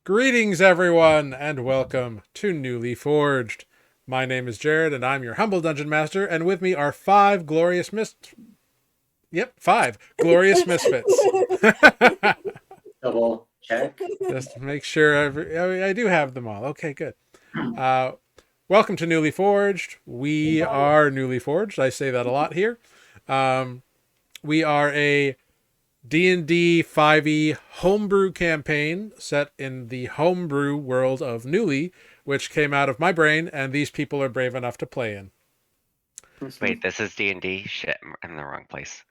Greetings, everyone, and welcome to Nuuli Forged. My name is Jared, and I'm your humble dungeon master. And with me are five glorious five glorious misfits. Double check. Just to make sure I do have them all. Okay, good. Welcome to Nuuli Forged. We are Nuuli Forged. I say that a lot here. We are a D&D 5e homebrew campaign set in the homebrew world of Nuuli, which came out of my brain, and these people are brave enough to play in. Wait, this is D&D? Shit, I'm in the wrong place.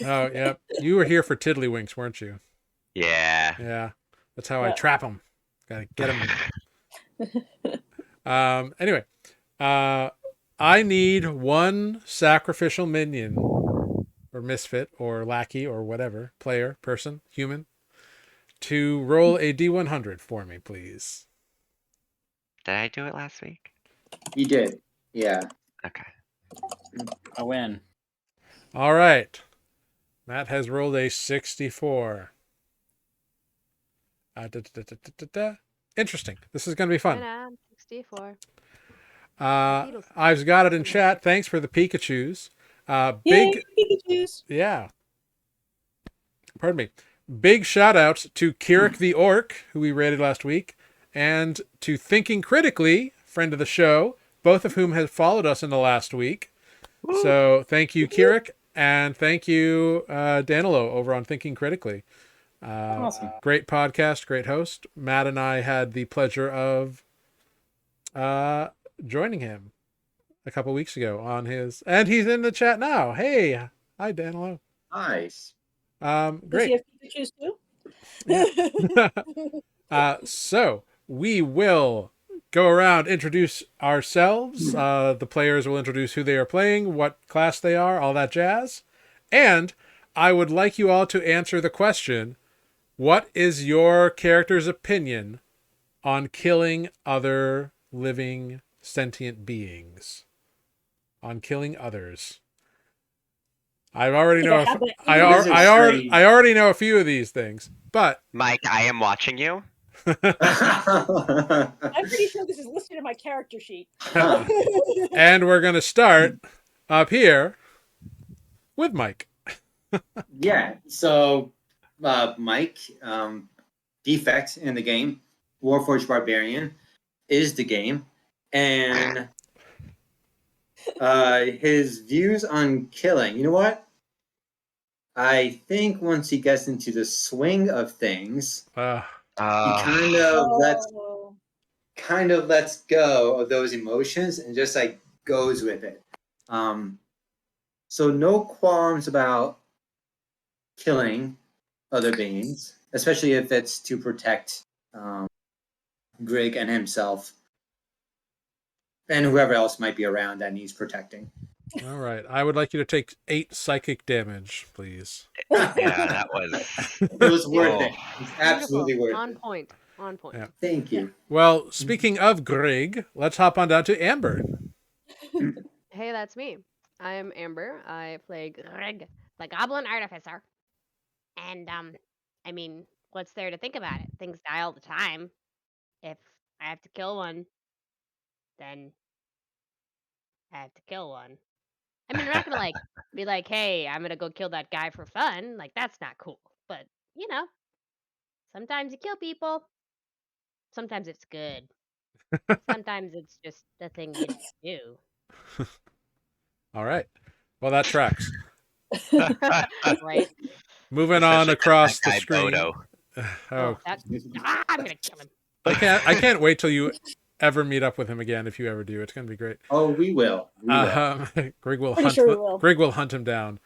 Oh, yeah. You were here for Tiddlywinks, weren't you? Yeah. Yeah. That's how I trap them. Gotta get them. Anyway. I need one sacrificial minion, or misfit, or lackey, or whatever, player, person, human, to roll a D100 for me, please. Did I do it last week? You did. Yeah. Okay. I win. All right. Matt has rolled a 64. Interesting. This is going to be fun. 64. I've got it in chat. Thanks for the Pikachus. Yay, Pikachus. Yeah. Pardon me. Big shout out to Kirik the Orc, who we rated last week, and to Thinking Critically, friend of the show, both of whom have followed us in the last week. So thank you, Kirik, and thank you, Danilo, over on Thinking Critically. Awesome. Great podcast, great host. Matt and I had the pleasure of joining him a couple weeks ago on his, and he's in the chat now. Hey, hi, Danilo. Nice. Does Great. he have Pikachus too? So we will go around, introduce ourselves. The players will introduce who they are playing, what class they are, all that jazz. And I would like you all to answer the question, what is your character's opinion on killing other living sentient beings? On killing others. I already know. I already know a few of these things, but Mike, I am watching you. I'm pretty sure this is listed in my character sheet. And we're gonna start up here with Mike. Yeah. So, Mike, defect in the game, Warforged Barbarian, is the game, and his views on killing. You know what? I think once he gets into the swing of things, he kind of lets go of those emotions and just like goes with it. So no qualms about killing other beings, especially if it's to protect Greg and himself and whoever else might be around that needs protecting. All right. I would like you to take 8 psychic damage, please. Yeah, that was. It was worth it. It's absolutely worth On it. point. On point. Yeah. Thank you. Well, speaking of Greg, let's hop on down to Amber. Hey, that's me. I am Amber. I play Greg, the Goblin Artificer. And, I mean, what's there to think about it? Things die all the time. If I have to kill one, then I have to kill one. I mean, I'm not gonna, be like, hey, I'm gonna go kill that guy for fun. Like, that's not cool. But, Sometimes you kill people. Sometimes it's good. Sometimes it's just the thing you do. All right. Well, that tracks. Right? Moving on Especially with across that the guy, screen. Bodo. Oh, I'm gonna kill him. I can't wait till you ever meet up with him again. If you ever do, it's gonna be great. Oh, we will. We will. Greg will Pretty sure we will. Greg will hunt him down.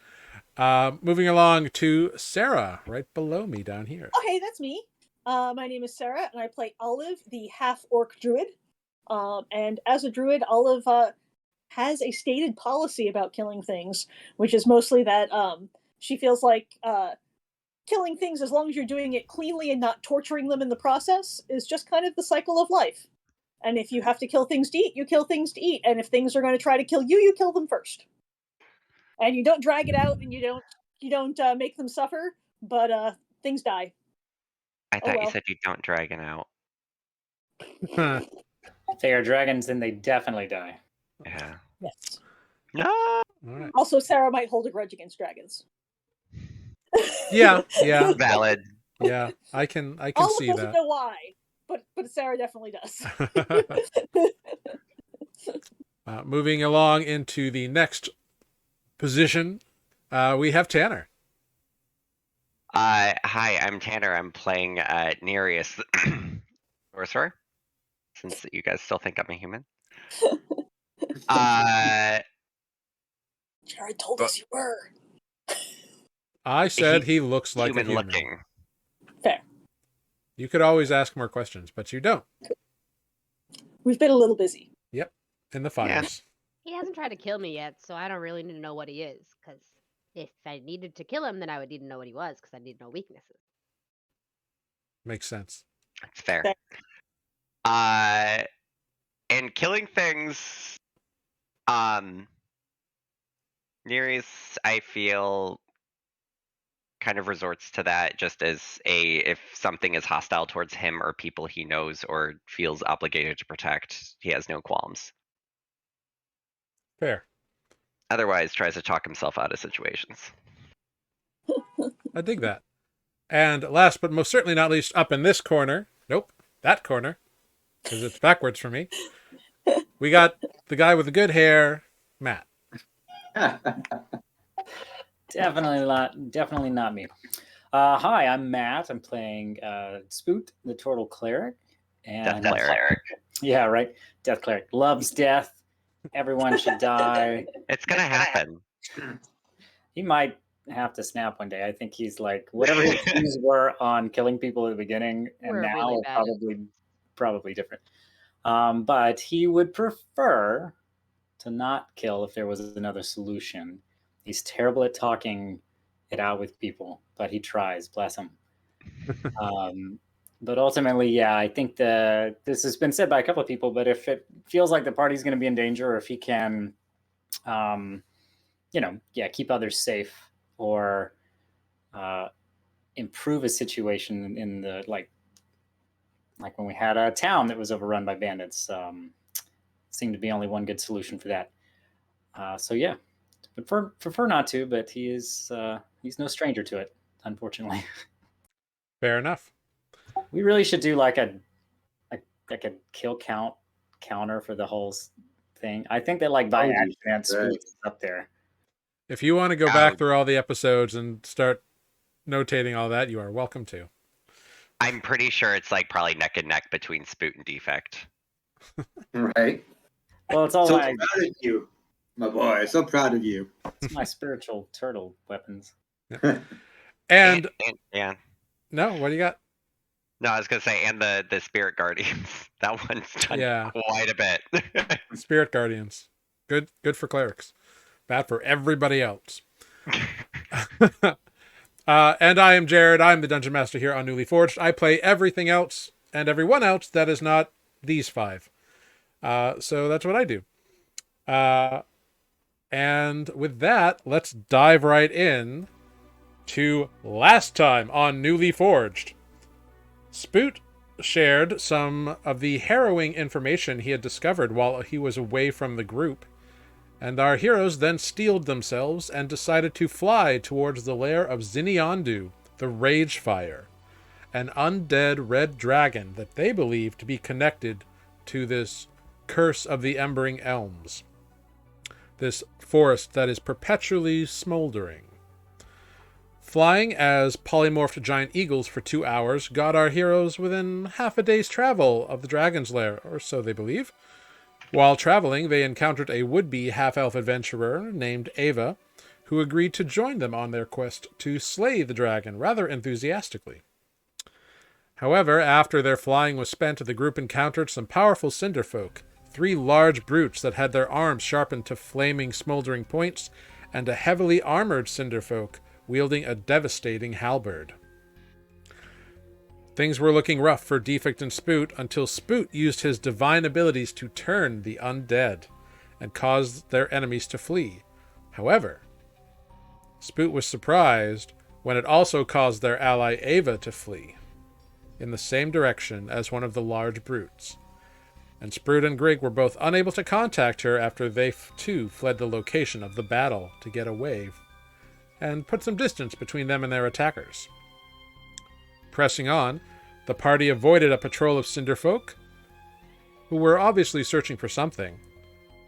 Moving along to Sarah, right below me down here. Oh, hey, that's me. My name is Sarah, and I play Olive, the half-orc druid. And as a druid, Olive has a stated policy about killing things, which is mostly that she feels like killing things, as long as you're doing it cleanly and not torturing them in the process, is just kind of the cycle of life. And if you have to kill things to eat, you kill things to eat. And if things are going to try to kill you, you kill them first. And you don't drag it out, and you don't make them suffer, but things die. I thought you well. said you don't dragon out. If they are dragons, then they definitely die. Yeah. Yes. No. All right. Also, Sarah might hold a grudge against dragons. Yeah. Valid. Yeah. I can Olive see doesn't that. know why, but Sarah definitely does. Moving along into the next position, we have Tanner. Hi, I'm Tanner. I'm playing Nereus, sorcerer. Since you guys still think I'm a human. Jared told us you were. I said he looks like a human human. looking. Fair. You could always ask more questions, but you don't. We've been a little busy. Yep. In the fires. He hasn't tried to kill me yet, so I don't really need to know what he is. Because if I needed to kill him, then I would need to know what he was, because I need to know weaknesses. Makes sense. That's fair. Fair. And killing things, Nereus, I feel, kind of resorts to that just as if something is hostile towards him or people he knows or feels obligated to protect, he has no qualms. Fair. Otherwise, tries to talk himself out of situations. I dig that. And last but most certainly not least, up in this corner, nope, that corner, because it's backwards for me, we got the guy with the good hair, Matt. Definitely not me. Hi, I'm Matt. I'm playing Spoot, the Turtle Cleric. And Death Cleric. Yeah, right. Death Cleric. Loves death. Everyone should die. It's gonna happen. He might have to snap one day. I think he's like, whatever his views were on killing people at the beginning and We're now really are probably different. But he would prefer to not kill if there was another solution. He's terrible at talking it out with people, but he tries, bless him. But ultimately, yeah, I think this has been said by a couple of people, but if it feels like the party's going to be in danger, or if he can, keep others safe or improve a situation in the, like when we had a town that was overrun by bandits, seemed to be only one good solution for that. So yeah, prefer not to, but he's no stranger to it, unfortunately. Fair enough. We really should do like a kill counter for the whole thing. I think that like by accident Spook is up there. If you want to go back through all the episodes and start notating all that, you are welcome to. I'm pretty sure it's like probably neck and neck between Spoot and Defect. Right. Well, it's all So my proud of you, my boy. So proud of you. it's my spiritual turtle weapons. And yeah. no, what do you got? No, I was gonna say, and the Spirit Guardians. That one's done quite a bit. Spirit Guardians. Good for clerics. Bad for everybody else. And I am Jared. I'm the Dungeon Master here on Nuuli Forged. I play everything else and everyone else that is not these five. So that's what I do. And with that, let's dive right in to last time on Nuuli Forged. Spoot shared some of the harrowing information he had discovered while he was away from the group, and our heroes then steeled themselves and decided to fly towards the lair of Xinniandu, the Rage Fire. an undead red dragon that they believe to be connected to this curse of the Embering Elms, this forest that is perpetually smoldering. Flying as polymorphed giant eagles for 2 hours got our heroes within half a day's travel of the dragon's lair, or so they believe. While traveling, they encountered a would-be half-elf adventurer named Ava, who agreed to join them on their quest to slay the dragon rather enthusiastically. However, after their flying was spent, the group encountered some powerful cinderfolk, 3 large brutes that had their arms sharpened to flaming, smoldering points, and a heavily armored cinderfolk wielding a devastating halberd. Things were looking rough for Defect and Spoot until Spoot used his divine abilities to turn the undead and cause their enemies to flee. However, Spoot was surprised when it also caused their ally Ava to flee in the same direction as one of the large brutes. And Sprout and Grig were both unable to contact her after they too fled the location of the battle to get away and put some distance between them and their attackers. Pressing on, the party avoided a patrol of cinderfolk, who were obviously searching for something,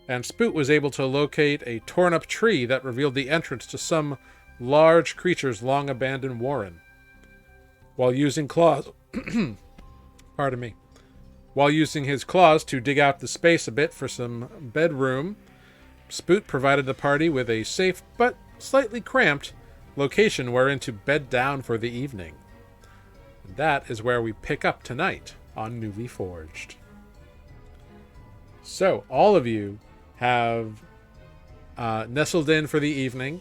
and Spoot was able to locate a torn-up tree that revealed the entrance to some large creature's long-abandoned warren. While using claws... pardon me. While using his claws to dig out the space a bit for some bedroom, Spoot provided the party with a safe but slightly cramped location wherein to bed down for the evening. And that is where we pick up tonight on Nuuli Forged. So, all of you have nestled in for the evening.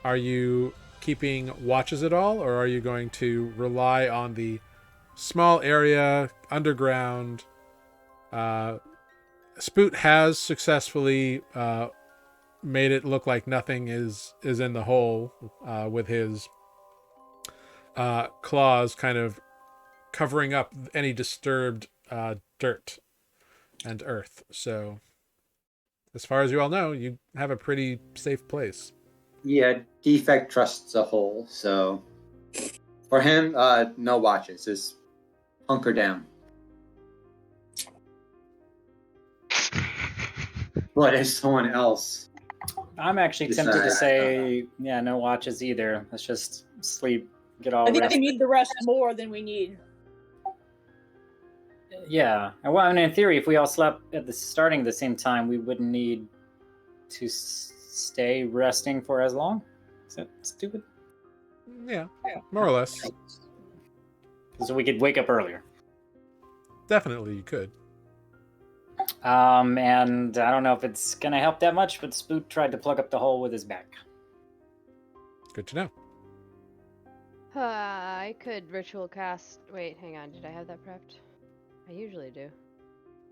Are you keeping watches at all, or are you going to rely on the small area underground? Spoot has successfully made it look like nothing is in the hole with his claws kind of covering up any disturbed dirt and earth. So, as far as you all know, you have a pretty safe place. Yeah, Defect trusts a hole, so for him, no watches. Just hunker down. But if someone else... I'm actually tempted to say, yeah, no watches either. Let's just sleep, get all I think rest. we need the rest more than we need. Yeah. Well, I mean, in theory, if we all slept at the starting at the same time, we wouldn't need to stay resting for as long. Is that stupid? Yeah, more or less. So we could wake up earlier. Definitely you could. And I don't know if it's gonna help that much, but Spoot tried to plug up the hole with his back. Good to know. I could ritual cast. Wait, hang on. Did I have that prepped? I usually do.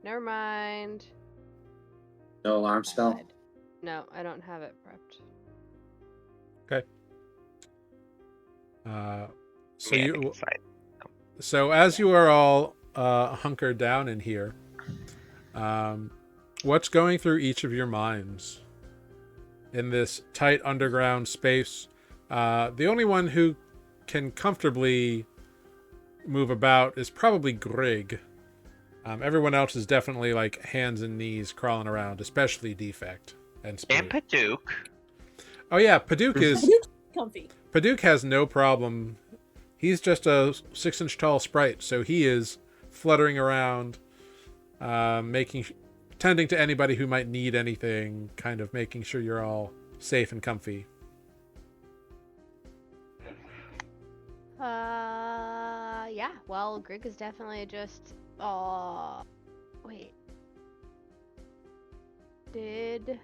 Never mind. No alarm I spell? lied. No, I don't have it prepped. Okay. So Yeah, you. it's fine. So as you are all hunkered down in here, what's going through each of your minds in this tight underground space? The only one who can comfortably move about is probably Grig. Everyone else is definitely like hands and knees crawling around, especially Defect and Spoot. And Padook. Oh yeah, Padook is Comfy. Padook has no problem. He's just a 6-inch tall sprite, so he is fluttering around, tending to anybody who might need anything, kind of making sure you're all safe and comfy. Yeah. Well, Grig is definitely just. Wait. Did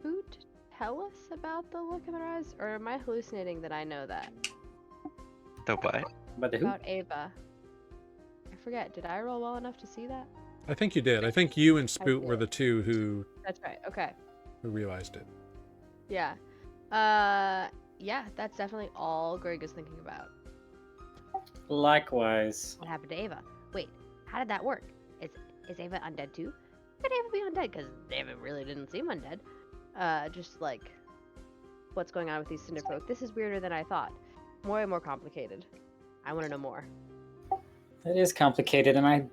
Boot tell us about the look in their eyes, or am I hallucinating that I know that The what? But the who? about Ava? I forget. Did I roll well enough to see that? I think you did. I think you and Spoot were did. the two who That's right. Okay. realized it. Yeah. Yeah. That's definitely all Grig is thinking about. Likewise. What happened to Ava? Wait, how did that work? Is Ava undead too? Could Ava be undead? Because Ava really didn't seem undead. Just like, what's going on with these cinderfolk? This is weirder than I thought. More and more complicated. I want to know more. It is complicated, and I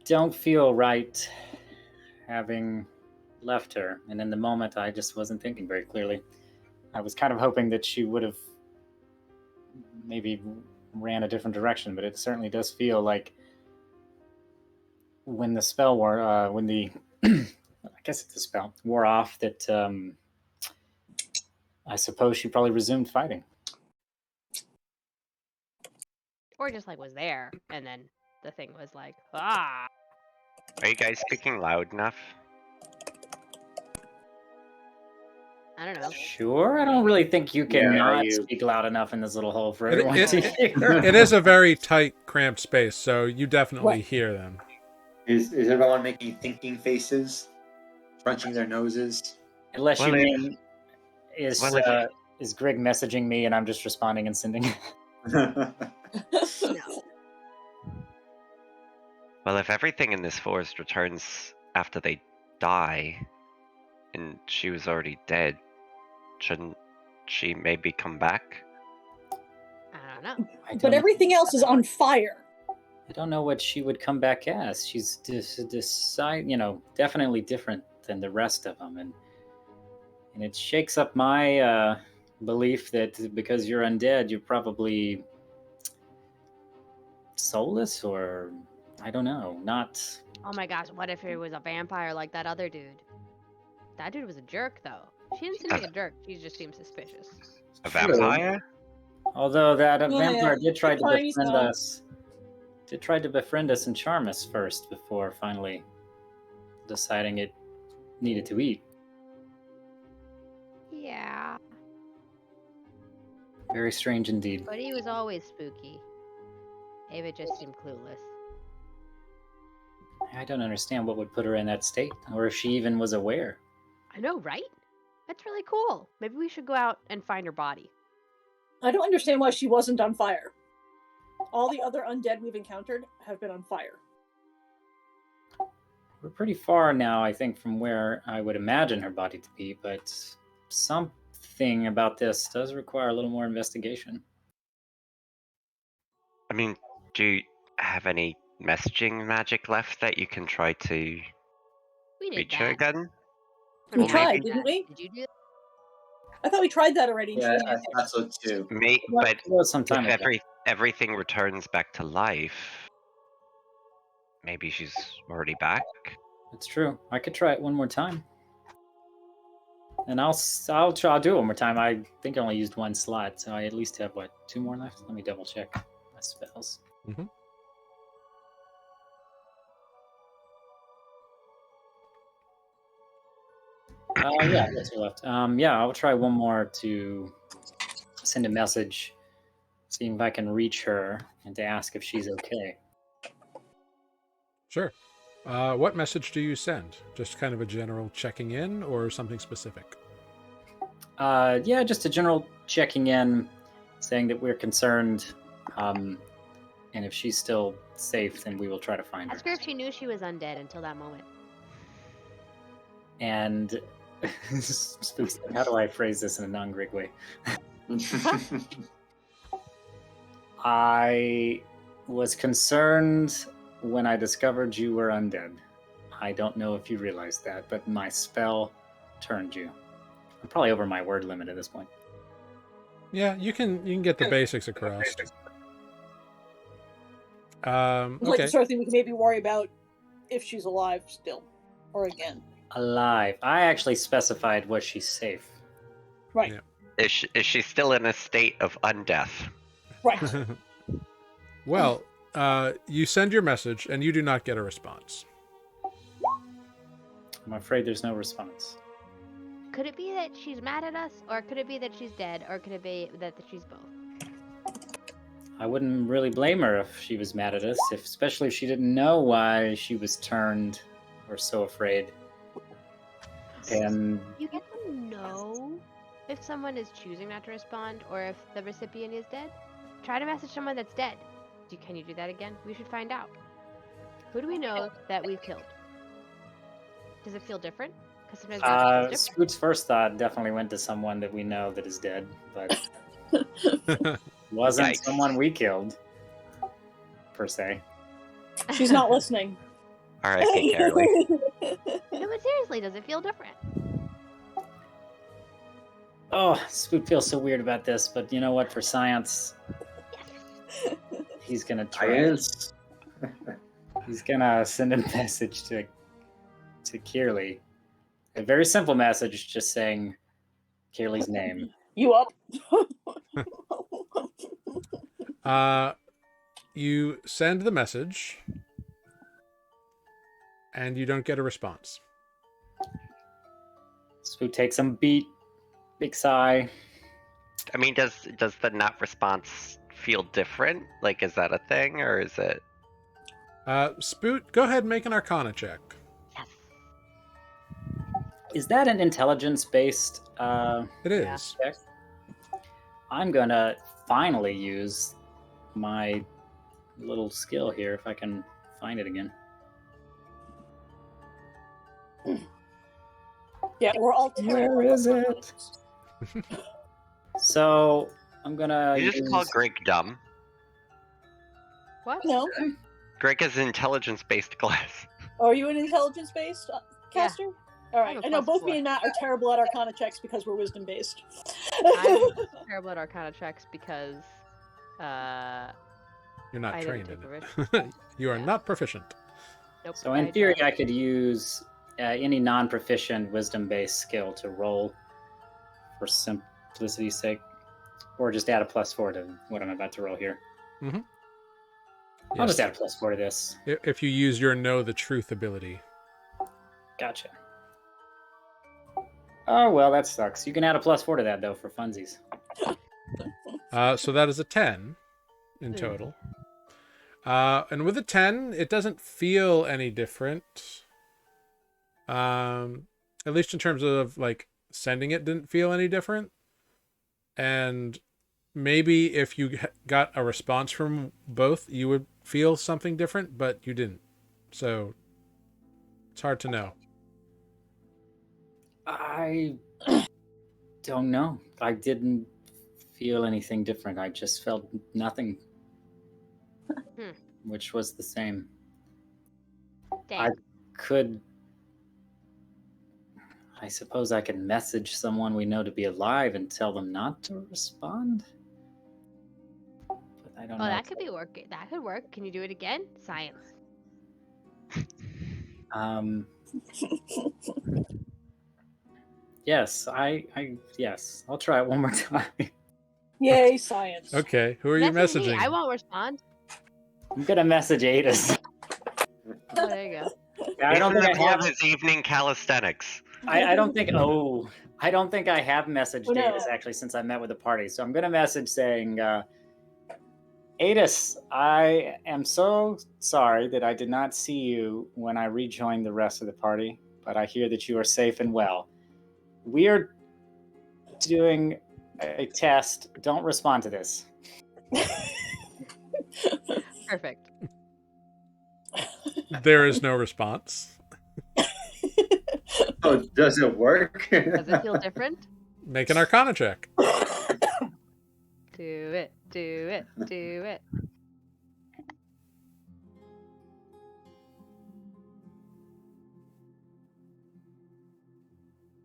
don't feel right having left her. And in the moment, I just wasn't thinking very clearly. I was kind of hoping that she would have maybe ran a different direction, but it certainly does feel like when the spell wore, when the, I guess it's a spell, wore off, that I suppose she probably resumed fighting. Or just like was there, and then the thing was like, ah. Are you guys speaking loud enough? I don't know. Sure, I don't really think you can Yeah, not you- speak loud enough in this little hole for It- everyone it- to hear. It is a very tight, cramped space, so you definitely Right. hear them. Is everyone making thinking faces, crunching their noses? Unless Well, you if- mean well, is Greg messaging me and I'm just responding and sending? No. Well, if everything in this forest returns after they die, and she was already dead, shouldn't she maybe come back? I don't know. But everything else is on fire. I don't know what she would come back as. She's definitely different than the rest of them, and it shakes up my belief that because you're undead, you're probably soulless, or I don't know, not. Oh my gosh, what if it was a vampire like that other dude? That dude was a jerk, though. She didn't seem like a jerk. She just seemed suspicious. A True. vampire? Although that Yeah, vampire did try to Tiny befriend son. us. Did try to befriend us and charm us first before finally deciding it needed to eat. Yeah, Very strange indeed. but he was always spooky. Ava just seemed clueless. I don't understand what would put her in that state, or if she even was aware. I know, right? That's really cool. Maybe we should go out and find her body. I don't understand why she wasn't on fire. All the other undead we've encountered have been on fire. We're pretty far now, I think, from where I would imagine her body to be, but something about this does require a little more investigation. I mean, do you have any messaging magic left that you can try to We did reach that. her again? We Well, tried, maybe- didn't we? Did you do that? I thought we tried that already. and she Yeah, didn't I answer. thought so too. But It was some time if ago. everything returns back to life, maybe she's already back. It's true. I could try it one more time. And I'll do it one more time. I think I only used one slot, so I at least have, 2 more left? Let me double check my spells. Mhm. Yeah, that's 2 left. Yeah, I'll try one more to send a message, see if I can reach her, and to ask if she's okay. Sure. What message do you send? Just kind of a general checking in or something specific? Yeah, just a general checking in, saying that we're concerned, and if she's still safe, then we will try to find her. Ask her if she knew she was undead until that moment. And Spooks, how do I phrase this in a non-Greek way? I was concerned when I discovered you were undead. I don't know if you realized that, but my spell turned you. I'm probably over my word limit at this point. Yeah, you can get the basics across. It's like Okay. the sort of thing we can maybe worry about if she's alive still, or again. Alive. I actually specified was she safe. Right, Yeah. Is she still in a state of undeath? right. Well, you send your message and you do not get a response. I'm afraid there's no response. Could it be that she's mad at us, or could it be that she's dead, or could it be that she's both? I wouldn't really blame her if she was mad at us, especially if she didn't know why she was turned or so afraid. And You get to know if someone is choosing not to respond, or if the recipient is dead. Try to message someone that's dead. Can you do that again? We should find out. Who do we know that we've killed? Does it feel different? Because sometimes magic feels different. Scoot's first thought definitely went to someone that we know that is dead, but wasn't Yikes. someone we killed. per se. She's not listening. R.I.P. Carolee. No, but seriously, does it feel different? Oh, Spook feels so weird about this, but you know what? For science, he's gonna try. Science. He's gonna send a message to Kirley. A very simple message, just saying Kirley's name. You up? You send the message, and you don't get a response. Spook takes some beat, big sigh. I mean, does the not response feel different? Like, is that a thing, or is it? Spoot, go ahead and make an Arcana check. Yes. Is that an intelligence-based It is. check? I'm gonna finally use my little skill here, if I can find it again. Yeah, we're all terrible. Where is it? So I'm gonna You just call Greg dumb. What? No. Greg is an intelligence-based class. Are you an intelligence-based caster? All right. I'm a I know plus both me four. and Matt are terrible at Arcana checks because we're wisdom-based. I'm terrible at Arcana checks because You're not I trained didn't in take it. You are Yeah. not proficient. nope. So in theory, I could use any non-proficient wisdom-based skill to roll for simplicity's sake, or just add a +4 to what I'm about to roll here. I'll Yes. just add a +4 to this. If you use your know the truth ability. Gotcha. Oh, well, that sucks. You can add a +4 to that, though, for funsies. So that is a 10 in total. And with a 10, it doesn't feel any different. At least in terms of, like, sending it didn't feel any different. And maybe if you got a response from both, you would feel something different, but you didn't. So it's hard to know. I don't know. I didn't feel anything different. I just felt nothing, which was the same. Damn. I suppose I could message someone we know to be alive and tell them not to respond. But I don't know. that could be working. That could work. Can you do it again? Science. Yes, yes. I'll try it one more time. Yay, science. Okay, who are you Message me. messaging? I won't respond. I'm gonna message Adis. Oh, there you go. I don't think I have. his evening calisthenics. I don't think. Oh, I don't think I have messaged Oh, no. Adis actually since I met with the party. So I'm gonna message saying, Adis, I am so sorry that I did not see you when I rejoined the rest of the party, but I hear that you are safe and well. We are doing a test. Don't respond to this. Perfect. There is no response. Oh, does it work? Does it feel different? Make an Arcana check. Do it. Do it. Do it.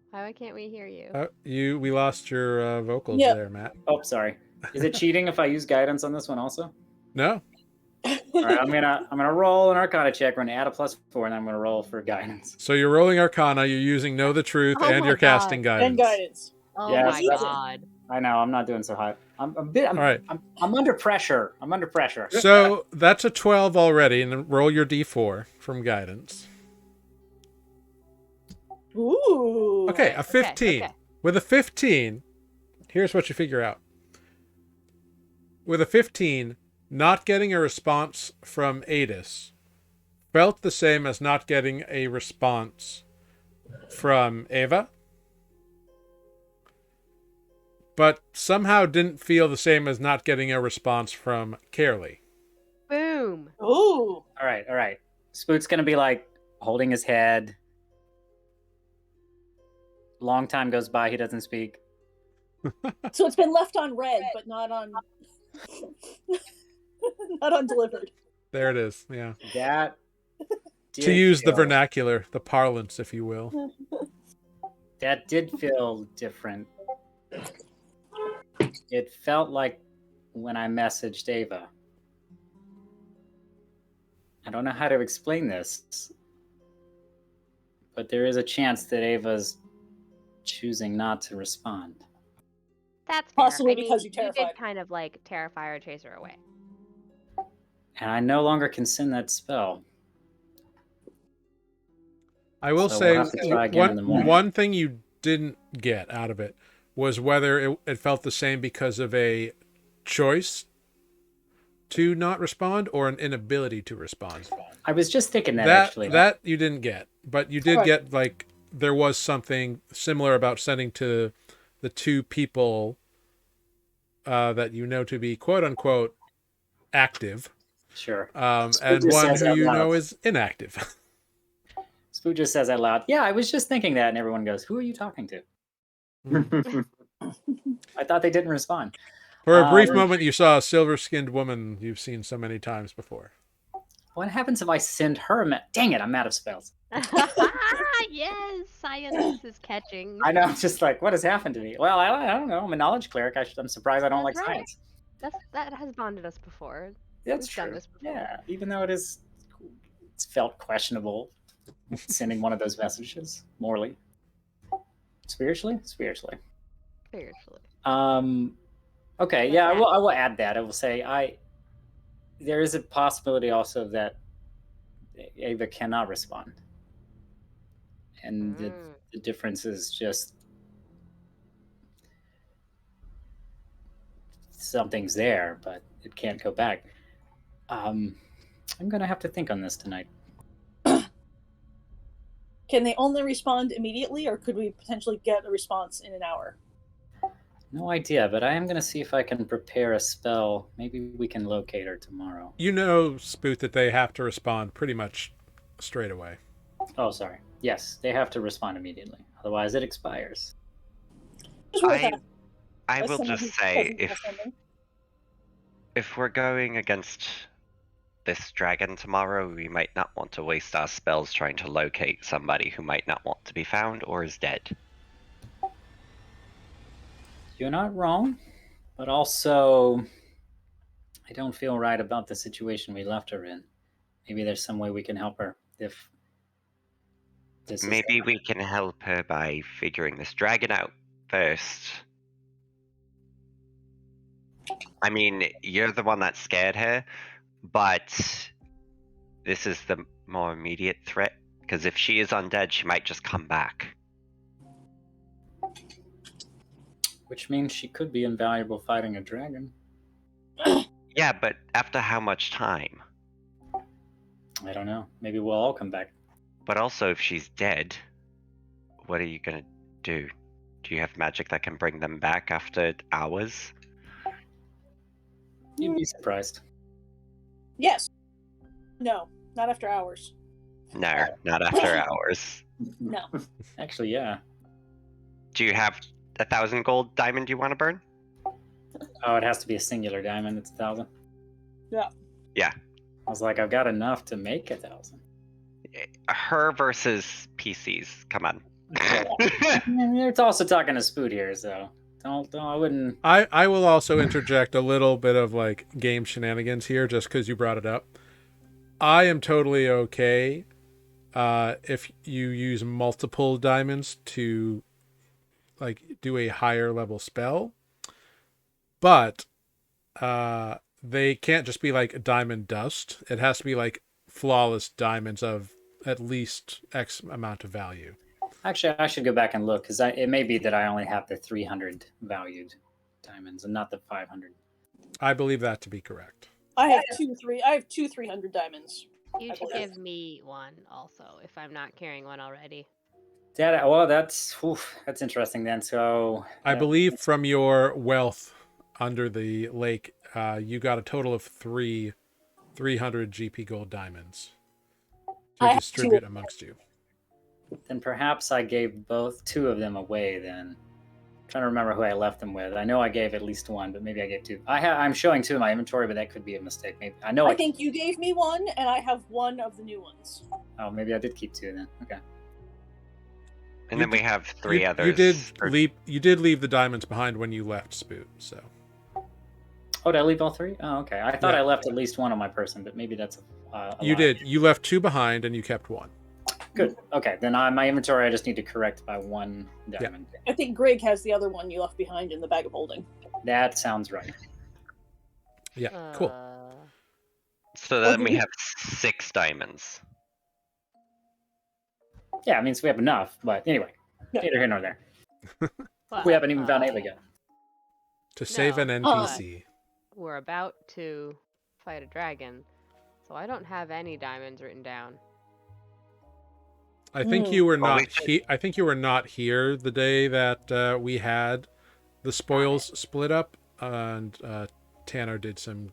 Why can't we hear you? We lost your vocals Yeah. there, Matt. Oh, sorry. Is it cheating if I use guidance on this one also? No. All right, I'm gonna roll an Arcana check. We're gonna add a +4, and I'm gonna roll for guidance. So you're rolling Arcana, you're using Know the Truth, Oh and my you're casting God. guidance. And guidance. Oh Yeah, my that's- god. I know I'm not doing so hot. I'm All right. I'm under pressure. I'm under pressure. So that's a 12 already, and then roll your D4 from guidance. Ooh. Okay, a 15. okay. With a 15, here's what you figure out. With a 15, not getting a response from Adis felt the same as not getting a response from Ava, but somehow didn't feel the same as not getting a response from Carolee. Boom. Ooh. All right. Spook's gonna be like holding his head. Long time goes by, he doesn't speak. So it's been left on red, but not on not on delivered. There it is. Yeah. That To did use the feel- vernacular, the parlance, if you will. That did feel different. It felt like when I messaged Ava. I don't know how to explain this, but there is a chance that Ava's choosing not to respond. That's fair. Possibly I mean, because you you terrified. did kind of like terrify or chase her away. And I no longer can send that spell. I will So say we'll have to try again in the morning. one thing you didn't get out of it was whether it felt the same because of a choice to not respond or an inability to respond. I was just thinking that actually. That you didn't get, but you did Right. get like there was something similar about sending to the two people that you know to be quote unquote active, Sure. and just one says who out you loud. know is inactive. Spoo just says out loud, yeah, I was just thinking that, and everyone goes, who are you talking to? I thought they didn't respond. For a brief Um, moment, you saw a silver-skinned woman you've seen so many times before. What happens if I send her dang it, I'm out of spells. Yes, science is catching. I know, I'm just like, what has happened to me? Well, I don't know. I'm a knowledge cleric. I'm surprised I don't That's like right. science. That has bonded us before. That's We've done true. this before. Yeah, even though it's felt questionable sending one of those messages morally. Spiritually? Spiritually. Okay, What's yeah, that? I will add that. I will say there is a possibility also that Ava cannot respond. And the difference is just something's there, but it can't go back. I'm gonna have to think on this tonight. Can they only respond immediately, or could we potentially get a response in an hour? No idea, but I am gonna see if I can prepare a spell. Maybe we can locate her tomorrow. You know, Spoot, that they have to respond pretty much straight away. Oh, sorry. Yes, they have to respond immediately. Otherwise, it expires. Just worth I asking. I As will someone just who say doesn't know something. if we're going against this dragon tomorrow, we might not want to waste our spells trying to locate somebody who might not want to be found or is dead. You're not wrong, but also I don't feel right about the situation we left her in. Maybe there's some way we can help her if this is Maybe we can help her by figuring this dragon out first. I mean, you're the one that scared her, but this is the more immediate threat. Because if she is undead, she might just come back. which means she could be invaluable fighting a dragon. Yeah, but after how much time? I don't know. Maybe we'll all come back. But also, if she's dead, what are you gonna do? Do you have magic that can bring them back after hours? You'd be surprised. Yes. No, not after hours. No, not after hours. No. Actually, yeah. Do you have 1,000 gold diamond you want to burn? Oh, it has to be a singular diamond. It's 1,000. Yeah. Yeah. I was like, I've got enough to make 1,000. Her versus PCs. Come on. It's also talking to Spoot here, so don't I wouldn't. I will also interject a little bit of like game shenanigans here just because you brought it up. I am totally okay if you use multiple diamonds to like do a higher level spell, but they can't just be like diamond dust. It has to be like flawless diamonds of at least X amount of value. Actually, I should go back and look because it may be that I only have the 300 valued diamonds and not the 500. I believe that to be correct. I have two 300 diamonds. You I should believe. give me one also if I'm not carrying one already. That's interesting then. So I believe from your wealth under the lake, you got a total of 300 GP gold diamonds I to have distribute two. amongst you. then perhaps I gave two of them away then, trying to remember who I left them with. I know I gave at least one, but maybe I gave two. I'm showing two in my inventory, but that could be a mistake. Maybe I know. I think you gave me one, and I have one of the new ones. Oh, maybe I did keep two then. Okay. And You then we did- have three others. You did leave the diamonds behind when you left Spoot. So Oh, did I leave all three? Oh, okay. I thought Yeah. I left at least one on my person, but maybe that's a you lie. did. You left two behind, and you kept one. Good. Okay, then on my inventory, I just need to correct by one diamond. I think Greg has the other one you left behind in the bag of holding. That sounds right. Yeah, cool. So then Okay. we have 6 diamonds. Yeah, it means we have enough, but anyway, Yeah. neither here nor there. But, We haven't even found Ava yet. To save No, an NPC. we're about to fight a dragon, so I don't have any diamonds written down. I think you were Well, not. I think you were not here the day that we had the spoils split up, and Tanner did some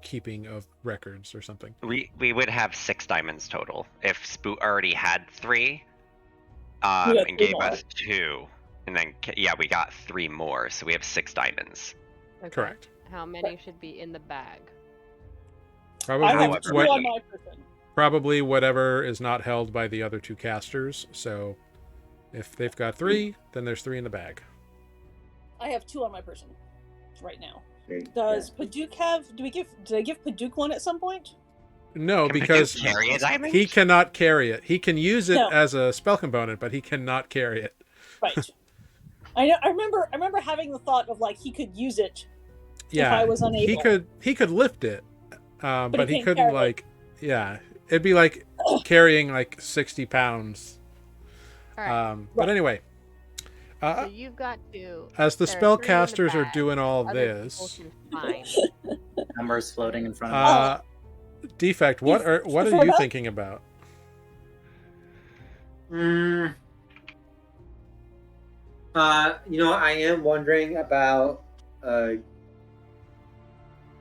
keeping of records or something. We would have 6 diamonds total if Spoot already had 3, got and 3 gave more. us 2, and then we got 3 more, so we have 6 diamonds. Okay. Correct. How many should be in the bag? I Probably have 2 what- on my person. probably whatever is not held by the other 2 casters. So if they've got 3, then there's 3 in the bag. I have 2 on my person right now. Great. Does Paduk have? Did I give Paduk one at some point? No, Can because Paduk carry a diamond? he cannot carry it. He can use it No. as a spell component, but he cannot carry it. Right. I remember having the thought of like he could use it Yeah, if I was unable. he could lift it, but he he can't couldn't carry it. it'd be like carrying like 60 pounds. All right. But anyway, So you've got to. as the there are 3 in the spellcasters are bag. doing all Other people this, can find. Numbers floating in front of me. Defect, what are you Forgot? thinking about? I am wondering about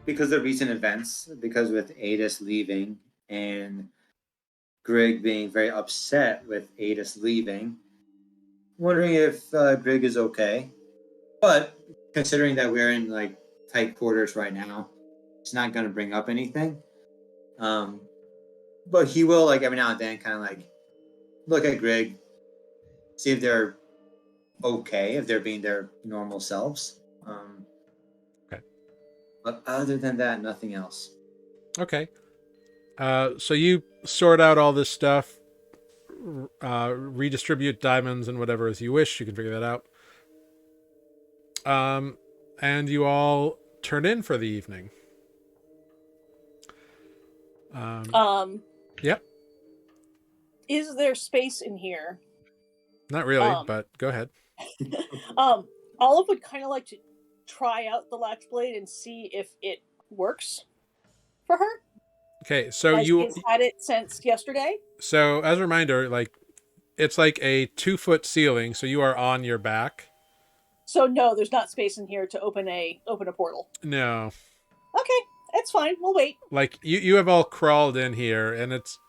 because of recent events, because with Adis leaving and Greg being very upset with Adis leaving, wondering if Greg is okay. But considering that we're in like tight quarters right now, it's not going to bring up anything. But he will like every now and then kind of like look at Greg, see if they're okay, if they're being their normal selves. Okay. But other than that, nothing else. Okay. So you sort out all this stuff, redistribute diamonds and whatever as you wish. You can figure that out. And you all turn in for the evening. Yep. Is there space in here? Not really, Um, but go ahead. Olive would kind of like to try out the latch blade and see if it works for her. Okay, so As she's had it since yesterday. So as a reminder, like it's like a 2-foot ceiling, so you are on your back. So no, there's not space in here to open a portal. No, Okay, that's fine. We'll wait. like you have all crawled in here, and it's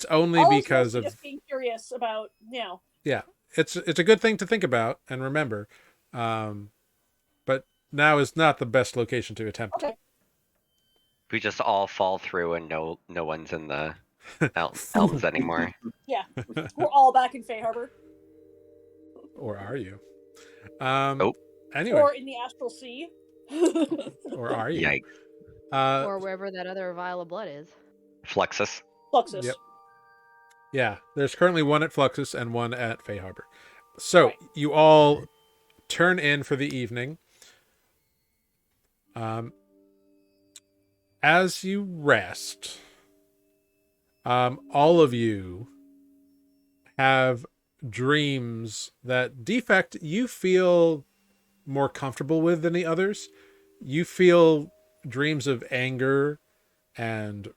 only Olive's because mostly of just being curious about it's a good thing to think about and remember, but now is not the best location to attempt. Okay. We just all fall through and no one's in the elms anymore. We're all back in Fey Harbor Or are you? Oh. Anyway, or in the Astral Sea. or are you? Yikes. Or wherever that other vial of blood is. Fluxus. Fluxus. Yep. Yeah, there's currently one at Fluxus and one at Fey Harbor. So Right. you all turn in for the evening. As you rest, all of you have dreams that Defect you feel more comfortable with than the others. You feel dreams of anger and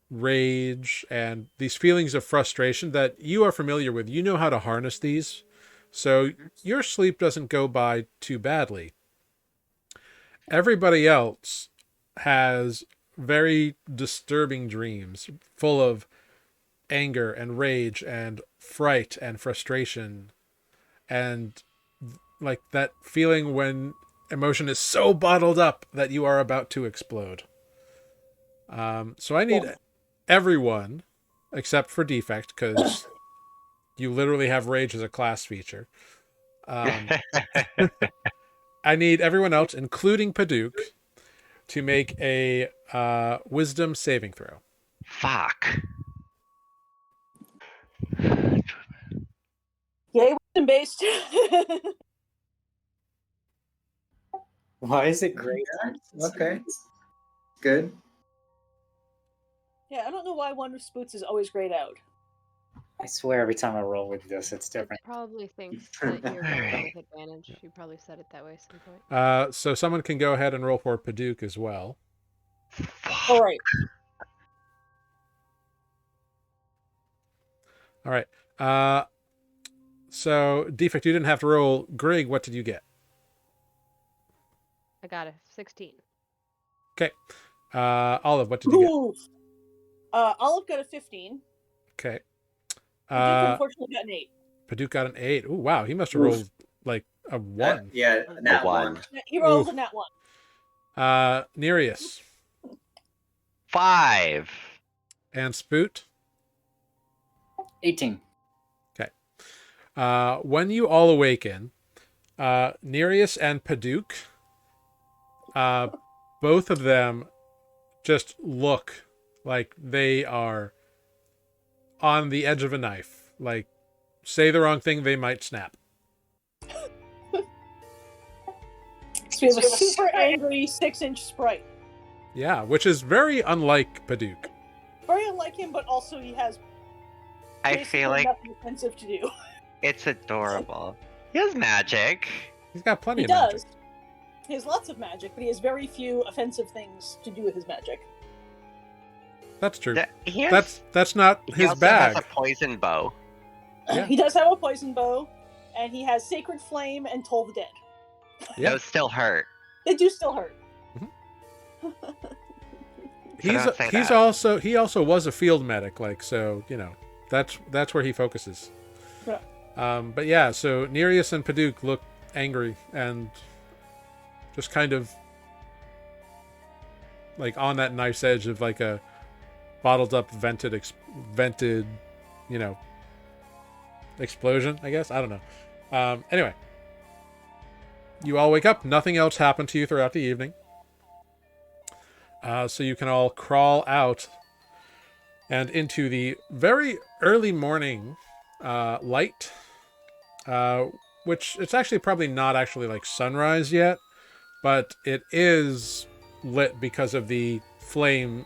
rage and these feelings of frustration that you are familiar with. You know how to harness these, so your sleep doesn't go by too badly. Everybody else has very disturbing dreams full of anger and rage and fright and frustration, and like that feeling when emotion is so bottled up that you are about to explode. So I need everyone except for Defect, because you literally have rage as a class feature. I need everyone else, including Paduk, to make a wisdom saving throw. Fuck. Yay, wisdom based. Why is it great? Okay. Good. Yeah, I don't know why Wonder Spoots is always grayed out. I swear every time I roll with this, it's It different. probably thinks that you're going to roll with advantage. You probably said it that way at some point. So someone can go ahead and roll for Paduk as well. All right. All right. So Defect, you didn't have to roll. Grig, what did you get? I got a 16. Okay. Olive, what did you Ooh. Olive got a 15. get? Okay. Duke unfortunately got an 8. Paduk got an 8. Oh wow, he must have rolled like a 1. Yeah, that one. one. He rolled Ooh. in that one. Nereus 5. and Spoot. 18. When you all awaken, Nereus and Paduk, both of them just look like they are on the edge of a knife. Like, say the wrong thing, they might snap. So we have a super angry 6-inch sprite. Yeah, which is very unlike Paduk. Very unlike him, but also he has I basically feel like nothing offensive to do. it's adorable. He has magic. He's got plenty He of magic. does. He has lots of magic, but he has very few offensive things to do with his magic. That's true. He has, That's not he his also bag. has a poison bow. Yeah. He does have a poison bow, and he has Sacred Flame and Toll the Dead. Yeah. Those still hurt. They do still hurt. don't say He also was a field medic, like, so that's where he focuses. Yeah. But yeah, so Nereus and Paduk look angry and just kind of like on that knife's edge of like a bottled up vented explosion, I guess. I don't know. Anyway, you all wake up. Nothing else happened to you throughout the evening. So you can all crawl out and into the very early morning light, which it's actually probably not actually like sunrise yet, but it is lit because of the flame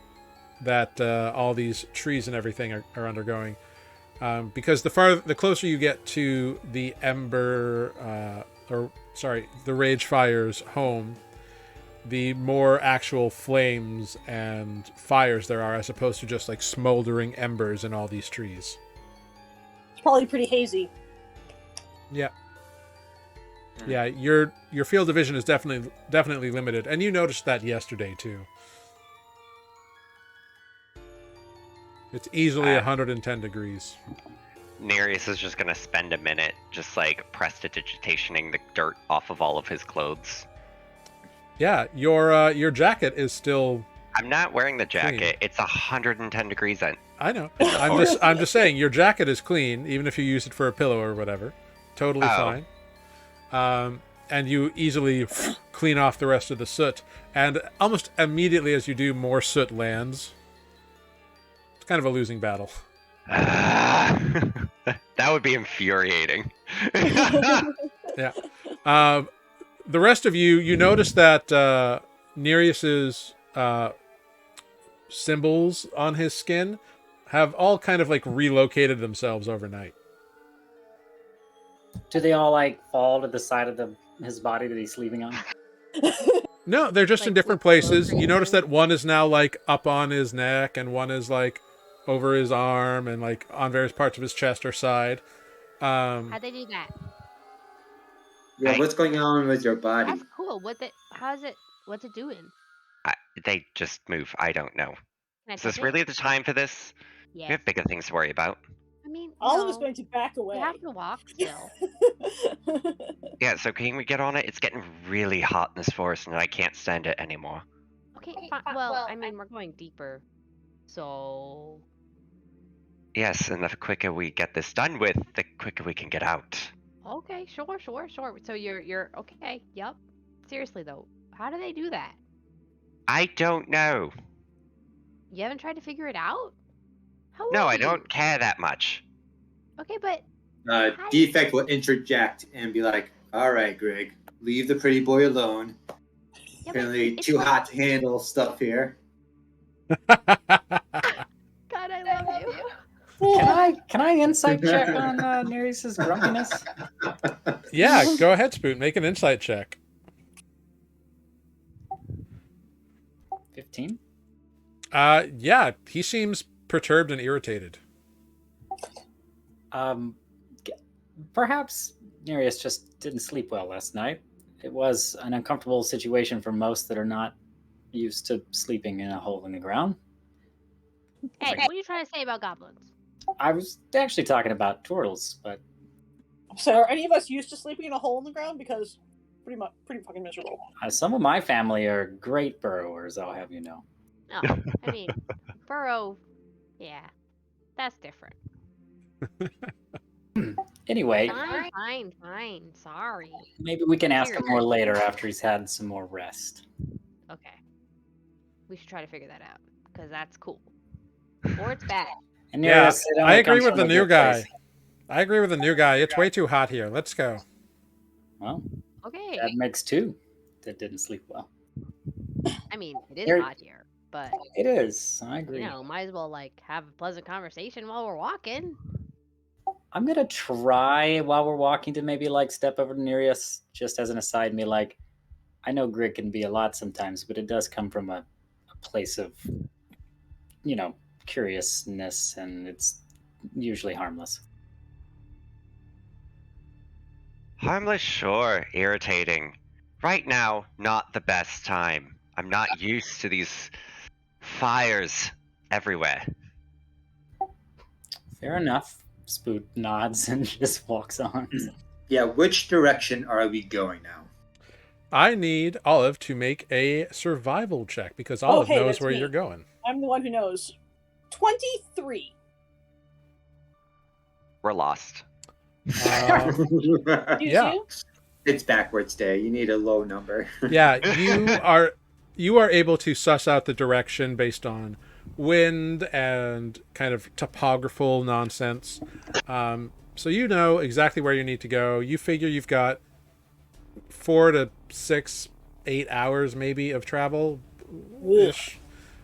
that all these trees and everything are undergoing. Because the closer you get to the the Rage Fire's home, the more actual flames and fires there are, as opposed to just like smoldering embers in all these trees. It's probably pretty hazy. Yeah. Yeah, your field of vision is definitely limited, and you noticed that yesterday too. It's easily 110 degrees. Nereus is just gonna spend a minute just like prestidigitationing the dirt off of all of his clothes. Yeah, your jacket is still. I'm not wearing the jacket. It's 110 degrees in. I know. I'm just saying your jacket is clean, even if you use it for a pillow or whatever. Totally fine. And you easily clean off the rest of the soot, and almost immediately as you do, more soot lands. It's kind of a losing battle. That would be infuriating. Yeah. The rest of you notice that Nereus's symbols on his skin have all kind of like relocated themselves overnight. Do they all like fall to the side of his body that he's sleeping on? No, they're just in Like different with places. clothing You notice thing? that one is now like up on his neck, and one is like over his arm, and like on various parts of his chest or side. How'd they do that? Yeah, what's going on with your body? That's cool. What's it doing? They just move. I don't know. Can I Is this touch it? really the time for this? We Yes. have bigger things to worry about. I mean, Olive is no, going to back away. you have to walk still. Yeah, so can we get on it? It's getting really hot in this forest and I can't stand it anymore. Okay, fine. Well, I mean, we're going deeper, so Yes, and the quicker we get this done with, the quicker we can get out. okay, sure. So you're okay. Yep. Seriously though, how do they do that? I don't know. You haven't tried to figure it out? How No, would I you? don't care that much. Okay, but how do Defect will interject and be like, "All right, Greg, leave the pretty boy alone. yeah, but Apparently, it's too like- hot to handle stuff here." God, I love you. Can I insight check on Nereus's grumpiness? Yeah, go ahead, Spoot. Make an insight check. 15. Yeah, he seems perturbed and irritated. Perhaps Nereus just didn't sleep well last night. It was an uncomfortable situation for most that are not used to sleeping in a hole in the ground. Hey, what are you trying to say about goblins? I was actually talking about turtles, but So are any of us used to sleeping in a hole in the ground? Because pretty fucking miserable. some of my family are great burrowers, I'll have you know. Oh, I mean, burrow. Yeah, that's different. Anyway, Fine. Sorry. maybe we can ask him more Seriously. later after he's had some more rest. Okay. We should try to figure that out because that's cool. Or it's bad. And Yeah, Nereus, it only I agree comes with from the a new good guy. place. I agree with the new guy. It's way too hot here. Let's go. Well, Okay. that makes two that didn't sleep well. I mean, it is Here- hot here, but It is. I agree. you know, might as well like have a pleasant conversation while we're walking. I'm gonna try while we're walking to maybe like step over to Nereus, just as an aside, and be like, I know grit can be a lot sometimes, but it does come from a place of, you know, curiousness, and it's usually harmless. Harmless, sure. Irritating. Right now, not the best time. I'm not used to these fires everywhere. Fair enough. Spoot nods and just walks on. Yeah, which direction are we going now? I need Olive to make a survival check because Olive hey, knows that's where me. you're going. I'm the one who knows. 23. We're lost. Yeah. It's backwards day. You need a low number. Yeah, you are able to suss out the direction based on wind and kind of topographical nonsense. So you know exactly where you need to go. You figure you've got 4 to 6, 8 hours maybe of travel ish.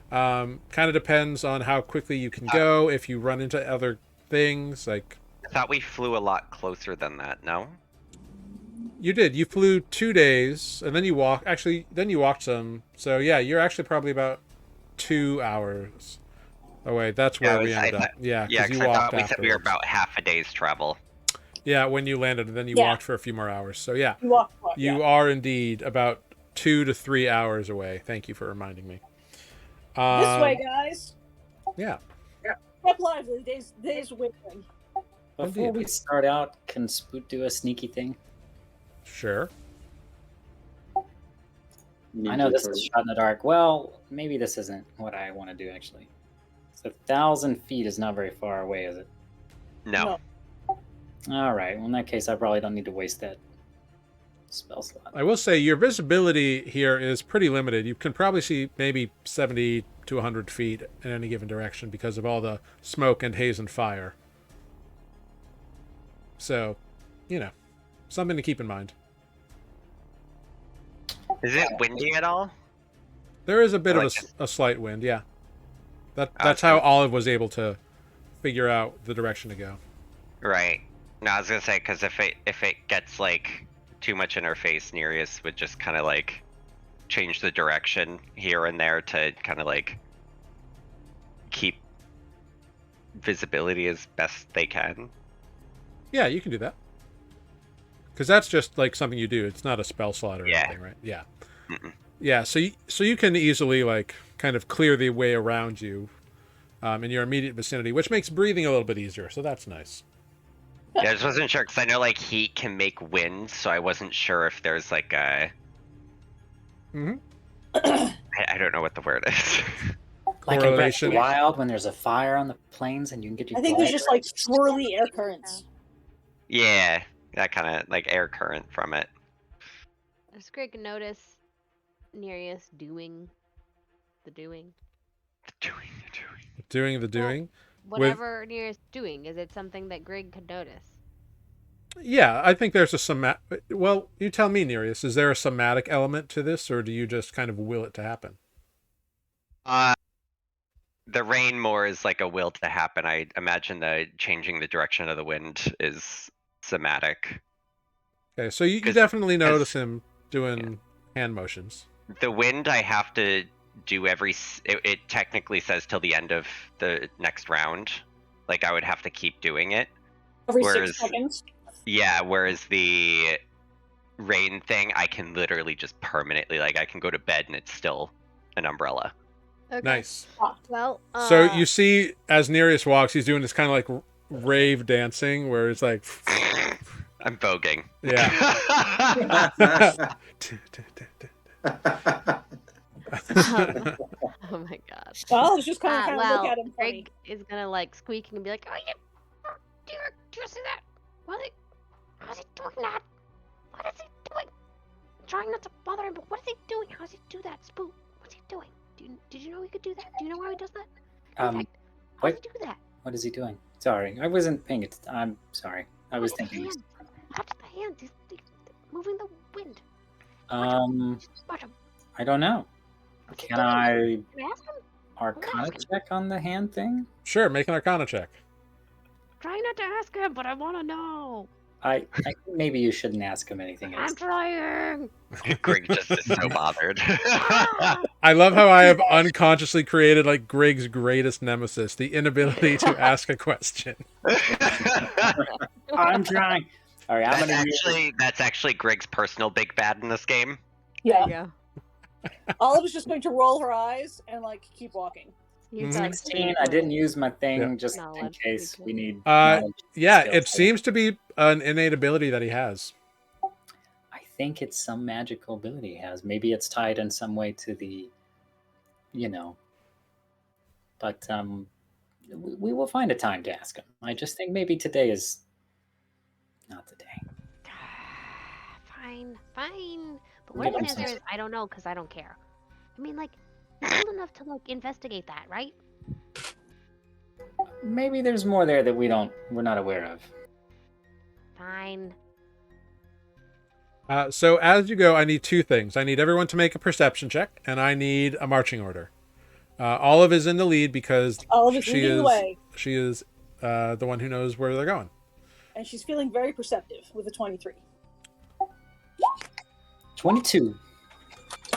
Kind of depends on how quickly you can go. If you run into other things, like I thought we flew a lot closer than that, no? you did. You flew 2 days and then you walked. Actually, then you walked some. So yeah, you're actually probably about 2 hours away. That's where we ended up. Yeah, Yeah, because because you I walked thought we said we were afterwards. about half a day's travel. Yeah, when you landed, and then you Yeah. walked for a few more hours. So yeah, You walk, you yeah. are indeed about 2 to 3 hours away. Thank you for reminding me. This way, guys. Yeah. Step lively. Days waiting. Before we start out, can Spoot do a sneaky thing? Sure. I know this is shot in the dark. Well, maybe this isn't what I want to do, actually. So 1,000 feet is not very far away, is it? No. All right. Well, in that case, I probably don't need to waste that spell slot. I will say your visibility here is pretty limited. You can probably see maybe 70 to 100 feet in any given direction because of all the smoke and haze and fire. So, you know, something to keep in mind. Is it windy at all? There is a bit Like of a slight wind, yeah. That's Okay. how Olive was able to figure out the direction to go. Right. No, I was gonna say because if it gets like too much in our face, Nereus would just kind of like change the direction here and there to kind of like keep visibility as best they can. Yeah, you can do that. Because that's just like something you do. It's not a spell slot or Yeah. anything, right? Yeah. Mm-mm. Yeah, so you can easily like kind of clear the way around you in your immediate vicinity, which makes breathing a little bit easier. So that's nice. Yeah, I just wasn't sure because I know like heat can make wind, so I wasn't sure if there's like a. Mhm. I don't know what the word is. Like in Breath of Correlation. the Wild, when there's a fire on the plains and you can get your I think there's glider. just like swirly air currents. Yeah, that kind of like air current from it. Does Greg notice Nereus doing the doing? Doing the doing. Whatever Nereus doing, is it something that Greg could notice? Yeah, I think there's a somatic. Well, you tell me, Nereus. Is there a somatic element to this, or do you just kind of will it to happen? The rain more is like a will to happen. I imagine the changing the direction of the wind is somatic. Okay, so you 'Cause- definitely 'cause- notice him doing hand motions. The wind I have to do it technically says till the end of the next round. Like I would have to keep doing it. Every Whereas- 6 seconds. Yeah, whereas the rain thing I can literally just permanently like I can go to bed and it's still an umbrella. Okay. Nice. Well, So you see, as Nereus walks, he's doing this kind of like rave dancing, where it's like, I'm voguing. yeah. oh my god. Well, I was just kind of Well, look at him funny. Greg is gonna like squeak and be like, "Oh yeah, do you see that? How's he doing that? What is he doing? Trying not to bother him, but what is he doing? How does he do that? Spook. What's he doing? Did you know he could do that? Do you know how he does that? How does What? he do that? What is he doing? Sorry, I wasn't paying it. I'm sorry. I was Watch the thinking. hand. Watch the hand. He's moving the wind. I Watch him. don't know. What's he Can doing? I Can I ask him? Arcana ask him. check on the hand thing? Sure, make an Arcana check. Try not to ask him, but I want to know. I think maybe you shouldn't ask him anything else. I'm trying. Greg just is so bothered. Ah! I love how I have unconsciously created like Grig's greatest nemesis, the inability to ask a question. I'm trying. All right, I'm gonna use. That's actually Greg's personal big bad in this game. Yeah. There you go. Olive is just going to roll her eyes and like keep walking. He's Mhm. like, 16. I didn't use my thing Yeah. just in Knowledge, case we we can- need. Uh, knowledge Yeah, skills. it seems to be an innate ability that he has. I think it's some magical ability he has. Maybe it's tied in some way to the, But we will find a time to ask him. I just think maybe today is not the day. Fine. But what Give if him the answer some- is I don't know because I don't care? I mean, like, he's old enough to like investigate that, right? Maybe there's more there that we're not aware of. Fine. So as you go, I need two things. I need everyone to make a perception check, and I need a marching order. Olive is in the lead because Olive is she leading the way, she is the one who knows where they're going. and she's feeling very perceptive with a 23. 22.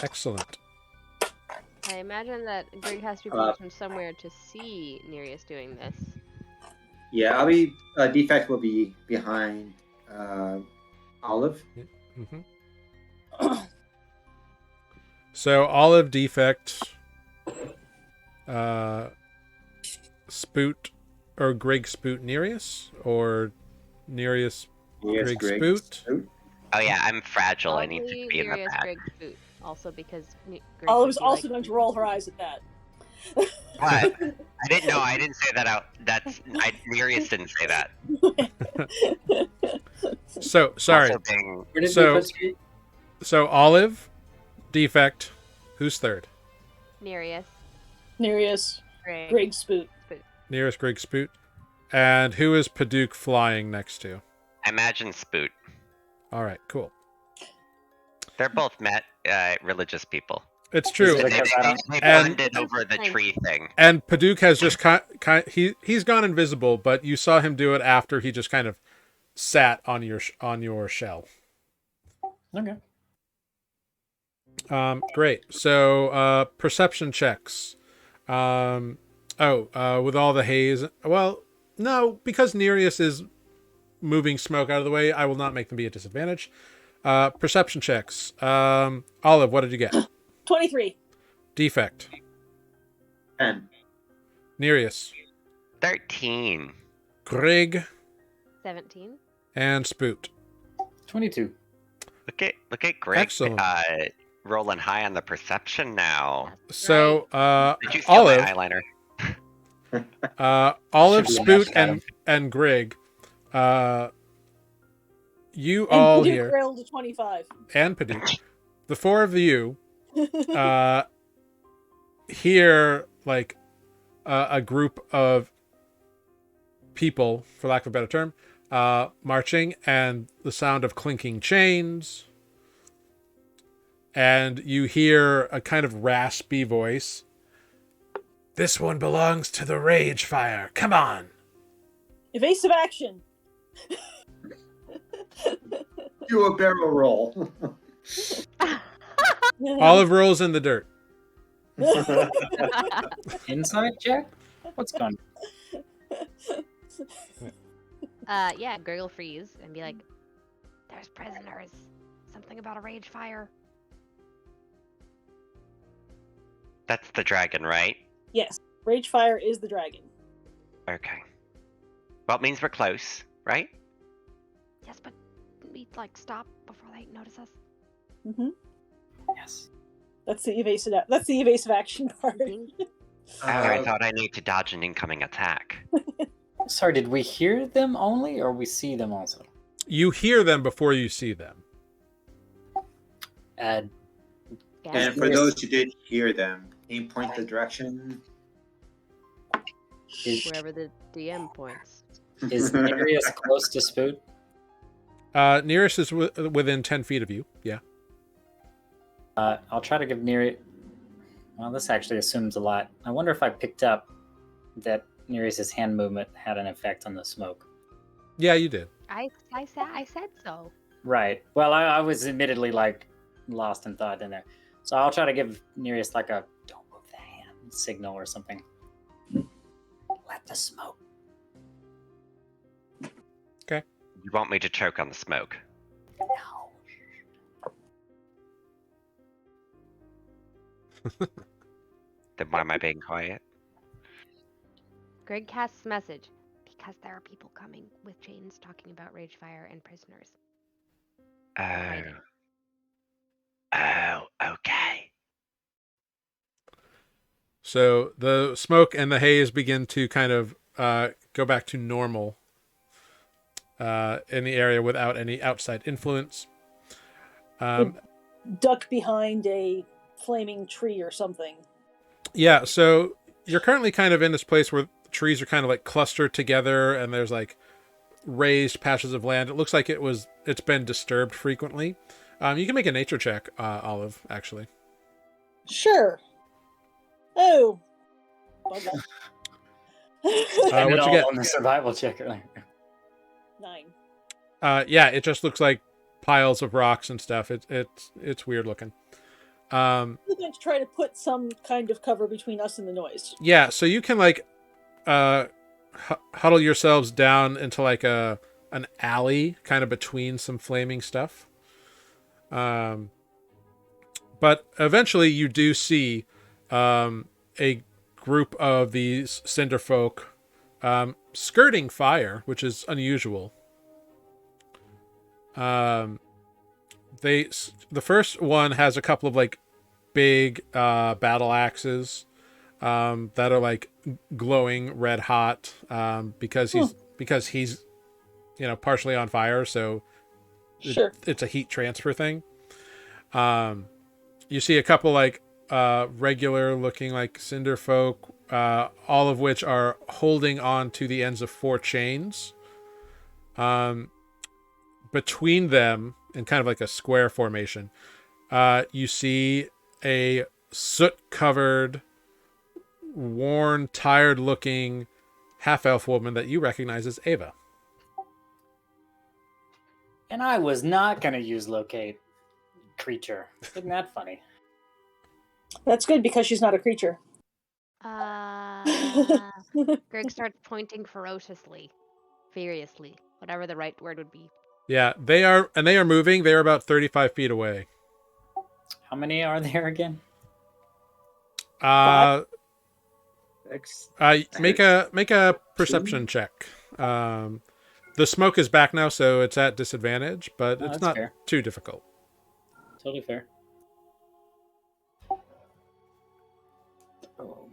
Excellent. I imagine that Greg has to be positioned somewhere to see Nereus doing this. Yeah, I'll be. Defect will be behind Olive. hmm So Olive, Defect, Spoot, or Greg Spoot Nereus, or Nereus Yes, Greg Spoot. Oh yeah, I'm fragile. I need to Probably be in the Nereus back. Greg's boot. Also because Greg Olive would is be also like, going to roll her eyes at that. What? I didn't know. I didn't say that out. Nereus didn't say that. So sorry. Also being- Where did So- we put Street? So Olive, Defect, who's third? Nereus. Nereus, Greg. Greg Spoot. Nearest Greg Spoot. And who is Paduk flying next to? I imagine Spoot. All right, cool. They're both religious people. It's true. Is it because I don't- They And- bonded over the tree thing. And Paduk has just he's gone invisible, but you saw him do it after he just kind of sat on your shell. Okay. Great. So perception checks. With all the haze. Well, no, because Nereus is moving smoke out of the way, I will not make them be at disadvantage. Perception checks. Olive, what did you get? 23. Defect. 10. Nereus. 13. Greg. 17. And Spoot. 22. Look at Greg Excellent. rolling high on the perception now. That's So, Did you steal my Olive, eyeliner? Olive, Should be a Spoot, magic and Grig, you And all Paduk here, rolled a 25. and Paduk, the four of you, hear like a group of people, for lack of a better term, marching, and the sound of clinking chains. And you hear a kind of raspy voice. This one belongs to the Rage Fire. Come on. Evasive action. Do a barrel roll. Olive rolls in the dirt. Inside check? What's going on? Yeah, Greg will freeze and be like, "There's prisoners. Something about a rage fire." That's the dragon, right? Yes, Ragefire is the dragon. Okay. Well, it means we're close, right? Yes, but we like stop before they notice us. Mm-hmm. Yes. That's the evasive action part. I thought I need to dodge an incoming attack. Sorry, did we hear them only, or we see them also? You hear them before you see them. Yeah. And for those who did hear them, can you point the direction? Wherever the DM points. Is Nereus close to Spoot? Nearest is within 10 feet of you. Yeah. I'll try to give Nereus... Well, this actually assumes a lot. I wonder if I picked up that Nereus' hand movement had an effect on the smoke. Yeah, you did. I said so. Right. Well, I was admittedly like lost in thought in there. So I'll try to give Nereus like a "don't move the hand" signal or something. Let the smoke. You want me to choke on the smoke? No. Then why am I being quiet? Greg casts message because there are people coming with chains talking about rage fire and prisoners. Oh. Fighting. Oh, okay. So the smoke and the haze begin to kind of go back to normal in the area without any outside influence. Duck behind a flaming tree or something. Yeah, so you're currently kind of in this place where trees are kind of like clustered together, and there's like raised patches of land. It looks like it's been disturbed frequently. You can make a nature check, Olive, actually. Sure. Oh. What'd Spend it you all get? on the survival check earlier. 9. Yeah, it just looks like piles of rocks and stuff. It's weird looking. We're going to try to put some kind of cover between us and the noise. Yeah, so you can like huddle yourselves down into like an alley kind of between some flaming stuff. But eventually you do see a group of these cinder folk skirting fire, which is unusual. The first one has a couple of like big battle axes that are like glowing red hot because he's partially on fire, so Sure. it's a heat transfer thing. You see a couple like regular looking like cinder folk, all of which are holding on to the ends of 4 chains. Between them, in kind of like a square formation, you see a soot-covered, worn, tired-looking half-elf woman that you recognize as Ava. And I was not going to use locate creature. Isn't that funny? That's good because she's not a creature. Greg starts pointing ferociously, furiously, whatever the right word would be. Yeah, they are moving. They are about 35 feet away. How many are there again? X. Make a perception check. The The smoke is back now, so it's at disadvantage, but Oh, it's that's not fair. too difficult. Totally fair. Oh,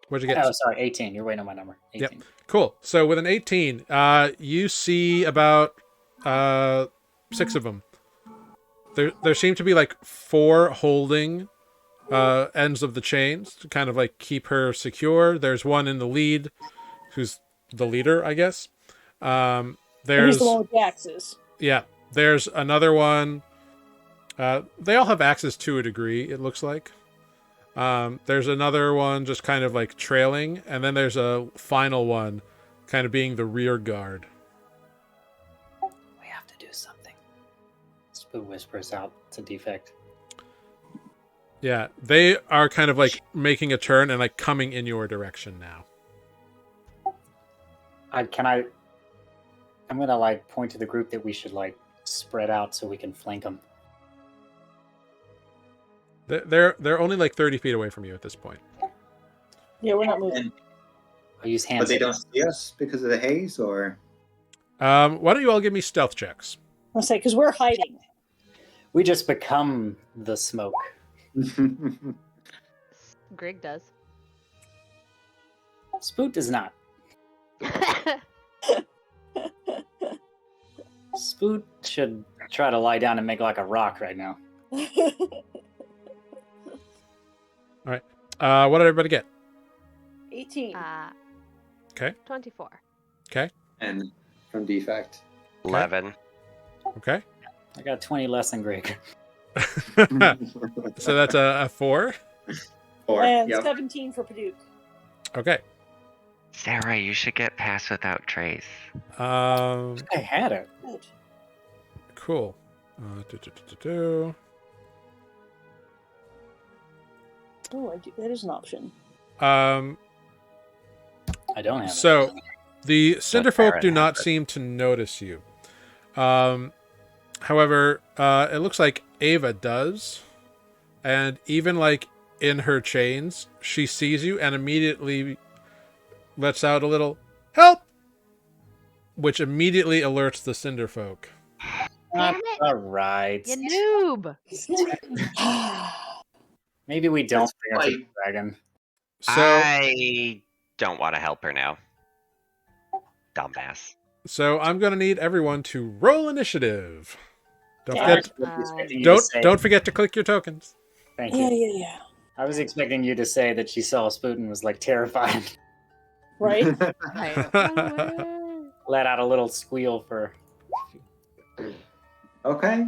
What'd you get? oh, sorry, 18. You're waiting on my number. 18. Yep. Cool. So with an 18, you see about 6 of them. There seem to be like 4 holding ends of the chains to kind of like keep her secure. There's one in the lead, who's the leader, I guess. And he's There's the one with the axes. yeah. There's another one. They all have axes to a degree, it looks like. There's another one just kind of like trailing, and then there's a final one kind of being the rear guard. We have to do something. Spoon whispers out to defect. Yeah, they are kind of like making a turn and like coming in your direction now. I'm gonna like point to the group that we should like spread out so we can flank them. They're only like 30 feet away from you at this point. Yeah, we're not moving. And, I'll use hands. but they don't see us because of the haze, or Why don't you all give me stealth checks? I'll say because we're hiding. We just become the smoke. Grig does. Spoot does not. Spoot should try to lie down and make like a rock right now. What did everybody get? 18. Okay. 24. Okay. and from defect. 11. Okay. I got 20 less than Greg. So that's a 4. 4. And Yep. 17 for Paduk. Okay. Sarah, you should get pass without trace. Um, I had it. Good. cool. Oh, that is an option. Um, I don't have it. so the Cinderfolk Sarah do has not it. seem to notice you. However, it looks like Ava does, and even like in her chains, she sees you and immediately lets out a little "help," which immediately alerts the Cinderfolk. Damn it! All right. You noob! Maybe we don't Let's bring her to the fight. dragon. So, I don't want to help her now. Dumbass. so I'm gonna need everyone to roll initiative. Don't Yeah. forget. I was expecting you to say- Don't forget to click your tokens. Thank Yeah, you. yeah, yeah. I was expecting you to say that she saw Spoot and was like terrified. Right? Let out a little squeal for. Okay.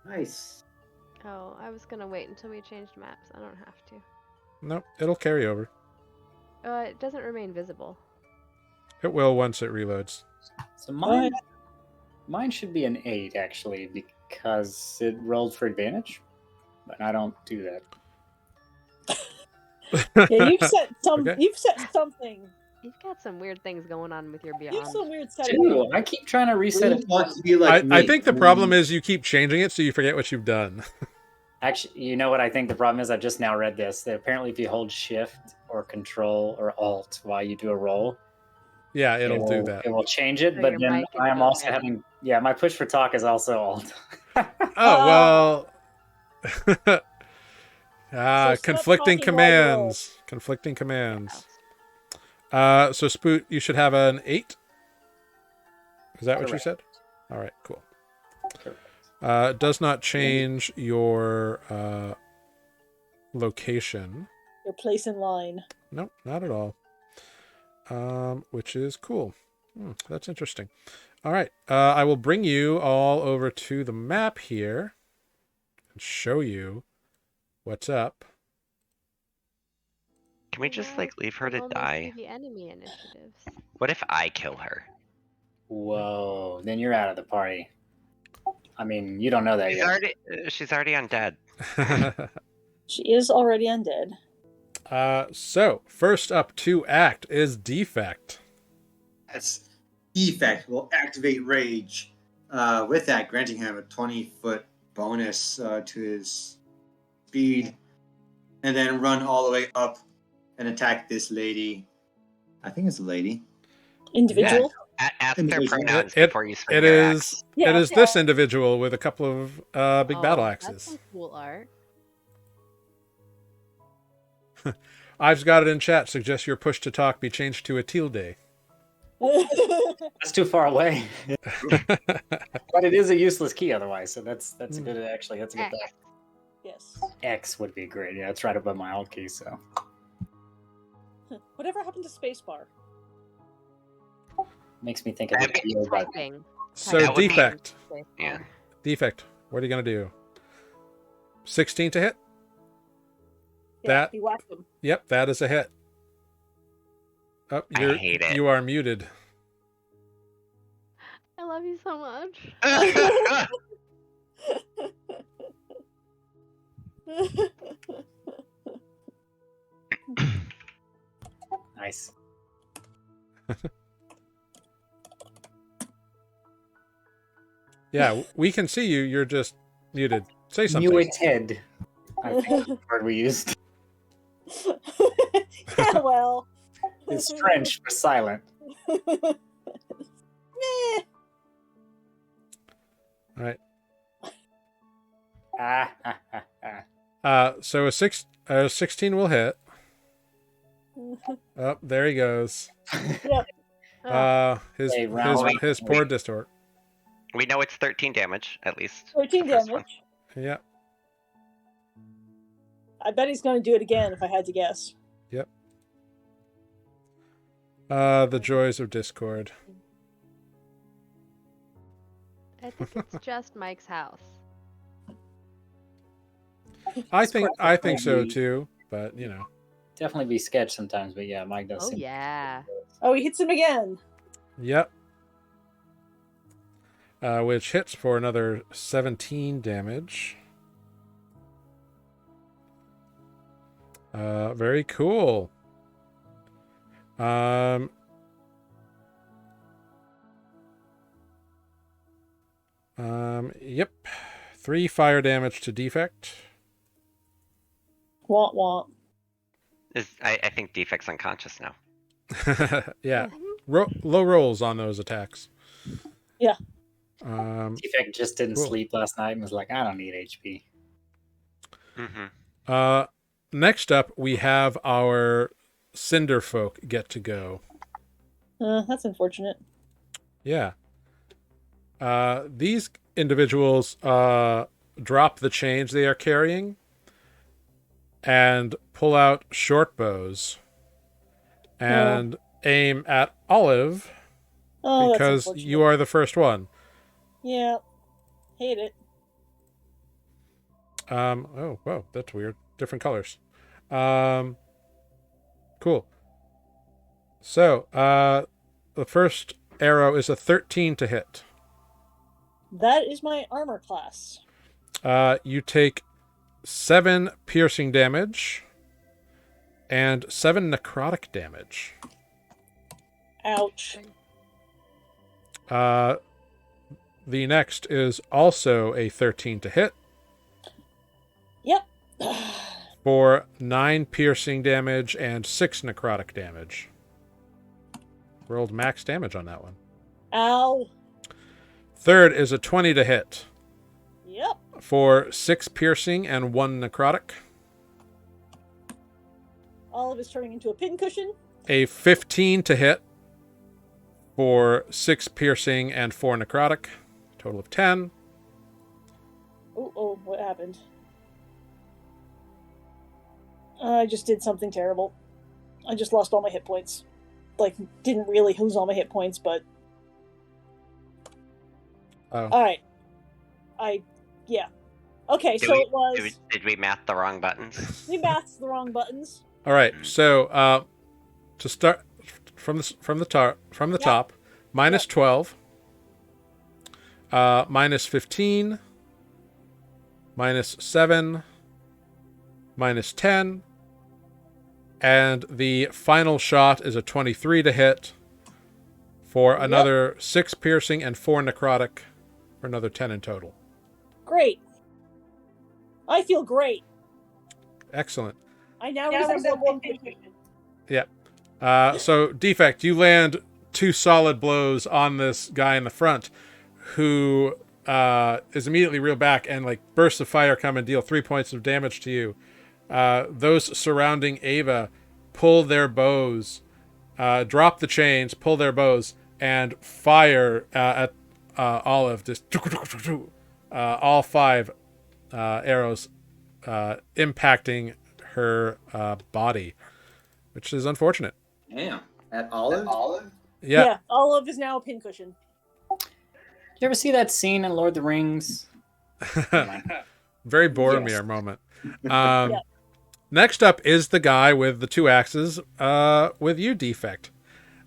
Nice. Oh, I was gonna wait until we changed maps. I don't have to. Nope, it'll carry over. It doesn't remain visible. It will once it reloads. So mine should be an 8 actually because it rolled for advantage, but I don't do that. Yeah, you've set some. Okay. You've set something. You've got some weird things going on with your You've Beyond. some weird setting. Dude, I keep trying to reset You it. want to be like I me. think the problem is you keep changing it so you forget what you've done. Actually, you know what I think the problem is? I just now read this. That apparently, if you hold Shift or Control or Alt while you do a roll, Yeah, it'll do will- that. It will change it. So But your then mic is I am not also ready. having my push for talk is also Alt. Oh, well. So stop Conflicting talking while you roll. commands. Conflicting commands. So Spoot, you should have an 8. Is that what you Correct. said? All right, cool. Correct. It does not change your location. Your place in line. Nope, not at all. Which is cool. That's interesting. All right, I will bring you all over to the map here and show you what's up. Can we just like leave her to die? The enemy initiatives. What if I kill her? Whoa! Then you're out of the party. I mean, you don't know that yet. She's already undead. She is already undead. So first up to act is Defect. That's defect will activate rage. With that, granting him a 20-foot bonus to his speed, and then run all the way up and attack this lady. I think it's a lady. Individual. Ask their Individual. pronouns It- before you swing It your is. axe. Yeah. It is this individual with a couple of big battle That's axes. some cool art. I've got it in chat. Suggest your push to talk be changed to a tilde. That's too far away. But it is a useless key otherwise, so that's a good that's a good X. thought. Yes. X would be great. Yeah, it's right above my alt key, so Whatever happened to spacebar? makes me think of That'd the be PO button. Typing. So That would be- defect. Yeah. Defect. What are you gonna do? 16 to hit. Yeah, That- he whacked him. Yep, that is a hit. Oh, I hate it. You are muted. I love you so much. Nice. Yeah, we can see you. You're just muted. Say something. Muted. I think that's the word we used. Yeah, well. It's French for silent. Meh. All right. So a 16 will hit. Oh, there he goes. Oh, Hey, round His poor distort. We know it's 13 damage, at least. 13 the first one. damage. Yeah. I bet he's going to do it again if I had to guess. Yep. The joys of Discord. I think it's just Mike's house. I think so definitely- too, but you know. Definitely be sketch sometimes, but yeah, Mike does. Oh seem- yeah. Oh, he hits him again. Yep. Which hits for another 17 damage. Very cool. Yep. 3 fire damage to defect. Womp womp. I think Defect's unconscious now. Yeah. Low rolls on those attacks. Yeah. Defect just didn't Cool. sleep last night and was like, I don't need HP. Mm-hmm. Next up, we have our Cinder Folk get to go. That's unfortunate. Yeah. These individuals drop the chains they are carrying and pull out short bows and aim at Olive Oh, because that's you are the first one. Yeah. Hate it. Oh, whoa, that's weird. Different colors. Cool. So, the first arrow is a 13 to hit. That is my armor class. You take 7 piercing damage and 7 necrotic damage. Ouch. The next is also a 13 to hit Yep. for 9 piercing damage and 6 necrotic damage. Rolled max damage on that one. Ow. Third is a 20 to hit Yep. for 6 piercing and 1 necrotic. Olive is turning into a pincushion. A 15 to hit for 6 piercing and 4 necrotic. Total of 10. Oh, what happened? I just did something terrible. I just lost all my hit points. Like, didn't really lose all my hit points, but... Oh. Alright. Yeah. Okay, so it was... Did we math the wrong buttons? We mathed the wrong buttons. All right. So to start from the top, minus 12, minus 15, minus 7, minus 10, and the final shot is a 23 to hit for another 6 piercing and 4 necrotic for another 10 in total. Great. I feel great. Excellent. I now resemble a pincushion. So defect, you land 2 solid blows on this guy in the front, who is immediately reeled back, and like bursts of fire come and deal 3 points of damage to you. Those surrounding Ava pull their bows, drop the chains, pull their bows, and fire at Olive. Just all 5 arrows impacting her body, which is unfortunate. Damn. At Olive? Yeah. Olive is now a pincushion. Did you ever see that scene in Lord of the Rings? Very Boromir Yes. moment. Yeah. Next up is the guy with the 2 axes with you, Defect.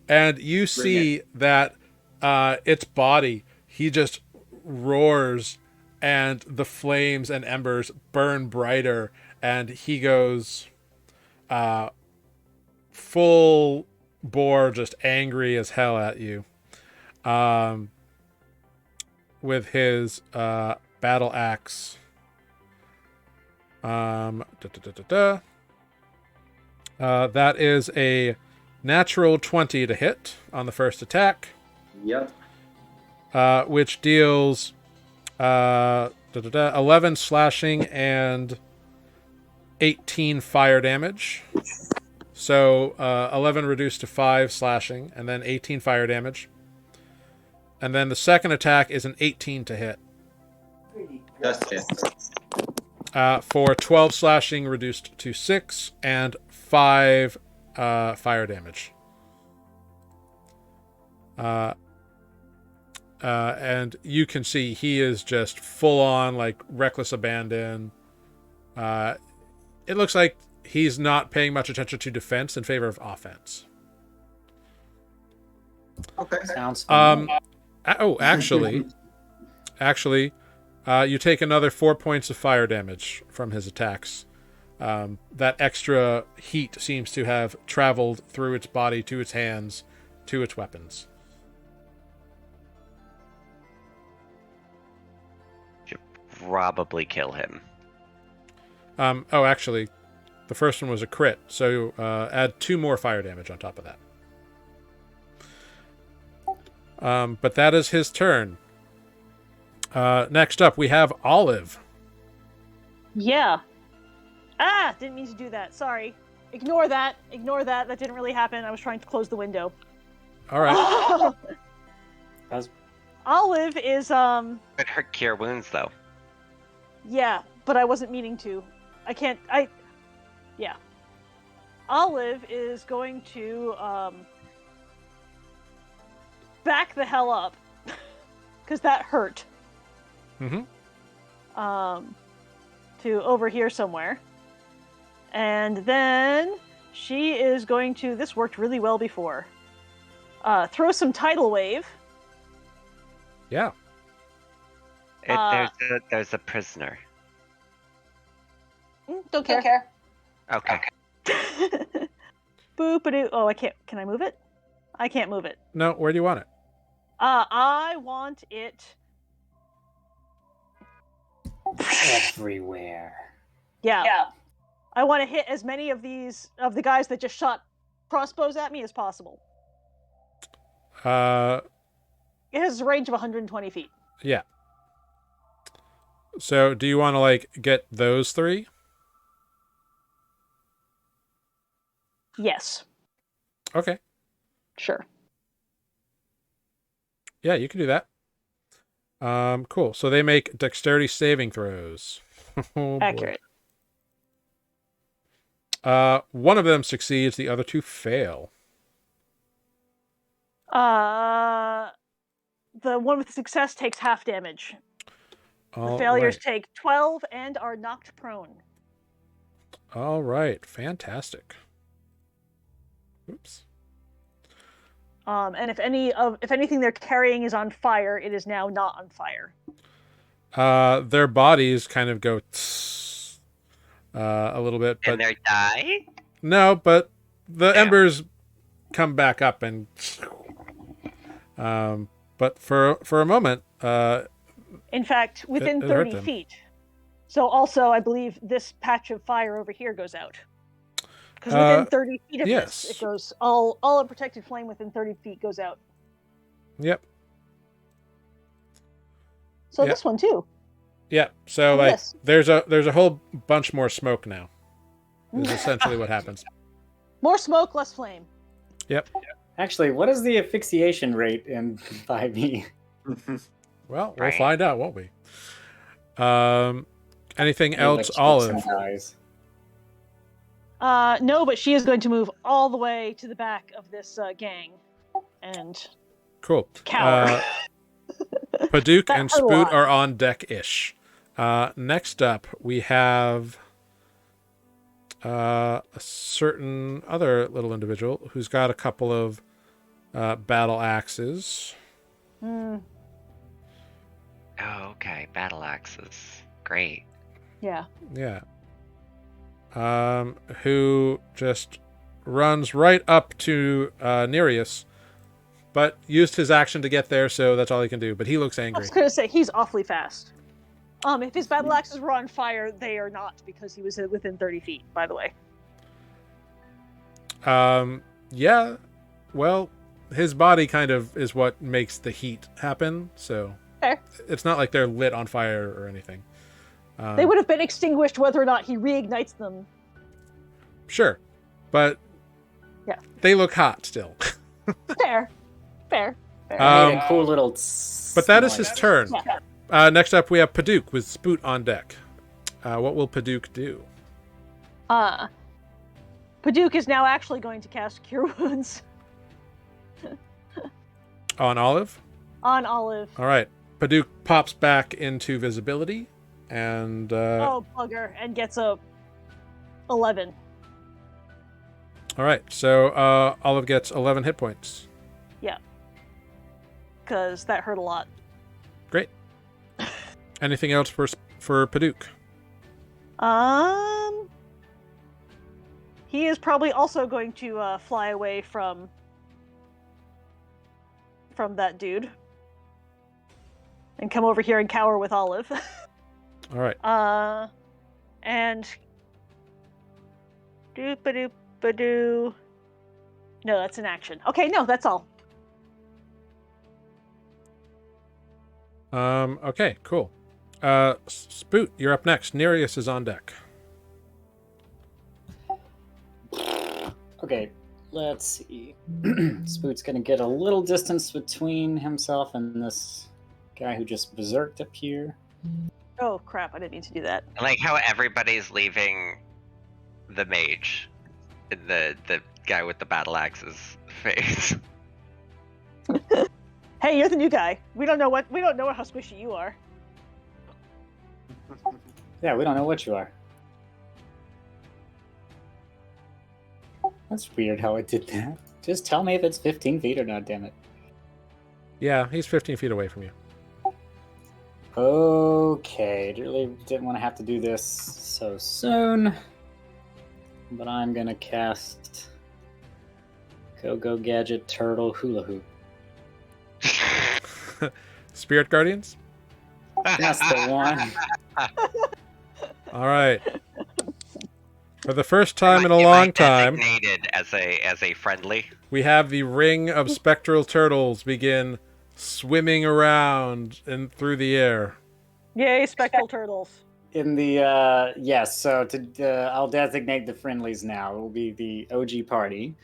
And you see that its body, he just roars, and the flames and embers burn brighter, and he goes full bore, just angry as hell at you. With his battle axe. That is a natural 20 to hit on the first attack. Yep. Which deals 11 slashing and 18 fire damage. So 11 reduced to 5 slashing, and then 18 fire damage. And then the second attack is an 18 to hit. Just hit. For 12 slashing reduced to 6 and 5 fire damage. And you can see he is just full on, like, reckless abandon. It looks like he's not paying much attention to defense in favor of offense. Okay. Sounds fun. Actually, you take another 4 points of fire damage from his attacks. That extra heat seems to have traveled through its body to its hands, to its weapons. Should probably kill him. Actually, the first one was a crit, so add 2 more fire damage on top of that. But that is his turn. Next up, we have Olive. Yeah. Ah, didn't mean to do that. Sorry. Ignore that. That didn't really happen. I was trying to close the window. All right. Olive is Could hurt cure wounds though. yeah, but I wasn't meaning to. Yeah. Olive is going to back the hell up because that hurt. Mm-hmm. To over here somewhere. And then she is going to, this worked really well before, throw some tidal wave. Yeah. There's a prisoner. Don't care. Okay. Boop-a-doo. Oh, I can't. Can I move it? I can't move it. No, where do you want it? I want it. Everywhere. Yeah. I want to hit as many of the guys that just shot crossbows at me as possible. It has a range of 120 feet. Yeah. So, do you want to, like, get those 3? Yes. Okay. Sure. Yeah, you can do that. Cool. So they make dexterity saving throws. Oh, accurate. One of them succeeds, the other 2 fail. The one with success takes half damage. All The failures right. take 12 and are knocked prone. All right. Fantastic. Oops. And if anything they're carrying is on fire, it is now not on fire. Their bodies kind of go a little bit, but And they die? no, but the Damn. embers come back up and but for a moment, In fact, within It hurt 30 them. feet. So also, I believe this patch of fire over here goes out. Because within 30 feet of yes. this, it goes all unprotected flame within 30 feet goes out. Yep. So Yeah. this one too. Yep. So Look at like this. there's a whole bunch more smoke now. Is essentially what happens. More smoke, less flame. Yep. Actually, what is the asphyxiation rate in 5e? Well, we'll Right. find out, won't we? Anything Ava else, chokes Olive? and dies. No, but she is going to move all the way to the back of this gang and Cool. cower. Paduke That and hurt a Spoot lot. are on deck-ish. Next up, we have a certain other little individual who's got a couple of battle axes. Hmm. Oh, okay. Battle axes. Great. Yeah. Yeah. Who just runs right up to Nereus, but used his action to get there, so that's all he can do. But he looks I angry. was going to say, he's awfully fast. If his battle axes were on fire, they are not, because he was within 30 feet, by the way. Yeah. Well, his body kind of is what makes the heat happen, so Fair. it's not like they're lit on fire or anything. They would have been extinguished whether or not he reignites them. Sure, but Yeah. they look hot still. Fair. Fair. Made a cool little. But that is his turn. Yeah. Next up, we have Paduke with Spoot on deck. What will Paduke do? Paduke is now actually going to cast Cure Wounds On Olive? on Olive. All right. Paduke pops back into visibility, and Oh, bugger, and gets a 11. all right. So Olive gets 11 hit points. Yeah. Because that hurt a lot. Great. Anything else for Paduke? He is probably also going to fly away from that dude and come over here and cower with Olive. All right. And doop-a-doop-a-doo. No, that's an action. Okay, no, that's all. Okay, cool. Spoot, you're up next. Nereus is on deck. Okay, let's see. Spoot's gonna get a little distance between himself and this guy who just berserked up here. Oh crap! I didn't mean to do that. I like how everybody's leaving the mage, the guy with the battle axes face. Hey, you're the new guy. We don't know how squishy you are. Yeah, we don't know what you are. That's weird how it did that. Just tell me if it's 15 feet or not, damn it. Yeah, he's 15 feet away from you. Okay, really didn't want to have to do this so soon. But I'm gonna cast Go Gadget Turtle Hula Hoop. Spirit Guardians? That's the one. All right. For the first time in a long time, Designated as a friendly. we have the ring of spectral turtles begin swimming around and through the air. Yay, spectral turtles. In the yes, so I'll designate the friendlies now. It will be the OG party.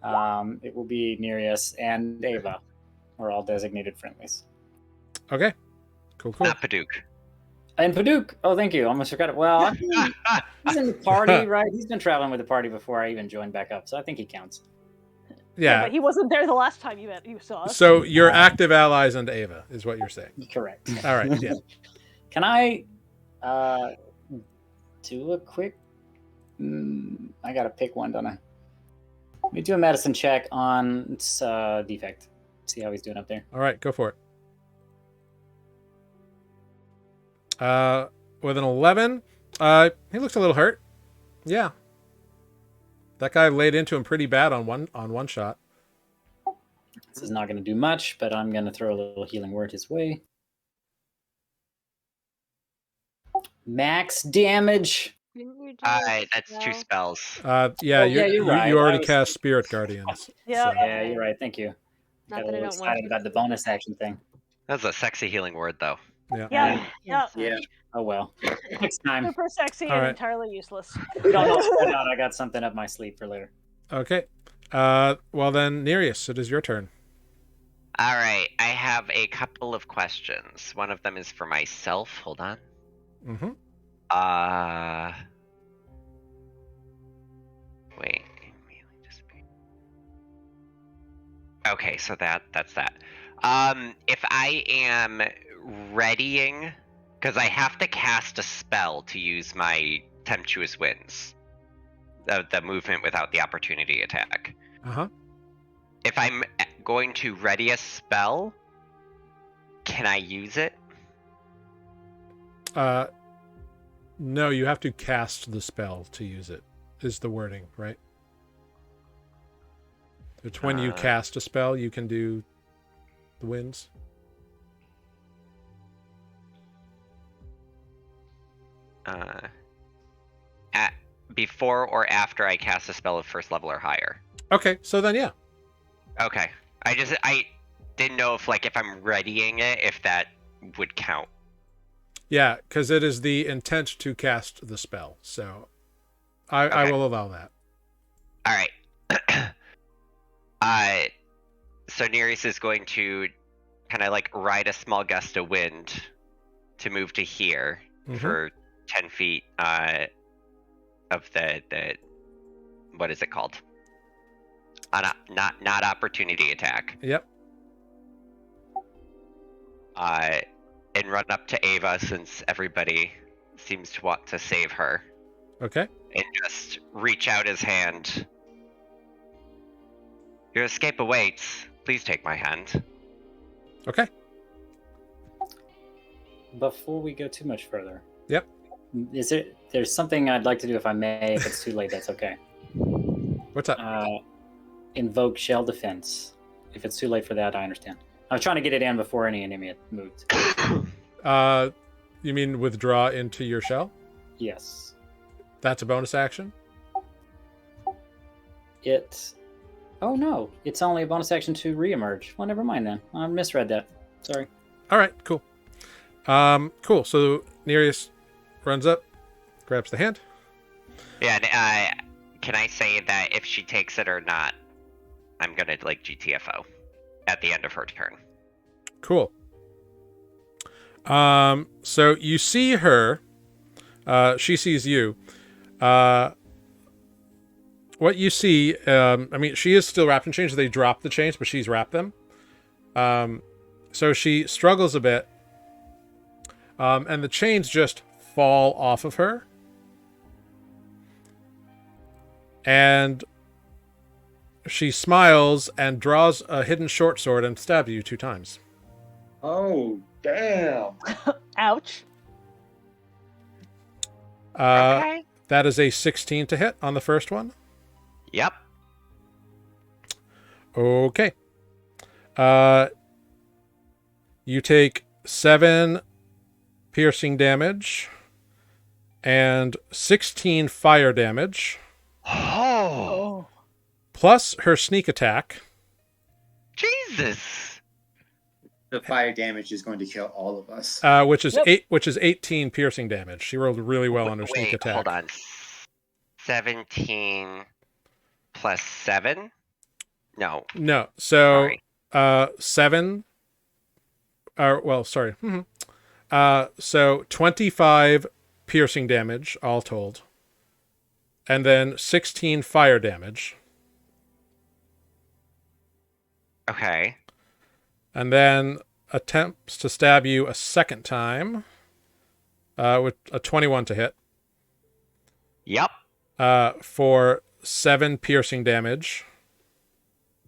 It will be Nereus and Ava. Are all designated friendlies. Okay. Cool. Not Paduke. And Paduke. Oh, thank you. Almost forgot it. Well, he's in the party, right? He's been traveling with the party before I even joined back up, so I think he counts. Yeah. But he wasn't there the last time you saw us. So you're active allies and Ava is what you're saying. Correct. All right. Yeah. Can I do a quick... I gotta pick one, don't I? Let me do a medicine check on defect. See how he's doing up there. All right. Go for it. With an 11, he looks a little hurt. Yeah. That guy laid into him pretty bad on one shot. This is not going to do much, but I'm going to throw a little healing word his way. Max damage. Didn't you do That's a two spell? spells. Yeah, Oh, yeah, you're right. you already I was- cast Spirit Guardians. Yeah. so- Yeah, you're right. Thank you. Not Got that a I little don't want excited to. about the bonus action thing. That's a sexy healing word, though. Yeah. Yeah, yeah. Yeah. Oh well. Next time. Super sexy All and right. entirely useless. If we don't all spread out, I got something up my sleeve for later. Okay. Well then, Nereus, it is your turn. All right, I have a couple of questions. One of them is for myself. Hold on. Mm-hmm. Wait. Okay, so that's that. If I am readying, because I have to cast a spell to use my Tempestuous Winds, the movement without the opportunity attack. Uh-huh. If I'm going to ready a spell, can I use it? No, you have to cast the spell to use it, is the wording, right? It's when you cast a spell, you can do the winds. Before or after I cast a spell of first level or higher. Okay, so then yeah. Okay. I didn't know if I'm readying it, if that would count. Yeah, because it is the intent to cast the spell. So I Okay. will allow that. All right. So Nereus is going to kind of ride a small gust of wind to move to here for 10 feet of the what is it called? Not opportunity attack. Yep. And run up to Ava, since everybody seems to want to save her, Okay. and just reach out his hand. Your escape awaits. Please take my hand. Okay. Before we go too much further. Yep. There's something I'd like to do if I may. If it's too late, that's okay. What's up? Invoke shell defense. If it's too late for that, I understand. I was trying to get it in before any enemy had moved. You mean withdraw into your shell? Yes. That's a bonus action? Oh no, it's only a bonus action to reemerge. Well, never mind then. I misread that. Sorry. All right, cool. Cool. So Nereus runs up, grabs the hand. Yeah, can I say that if she takes it or not, I'm gonna GTFO at the end of her turn. Cool. So you see her. She sees you. What you see, she is still wrapped in chains. They drop the chains, but she's wrapped them. So she struggles a bit. And the chains just fall off of her. And she smiles and draws a hidden short sword and stabs you 2 times. Oh, damn. Ouch. Okay. That is a 16 to hit on the first one. Yep. Okay. You take 7 piercing damage and 16 fire damage, Oh, plus her sneak attack. Jesus. The fire damage is going to kill all of us. Which is 18 piercing damage. She rolled really well on her sneak attack. Hold on. 17 plus 7? No. No. So Sorry. 7 sorry. So 25 piercing damage all told. And then 16 fire damage. Okay. And then attempts to stab you a second time with a 21 to hit. Yep. For 7 piercing damage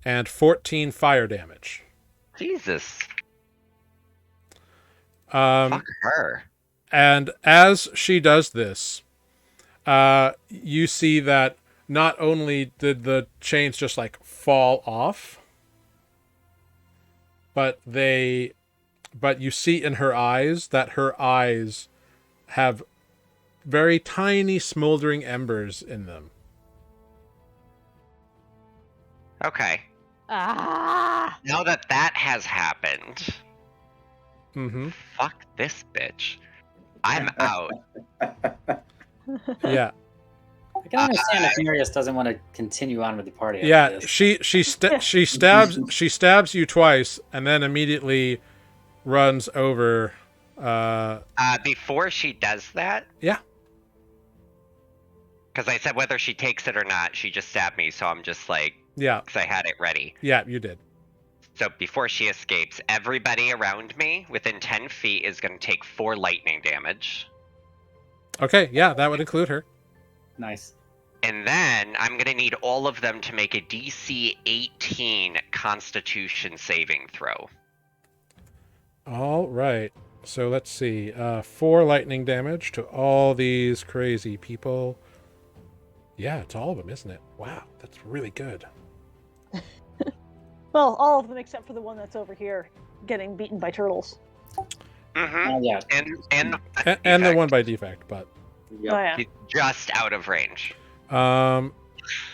and 14 fire damage. Jesus. Fuck her. And as she does this, you see that not only did the chains just fall off, but you see in her eyes that her eyes have very tiny smoldering embers in them. Okay. Ah! Now that has happened, Mm-hmm. fuck this bitch. I'm out. Yeah. I can understand if Marius doesn't want to continue on with the party. Yeah. After this. She stabs you twice and then immediately runs over. Before she does that, Yeah. because I said whether she takes it or not, she just stabbed me, so I'm just like, Yeah. because I had it ready. Yeah. You did. So before she escapes, everybody around me within 10 feet is going to take 4 lightning damage. Okay. Yeah. That would include her. Nice. And then I'm going to need all of them to make a DC 18 Constitution saving throw. All right. So let's see. 4 lightning damage to all these crazy people. Yeah, it's all of them, isn't it? Wow, that's really good. Well, all of them except for the one that's over here getting beaten by turtles. Mm-hmm. Not yet. And And the defect. one by defect, but Yep. Oh, yeah. He's just out of range.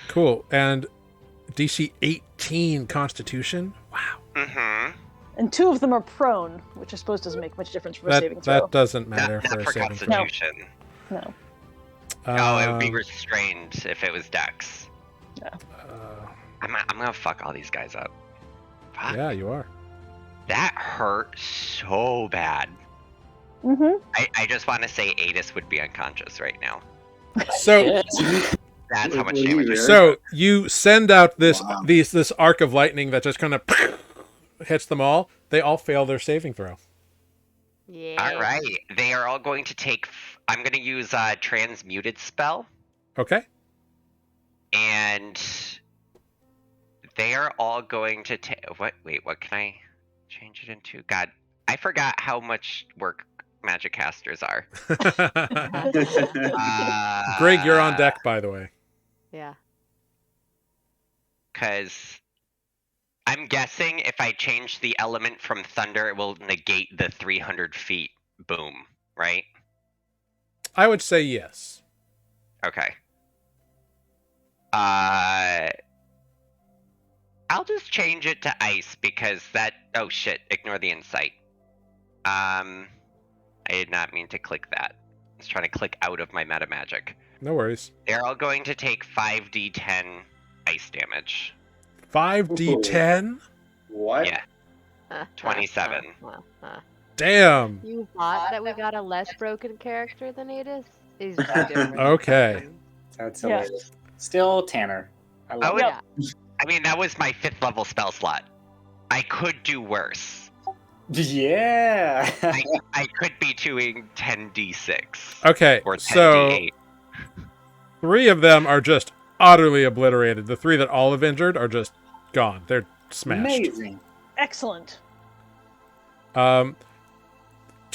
cool. And DC 18 Constitution. Wow. Mm-hmm. And 2 of them are prone, which I suppose doesn't make much difference for a saving That throw. that doesn't matter Not for a for saving throw. Constitution. No. No, it would be Um, restrained if it was Dex. uh, I'm gonna fuck all these guys up. Fuck. yeah, you are. That hurt so bad. Mm-hmm. I just want to say Adis would be unconscious right now. So Yes. That's how much Will you damage. really? so you send out this Wow. this arc of lightning that just kind of hits them all. They all fail their saving throw. Yeah. All right, they are all going to take. I'm going to use transmuted spell, Okay. and they are all going to take. What? Wait, what can I change it into? God, I forgot how much work magic casters are. Greg, you're on deck, by the way. Yeah. Because I'm guessing if I change the element from thunder, it will negate the 300 feet boom, right? I would say yes. Okay. I'll just change it to ice because that. Oh shit! Ignore the insight. I did not mean to click that. I was trying to click out of my meta magic. No worries. They're all going to take 5d10 ice damage. 5d10? What? Yeah, 27. Damn. You thought that we got a less broken character than Adis? He's different. Okay. That's Yeah. hilarious. Still Tanner. I love Oh, it. Yeah. I mean, that was my 5th level spell slot. I could do worse. Yeah. I could be doing 10d6. Okay, Or so 10d8. 3 of them are just utterly obliterated. The 3 that Olive injured are just gone. They're smashed. Amazing. Excellent. 2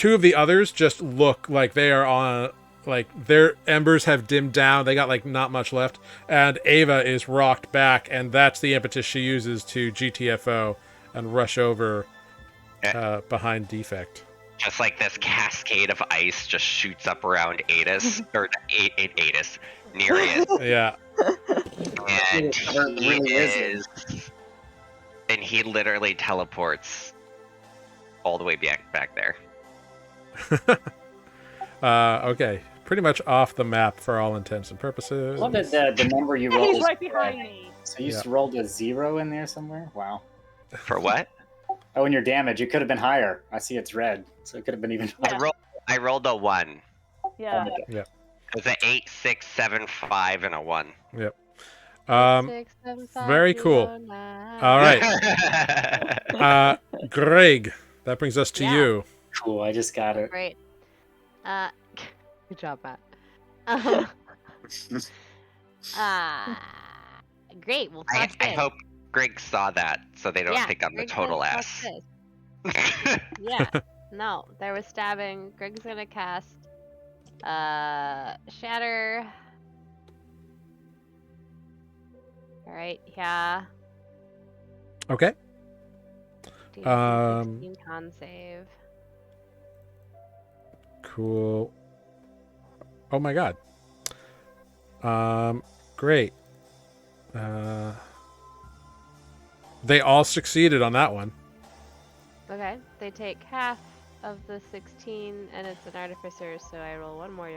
of the others just look like they are on, like their embers have dimmed down. They got like not much left, and Ava is rocked back, and that's the impetus she uses to GTFO and rush over behind Defect. Just like this cascade of ice just shoots up around Adis, or Adis, Nereus, Yeah. and It really is. and he literally teleports all the way back there. Okay. Pretty much off the map for all intents and I purposes. love that the number you And rolled he's is right behind me. So you rolled a 0 in there somewhere? Wow. For what? Oh, and your damage, it could have been higher. I see it's red, so it could have been even Yeah. higher. I rolled a 1. Yeah. It was an 8, 6, 7, 5, and a 1. Very cool. All right. Greg, that brings us to Yeah. you. Cool, I just got it. Great. Good job, Matt. Great. Well, I talk hope Greg saw that so they don't think I'm the total ass. Yeah. No, there was stabbing. Greg's gonna cast Shatter. Alright, yeah. Okay. DC Um, 16 con save. Cool. Oh my god. Great. They all succeeded on that one. Okay, they take half of the 16, and it's an artificer, so I roll one more.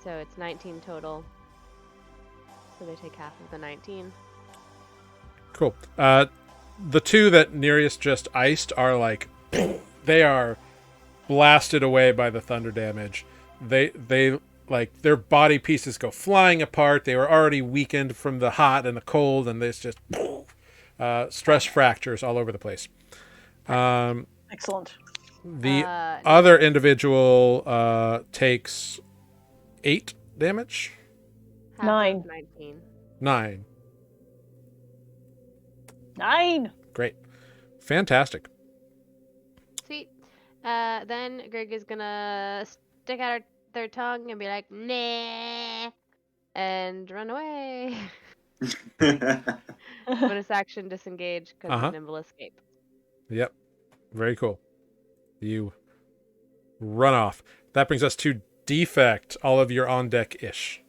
So it's 19 total. So they take half of the 19. Cool. The two that Nereus just iced are like, they are blasted away by the thunder damage. They like their body pieces go flying apart. They were already weakened from the hot and the cold, and there's just stress fractures all over the place. Excellent. The other individual takes 8 damage. Half 9. Of 19. 9. 9. Great. Fantastic. Sweet. Then Greg is gonna stick out their tongue and be like, nah, and run away. Bonus action disengage because of nimble escape. Yep. Very cool. You run off. That brings us to defect. All of your on deck ish.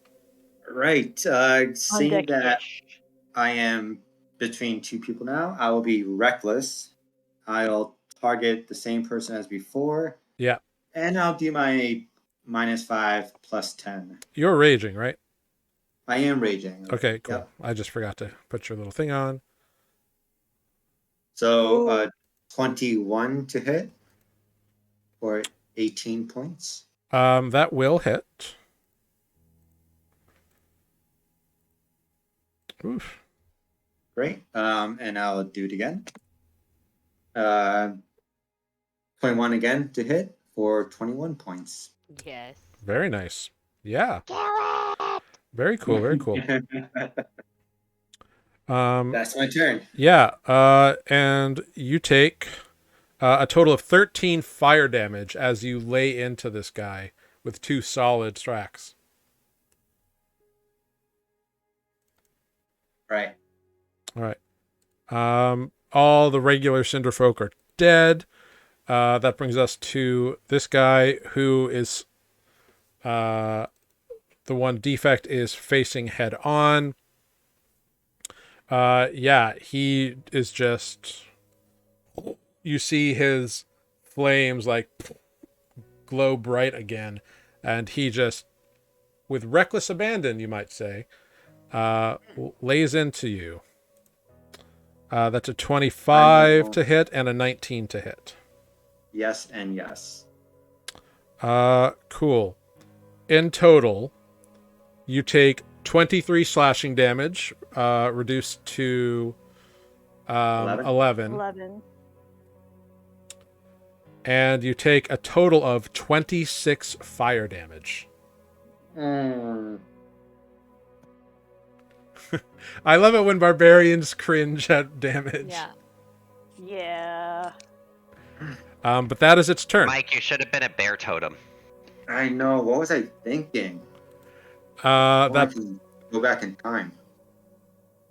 Right. Seeing that deck-ish. I am between two people now, I will be reckless. I'll target the same person as before. Yeah. And I'll do my -5 +10. You're raging, right? I am raging. Okay, cool. Yep. I just forgot to put your little thing on. So 21 to hit for 18 points. That will hit. Oof. Great. And I'll do it again. 21 again to hit for 21 points. Yes. Very nice. Yeah. Kill it! Very cool. Very cool. That's my turn. Yeah. And you take a total of 13 fire damage as you lay into this guy with 2 solid strikes. Right. All right. All the regular cinder folk are dead. That brings us to this guy who is the one defect is facing head on. Yeah, he is just, you see his flames like glow bright again, and he just, with reckless abandon, you might say, lays into you. That's a 25 to hit and a 19 to hit. Yes and yes. Cool. In total, you take 23 slashing damage, reduced to 11. 11. And you take a total of 26 fire damage. I love it when barbarians cringe at damage. Yeah. Yeah. But that is its turn. Mike, you should have been a bear totem. I know. What was I thinking? That, I can go back in time.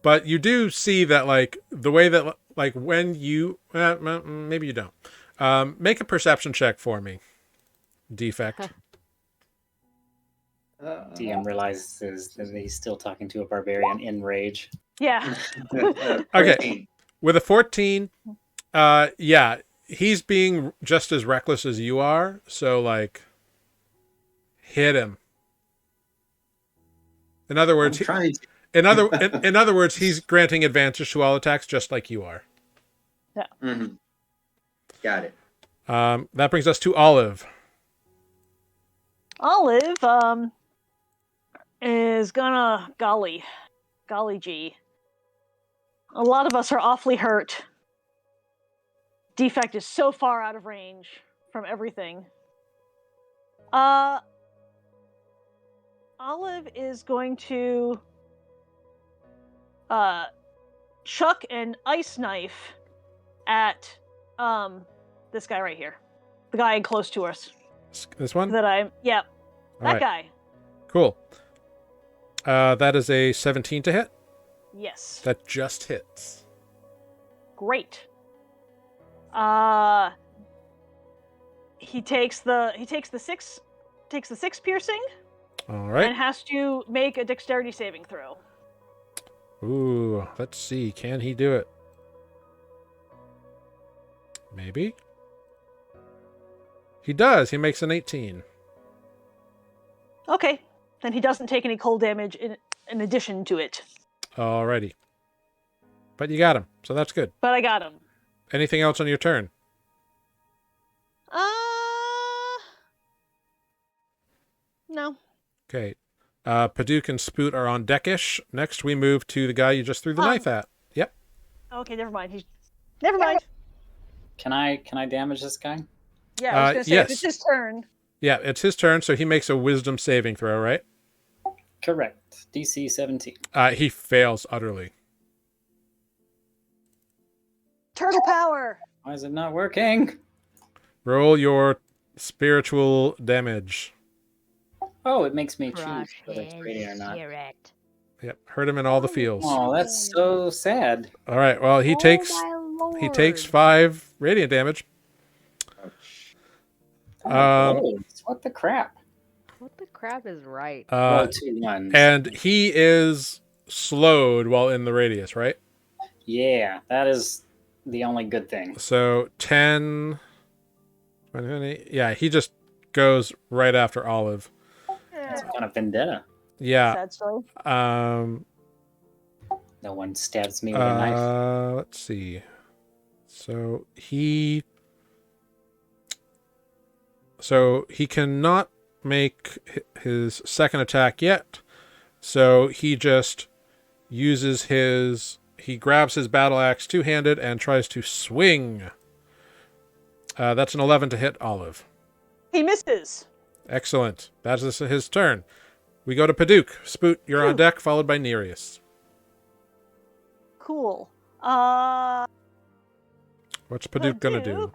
but you do see that, like, the way that, like, when you, maybe you don't. Make a perception check for me. Defect. DM realizes that he's still talking to a barbarian in rage. Yeah. Okay. With a 14, yeah, he's being just as reckless as you are. So, like, hit him. In other words, in other words, he's granting advantage to all attacks, just like you are. Yeah. Mm-hmm. Got it. That brings us to Olive. Olive is gonna golly gee. A lot of us are awfully hurt. Defect is so far out of range from everything. Olive is going to chuck an ice knife at this guy right here. The guy close to us. This one? That guy. Cool. That is a 17 to hit. Yes. That just hits. Great. He takes the 6 piercing. All right. And has to make a dexterity saving throw. Ooh, let's see. Can he do it? Maybe. He does. He makes an 18. Okay, then he doesn't take any cold damage in addition to it. Alrighty. But you got him, so that's good. But I got him. Anything else on your turn? No. Okay. Paduk and Spoot are on deckish. Next, we move to the guy you just threw the knife at. Yep. Okay, never mind. Never mind. Can I damage this guy? Yeah, I was gonna say yes. if it's his turn. Yeah, it's his turn, so he makes a wisdom saving throw, right? Correct. DC 17. He fails utterly. Turtle power. Why is it not working? Roll your spiritual damage. Oh, it makes me choose Crush whether it's rating or not. spirit. Yep, hurt him in all the feels. Oh, that's so sad. All right, well, he takes My takes lord. 5 radiant damage. Oh, what the crap? What the crap is right? Oh, 2-1. And he is slowed while in the radius, right? Yeah, that is the only good thing. So 10, 20, yeah, he just goes right after Olive. It's kind of vendetta. Yeah. Sad story. Um. No one stabs me with a knife. Let's see. So he cannot make his second attack yet. So he just uses he grabs his battle axe two-handed and tries to swing. That's an 11 to hit Olive. He misses. Excellent. That is his turn. We go to Paduk. Spoot, you're on deck, followed by Nereus. Cool. What's Paduk gonna do?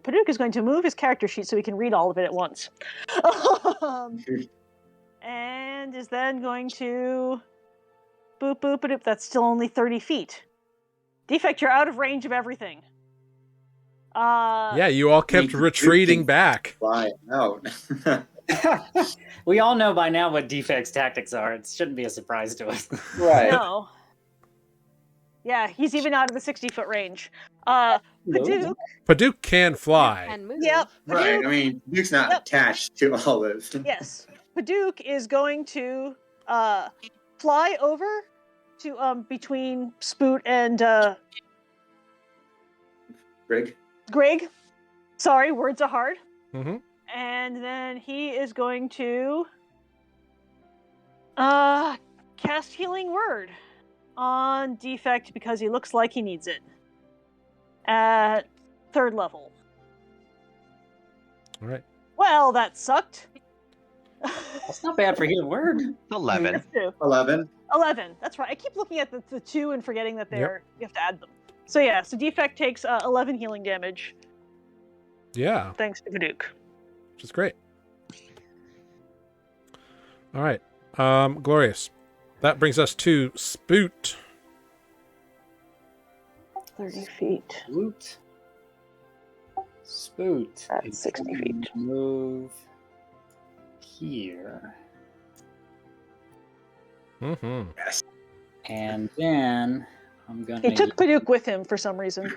Paduk is going to move his character sheet so he can read all of it at once. And is then going to boop boop boop. That's still only 30 feet. Defect, you're out of range of everything. Yeah, you all kept retreating back. Fly out. We all know by now what Defect's tactics are. It shouldn't be a surprise to us. Right. No. Yeah, he's even out of the 60-foot range. Paduk. Paduk can fly. And move. Yep. Right. Paduk, I mean, Duke's not attached to Olive. yes. Paduk is going to fly over to between Spoot and Grig. Sorry, words are hard. Mm-hmm. And then he is going to cast Healing Word on Defect because he looks like he needs it. At 3rd level. All right. Well, that sucked. That's not bad for healing word. 11. That's two. 11. 11. That's right. I keep looking at the 2 and forgetting that you have to add them. So yeah, so Defect takes 11 healing damage. Yeah. Thanks to Paduk. Which is great. All right. Glorious. That brings us to Spoot. 30 feet. Spoot. Spoot. That's is 60 gonna feet. Move here. Mm-hmm. And then I'm gonna. He took Paduk with him for some reason.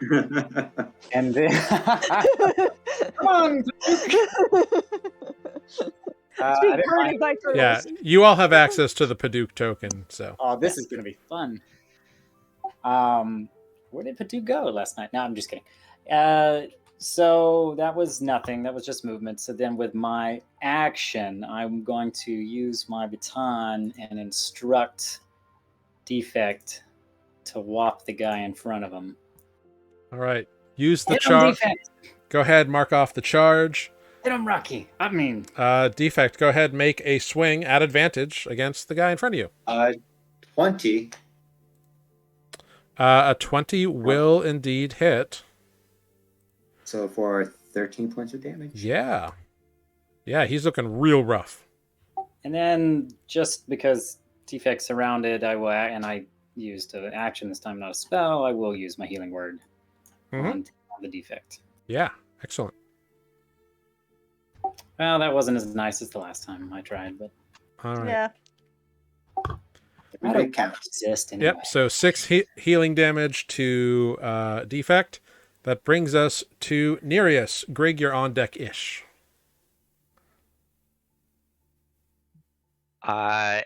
And then. Come on. It's being herded by turtles. Yeah, you all have access to the Paduk token, so. Oh, this is gonna be fun. Where did Paduk go last night? No, I'm just kidding. So that was nothing. That was just movement. So then with my action, I'm going to use my baton and instruct Defect to whop the guy in front of him. All right. Use the Hit him, charge. Defect. Go ahead, mark off the charge. Hit him, Rocky. I mean, Defect, go ahead, make a swing at advantage against the guy in front of you. 20. A 20 will indeed hit. So for 13 points of damage. Yeah. Yeah, he's looking real rough. and then just because Defect's surrounded, I will, and I used an action this time, not a spell, I will use my healing word on the Defect. Yeah, excellent. Well, that wasn't as nice as the last time I tried, but All right. Yeah. Every bit counts. Exist anyway. Yep. So 6 healing damage to defect. That brings us to Nereus. Grig, you're on deck-ish. All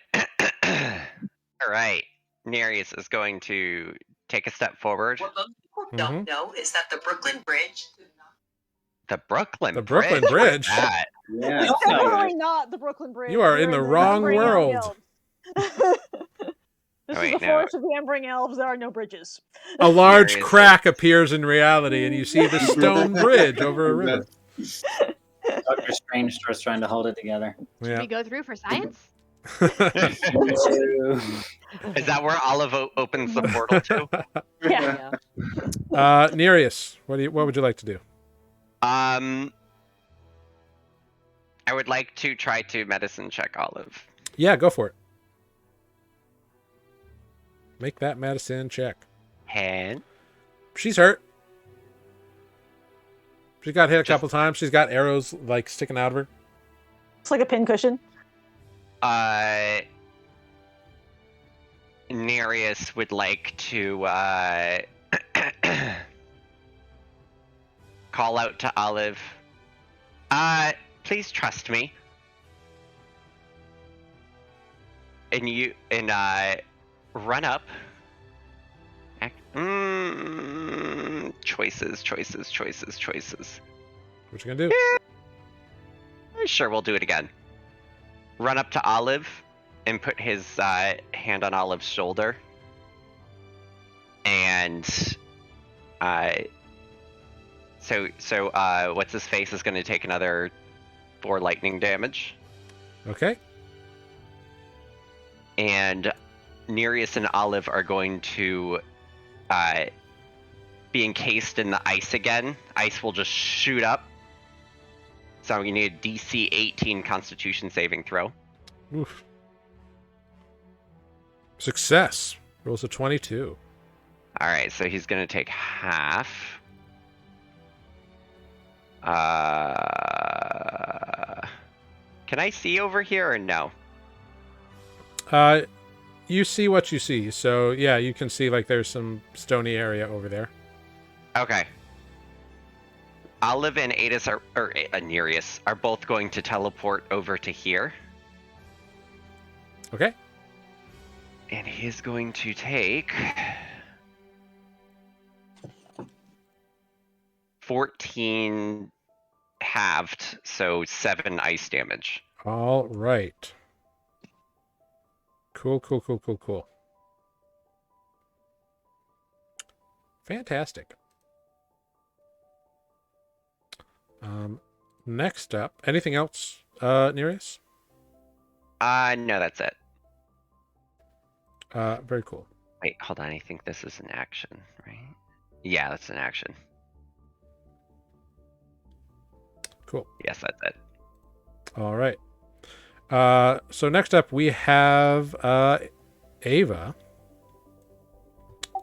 right. Nereus is going to take a step forward. What most people don't know is that the Brooklyn Bridge. The Brooklyn The Brooklyn Bridge. Bridge. What's that? Yeah. It's definitely not the Brooklyn Bridge. You are in We're the wrong Embering world. Elves. This Wait, is the no. forest of the Embering Elves. There are no bridges. A large Nereus crack appears in reality, and you see the stone bridge over a river. Doctor Strange starts trying to hold it together. Should Yeah. we go through for science? Is that where Olive opens the portal to? Yeah. Nereus, what would you like to do? I would like to try to medicine check Olive. Yeah, go for it. Make that medicine check. And She's hurt. She got hit a couple times. She's got arrows like sticking out of her. It's like a pincushion. Nereus would like to call out to Olive. Please trust me. And run up. Choices. What you gonna do? Sure, we'll do it again. Run up to Olive and put his hand on Olive's shoulder. And so what's his face is going to take another 4 lightning damage. Okay. And Nereus and Olive are going to be encased in the ice again. Ice will just shoot up. So we need a DC 18 Constitution saving throw. Oof. Success. Rolls a 22. All right, so he's going to take half. Can I see over here or no? You see what you see. So yeah, you can see like there's some stony area over there. Okay. Olive and Nereus are both going to teleport over to here. Okay. And he's going to take 14 halved, so 7 ice damage. All right. Cool. Fantastic. Next up, anything else, Nereus? No, that's it. Very cool. Wait, hold on. I think this is an action, right? Yeah, that's an action. Cool. Yes, that's it. All right. So next up we have Ava.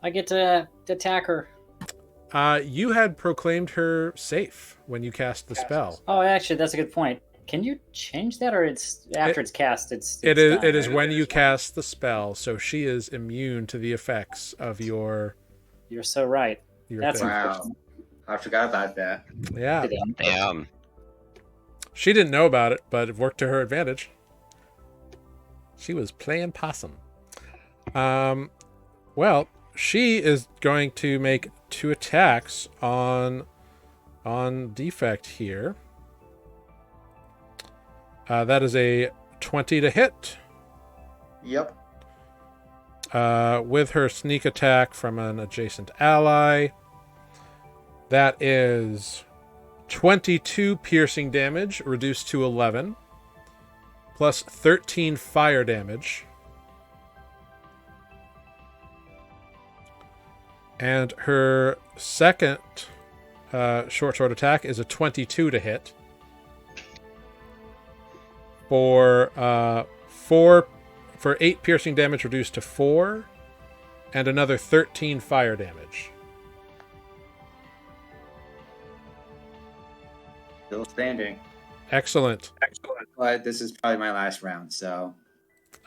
I get to attack her. You had proclaimed her safe when you cast the spell. Oh, actually, that's a good point. Can you change that, or it's after it's cast? It's It done, is right? when you cast the spell, so she is immune to the effects of your You're so right. That's thing. Wow. I forgot about that. Yeah. Damn. She didn't know about it, but it worked to her advantage. She was playing possum. Well, she is going to make 2 attacks on defect here. That is a 20 to hit. Yep. With her sneak attack from an adjacent ally. That is 22 piercing damage, reduced to 11, plus 13 fire damage. And her second short sword attack is a 22 to hit. For 8 piercing damage, reduced to 4, and another 13 fire damage. Still standing. Excellent. But this is probably my last round, so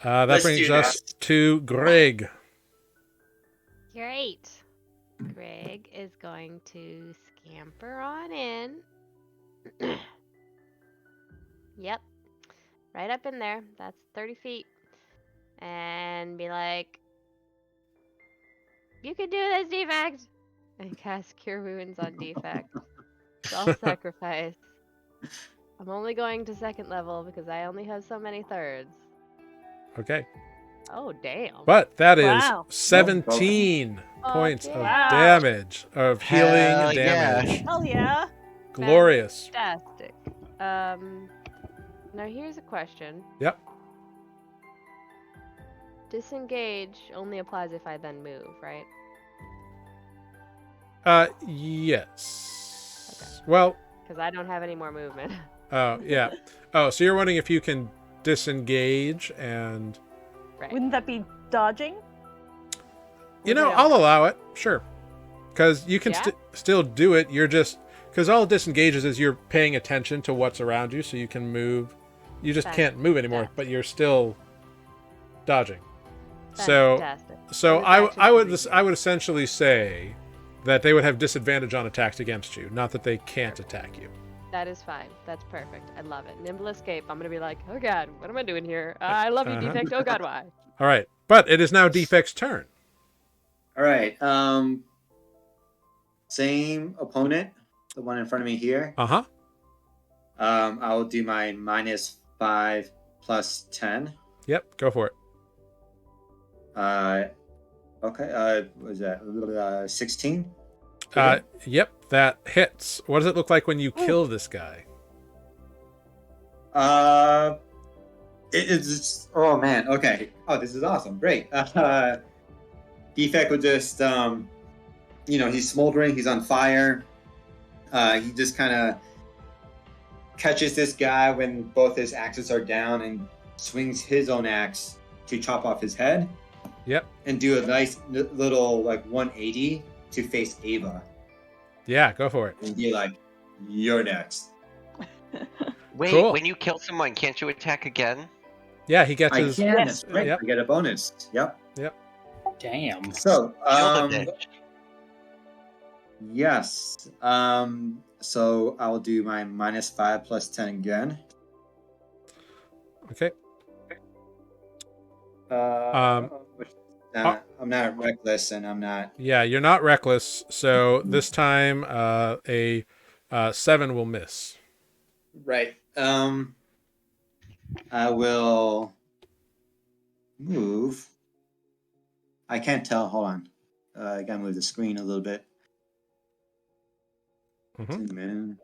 That Let's brings do us that. to Greg. Great. Greg is going to scamper on in. Yep. Right up in there. That's 30 feet. And be like, you can do this, Defect! And cast Cure Wounds on Defect. Self-sacrifice. I'm only going to second level because I only have so many thirds. Okay. Oh, damn. But that is Wow. 17 Fuck points of yeah. damage, of healing Hell yeah. damage. Hell yeah. Glorious. Fantastic. Now here's a question. Yep. Disengage only applies if I then move, right? Yes. Well, Because I don't have any more movement. oh, yeah. Oh, so you're wondering if you can disengage and... Right. Wouldn't that be dodging? You know, Maybe I'll allow it. Sure. Because you can Yeah? still do it. You're just... Because all it disengages is you're paying attention to what's around you, so you can move. You just can't move anymore, but you're still dodging. Fantastic. So Those I actions would essentially say that they would have disadvantage on attacks against you, not that they can't attack you. That is fine. That's perfect. I love it. Nimble escape. I'm gonna be like, oh god, what am I doing here? I love you, Defect. Oh god, why? All right, but it is now Defect's turn. All right. Same opponent, the one in front of me here. Uh-huh. I will do my -5 plus 10. Yep, go for it. Okay. What was that? 16. Yep, that hits. What does it look like when you kill this guy? It's oh man. Okay. Oh, this is awesome. Great. Defect would just he's smoldering. He's on fire. He just kind of catches this guy when both his axes are down and swings his own axe to chop off his head. Yep. And do a nice little 180 to face Ava Yeah, go for it. and be like, "You're next." Wait, Cool. when you kill someone, can't you attack again? Yeah, he gets I his... can. Yes. That's right. Yep. I get a bonus. Yep. Damn. So, Kill the bitch. yes. So I'll do my -5 plus 10 again. Okay. I'm not reckless, and I'm not. Yeah, you're not reckless, so this time a 7 will miss. Right. I will move. I can't tell. Hold on. I gotta move the screen a little bit. Mhm. Zoom in.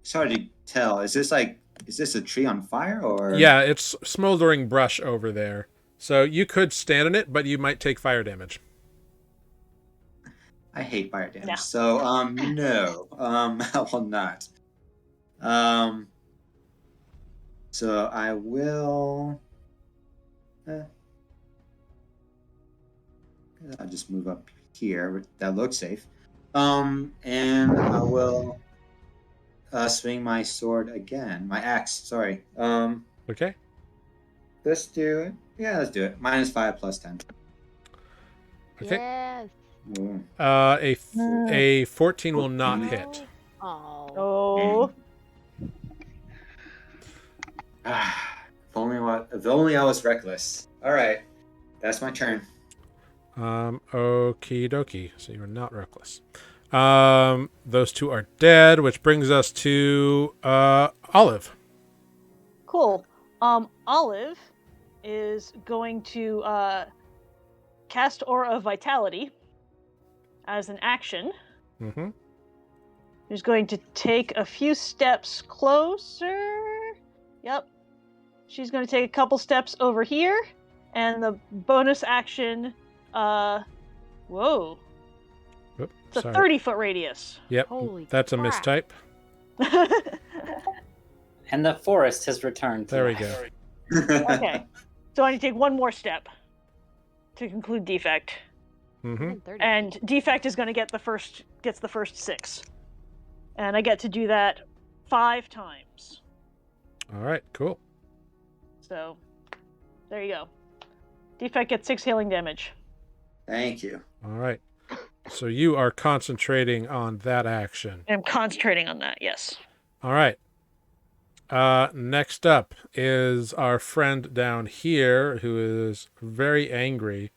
It's hard to tell. Is this a tree on fire or? Yeah, it's smoldering brush over there. So you could stand in it, but you might take fire damage. I hate fire damage. No. So no. I will not. So I will. I'll just move up here. That looks safe. And I will swing my sword again. My axe. Sorry. Okay. Let's do it. Yeah, let's do it. -5 plus 10. Okay. Yes. Ooh. A 14 will not hit. Oh. Oh. If only I was reckless. All right, that's my turn. Okie dokie. So you're not reckless. Those two are dead, which brings us to Olive. Cool. Olive is going to cast Aura of Vitality as an action. Mm-hmm. She's going to take a few steps closer. Yep. She's going to take a couple steps over here, and the bonus action. Whoa. Oop, It's a sorry. 30-foot radius. Yep, Holy that's a crap. mistype. And the forest has returned. to There we life. go. Okay. So I need to take one more step to conclude Defect. Mm-hmm. 30. And Defect is going to gets the first 6. And I get to do that 5 times. All right, cool. So, there you go. Defect gets 6 healing damage. Thank you. All right. So you are concentrating on that action. I'm concentrating on that, yes. All right. Next up is our friend down here who is very angry,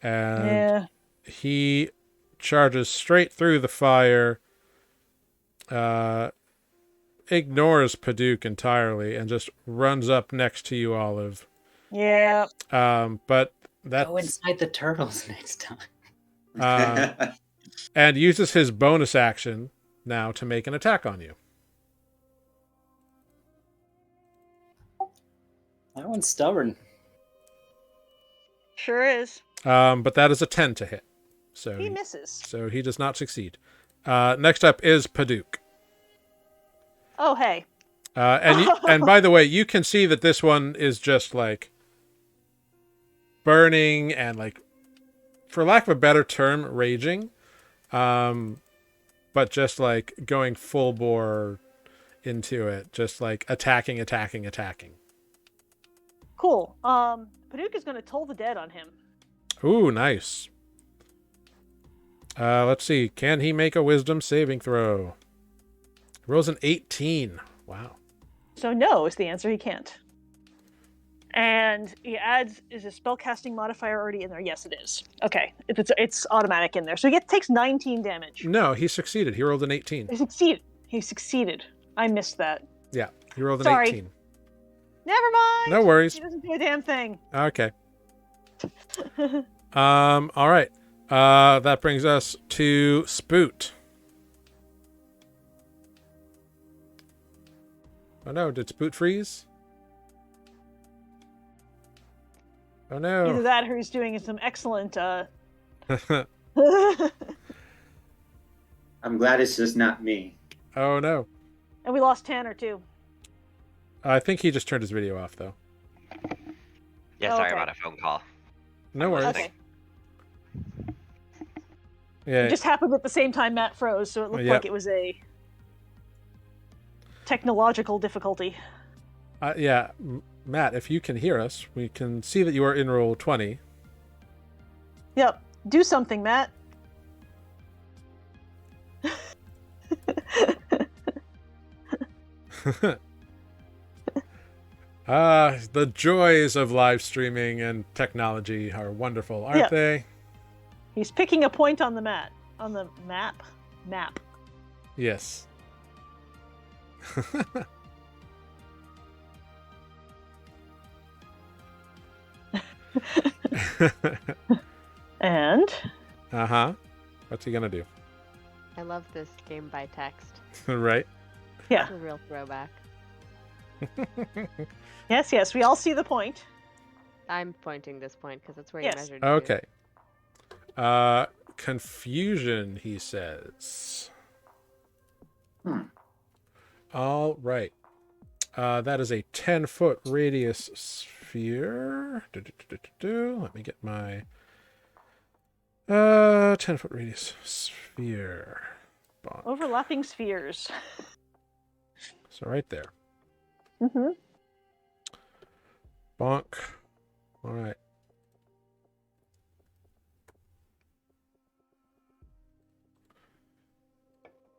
and he charges straight through the fire, ignores Paduk entirely, and just runs up next to you, Olive. Yeah. But that's Go inside the turtles next time. and uses his bonus action now to make an attack on you. That one's stubborn. Sure is. But that is a 10 to hit. So He misses. So he does not succeed. Next up is Paduk. Oh, hey. And by the way, you can see that this one is just like burning and, like, for lack of a better term, raging. But just like going full bore into it, just like attacking. Cool. Paduk is going to toll the dead on him. Ooh, nice. Let's see. Can he make a wisdom saving throw? He rolls an 18. Wow. So no is the answer. He can't. And he adds, is a spellcasting modifier already in there? Yes, it is. Okay. It's automatic in there. So he takes 19 damage. No, he succeeded. He rolled an 18. He succeeded. I missed that. Yeah, he rolled an Sorry. 18. Never mind. No worries. He doesn't do a damn thing. Okay. All right. That brings us to Spoot. Oh no, did Spoot freeze? Oh no. Either that or he's doing some excellent I'm glad it's just not me. Oh no. And we lost Tanner too. I think he just turned his video off though. Yeah, sorry Okay. about a phone call. No worries. Okay. Yeah. It just happened at the same time Matt froze, so it looked Yep. like it was a technological difficulty. Yeah, Matt, if you can hear us, we can see that you are in roll 20. Yep. Do something, Matt. The joys of live streaming and technology are wonderful, aren't Yeah. they? He's picking a point on the mat. On the map. Map. Yes. And Uh-huh. What's he gonna do? I love this game by text. Right? yeah. It's a real throwback. Yes, we all see the point. I'm pointing this point because that's where Yes. you measured. to. Okay. Confusion, he says. All right. That is a 10-foot radius sphere. Let me get my 10-foot radius sphere. Bonk. Overlapping spheres. So right there. Mm-hmm. Bonk. All right.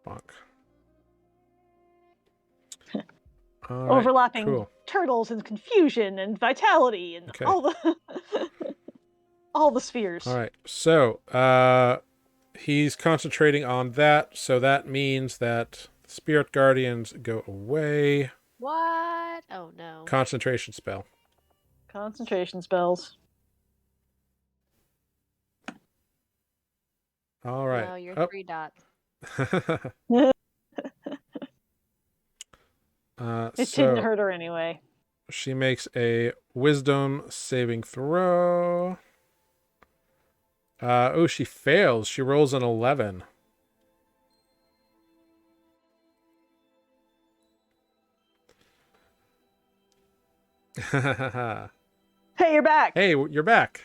Bonk. All right, Overlapping cool. turtles and confusion and vitality and Okay. all the all the spheres. All right. So, he's concentrating on that, so that means that spirit guardians go away. What? Oh no. Concentration spell. Concentration spells. All right. No, you're Oh. 3 dots. It So didn't hurt her anyway. she makes a wisdom saving throw. Oh, she fails. She rolls an 11. Hey, you're back. Hey, you're back.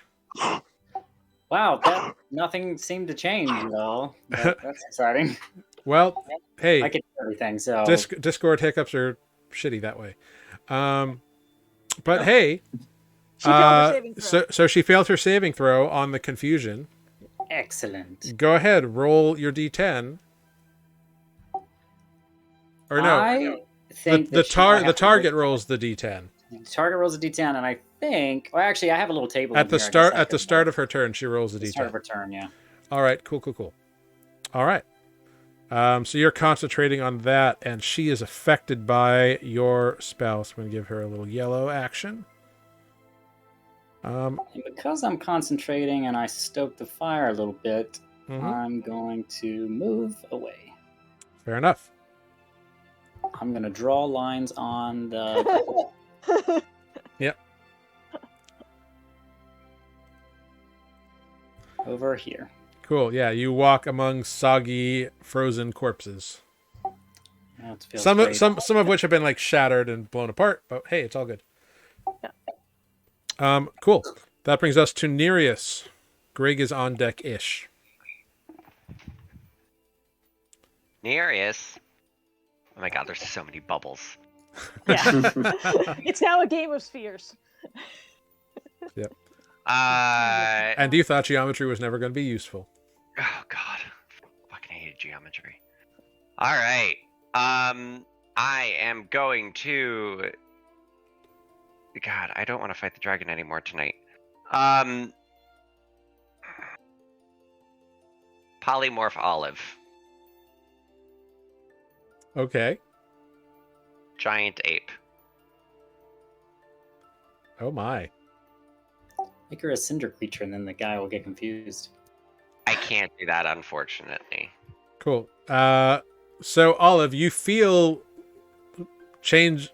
Wow, that nothing seemed to change at all. That's exciting. Well, Hey, I can do everything. So Discord hiccups are shitty that way. But hey, She failed her saving throw. so she failed her saving throw on the confusion. excellent. Go ahead, roll your d10. Or no, I think the that she might have to target roll- rolls the d10 The target rolls a d10, and I think. Well, actually, I have a little table at in the here. I guess start. I At the could, start of her turn, she rolls the the start of d10. her turn. Yeah. All right, cool. All right. So you're concentrating on that, and she is affected by your spell. So I'm going to give her a little yellow action. And because I'm concentrating and I stoke the fire a little bit, Mhm. I'm going to move away. Fair enough. I'm going to draw lines on the. Yep. Over here. Cool. Yeah, you walk among soggy, frozen corpses. That feels Some great. of which have been like shattered and blown apart, but hey, it's all good. Cool. That brings us to Nereus. Greg is on deck-ish. Nereus. Oh my god, there's so many bubbles. Yeah. It's now a game of spheres. And you thought geometry was never going to be useful. Oh god, fucking hated geometry. All right, I am going to. God, I don't want to fight the dragon anymore tonight. Polymorph olive, Okay. giant ape. Oh my. Make her a cinder creature, and then the guy will get confused. I can't do that, unfortunately. Cool. So Olive, you feel change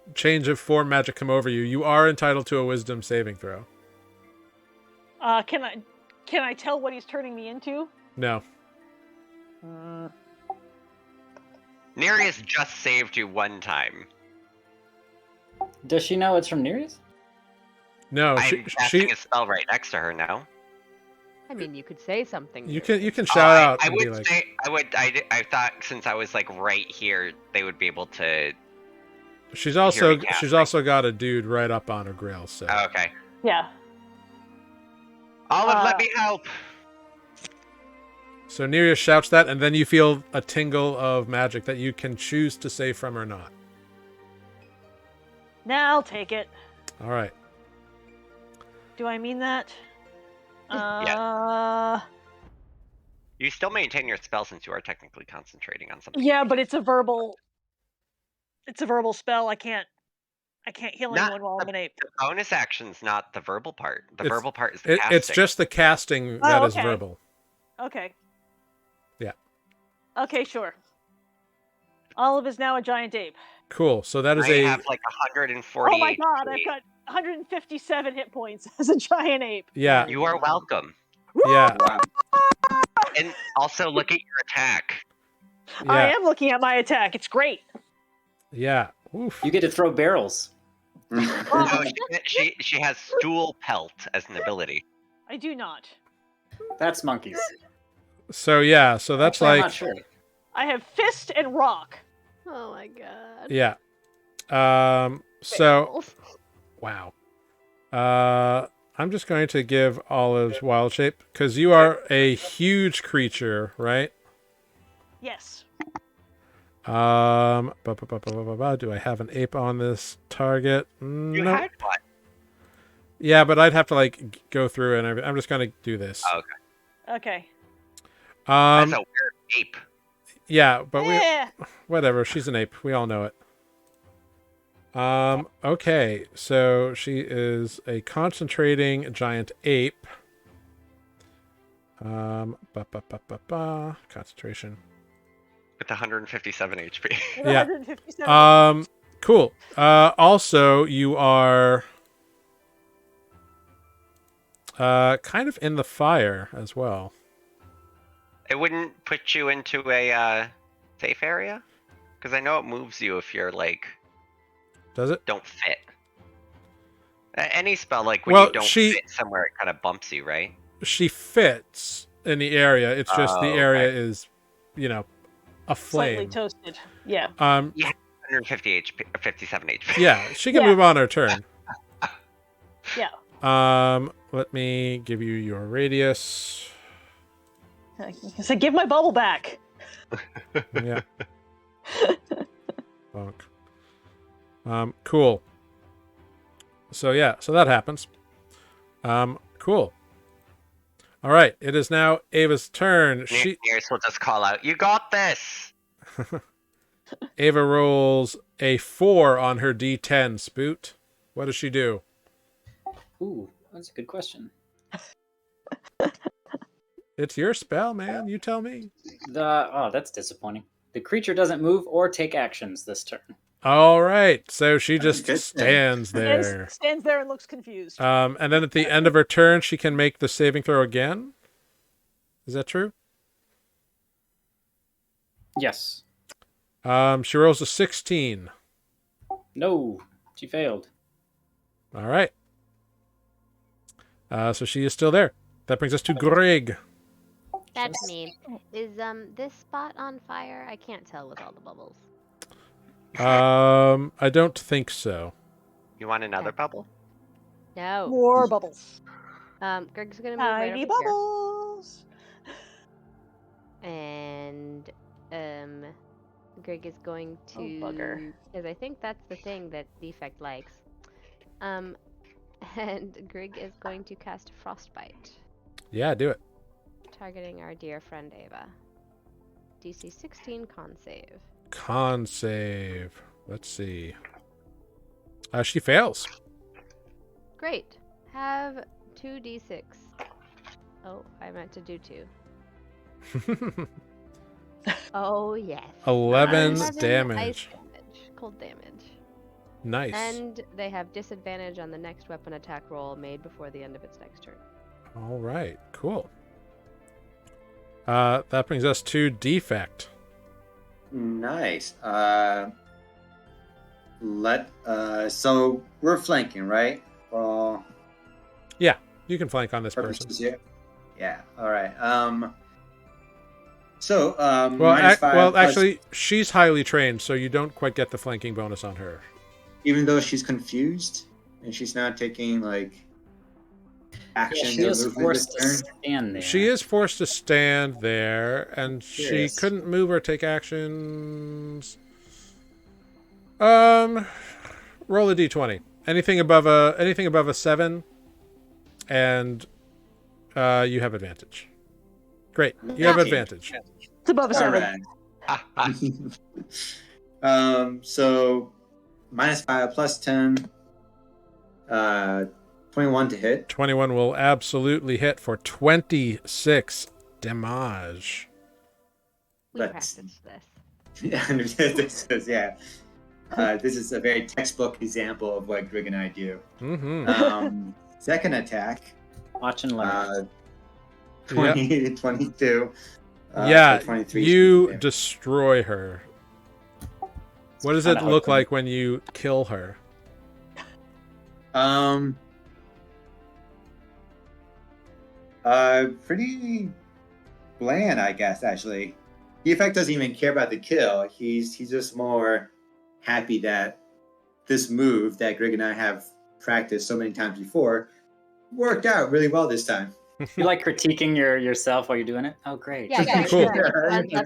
of form magic come over you. You are entitled to a wisdom saving throw. Can I tell what he's turning me into? No. Nereus just saved you one time. Does she know it's from Nereus? No, I'm casting a spell right next to her now. I mean, you could say something. you to can shout out I and be would like, say I thought since I was like right here, they would be able to. she's hear also me casting. she's also got a dude right up on her grill, so Oh, okay. Yeah. Olive, let me help. so Nereus shouts that, and then you feel a tingle of magic that you can choose to save from or not. Nah, I'll take it. All right. Do I mean that? You still maintain your spell since you are technically concentrating on something. Yeah, but it's a verbal spell. I can't heal Not anyone while I'm an ape. The bonus action's not the verbal part. The It's- verbal part is the casting. It's just the casting that is okay. verbal. Okay. Yeah. Okay, sure. Olive is now a giant ape. Cool. So that is I a have like 140. Oh my god, HP. I've got 157 hit points as a giant ape. yeah. You are welcome. Yeah. Wow. And also look at your attack. I Yeah. am looking at my attack. It's great. Yeah. Oof. You get to throw barrels. No, she has stool pelt as an ability. I do not. That's monkeys. So yeah, so that's Actually, I'm like not sure. I have fist and rock. Oh my god. yeah. So Fails. wow. I'm just going to give Olive's wild shape because you are a huge creature, right? Yes. Do I have an ape on this target? You No. had one. Yeah, but I'd have to like go through and everything. I'm just gonna do this. Oh, okay. Okay. That's a weird ape. Yeah, but Yeah. whatever. She's an ape. We all know it. Okay, so she is a concentrating giant ape. Concentration. With 157 HP. Yeah. 157. Cool. Also, you are kind of in the fire as well. It wouldn't put you into a safe area? Because I know it moves you if you're like Does it? don't fit. Any spell like when Well, you don't she- fit somewhere, it kind of bumps you, right? She fits in the area. It's just the Oh, area okay. is, a Slightly flame. toasted. Yeah. 150 HP, 57 HP. Yeah, she can Yeah. move on her turn. Yeah. Let me give you your radius. So give my bubble back. Yeah. Bonk. Cool. So yeah, so that happens. Cool. All right, it is now Ava's turn. Nears will just call out, "You got this!" Ava rolls a 4 on her D10. Spoot. What does she do? Ooh, that's a good question. It's your spell, man. You tell me. That's disappointing. The creature doesn't move or take actions this turn. All right, so she just good. stands there. Stands there and looks confused. And then at the end of her turn, she can make the saving throw again. Is that true? Yes. She rolls a 16. No, she failed. All right. So she is still there. That brings us to Greg. That's me. Is this spot on fire? I can't tell with all the bubbles. I don't think so. You want another Okay. bubble? No. More bubbles. Greg's gonna move right Tiny over here. bubbles. And Greg is going to bugger. because I think that's the thing that Defect likes. And Greg is going to cast Frostbite, Yeah, do it. targeting our dear friend Ava. DC 16 con save. Con save. Let's see. She fails. Great. Have 2d6. Oh, I meant to do 2. Oh yes. 11 Nice. 11 damage. ice damage, cold damage. Nice. And they have disadvantage on the next weapon attack roll made before the end of its next turn. All right. Cool. That brings us to Defect. Nice. So we're flanking, right? For all Yeah, you can flank on this person. purposes here. Yeah. All right. Well, -5 plus- actually, she's highly trained, so you don't quite get the flanking bonus on her. even though she's confused and she's not taking like action. She is or movement forced this to turn. stand there. She is forced to stand there, and she Yes. couldn't move or take actions. Roll a d20. Anything above a 7, and you have advantage. Great, you have Okay. advantage. It's above a All 7. right. So -5 plus 10. 21 to hit. 21 will absolutely hit for 26 damage. We That's- practiced this. Yeah. This is a very textbook example of what Grig and I do. Mm-hmm. Second attack, Watch and learn. 22. Yeah, for 23 you damage. destroy her. What does Kinda it look ugly. like when you kill her? Pretty bland, I guess. Actually, the effect doesn't even care about the kill. He's just more happy that this move that Grig and I have practiced so many times before worked out really well this time. You like critiquing yourself while you're doing it? Oh, great. Yeah, Cool.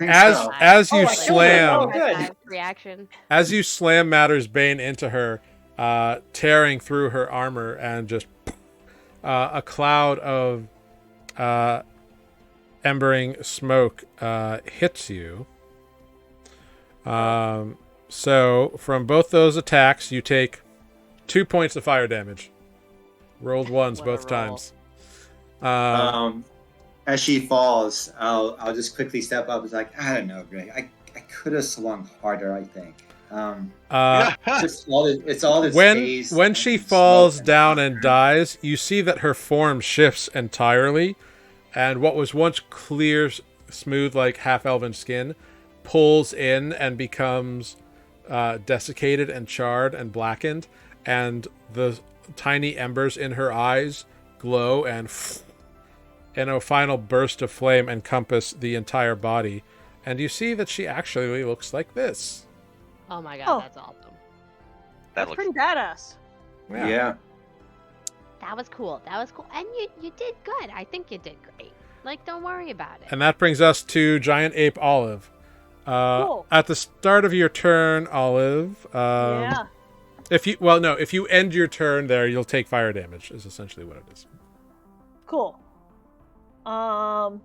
As you Oh, I killed her. slam, Oh, good. Reaction. as you slam Matter's Bane into her, tearing through her armor, and just a cloud of embering smoke hits you. So from both those attacks, you take 2 points of fire damage. Rolled ones What a both roll. times. As she falls, I'll just quickly step up. It's like, I don't know, Greg. I could have swung harder, I think. It's all this haze When and she smoke falls and down fire. and dies, you see that her form shifts entirely, and what was once clear, smooth, like half-elven skin, pulls in and becomes desiccated and charred and blackened, and the tiny embers in her eyes glow and in a final burst of flame encompass the entire body. and you see that she actually looks like this. Oh my god, Oh. that's awesome. That That's looks pretty badass. Yeah. That was cool. That was cool. And you did good. I think you did great. Like, don't worry about it. And that brings us to Giant Ape Olive. Cool. At the start of your turn, Olive. Yeah. If you end your turn there, you'll take fire damage. Is essentially what it is. Cool. your Olive.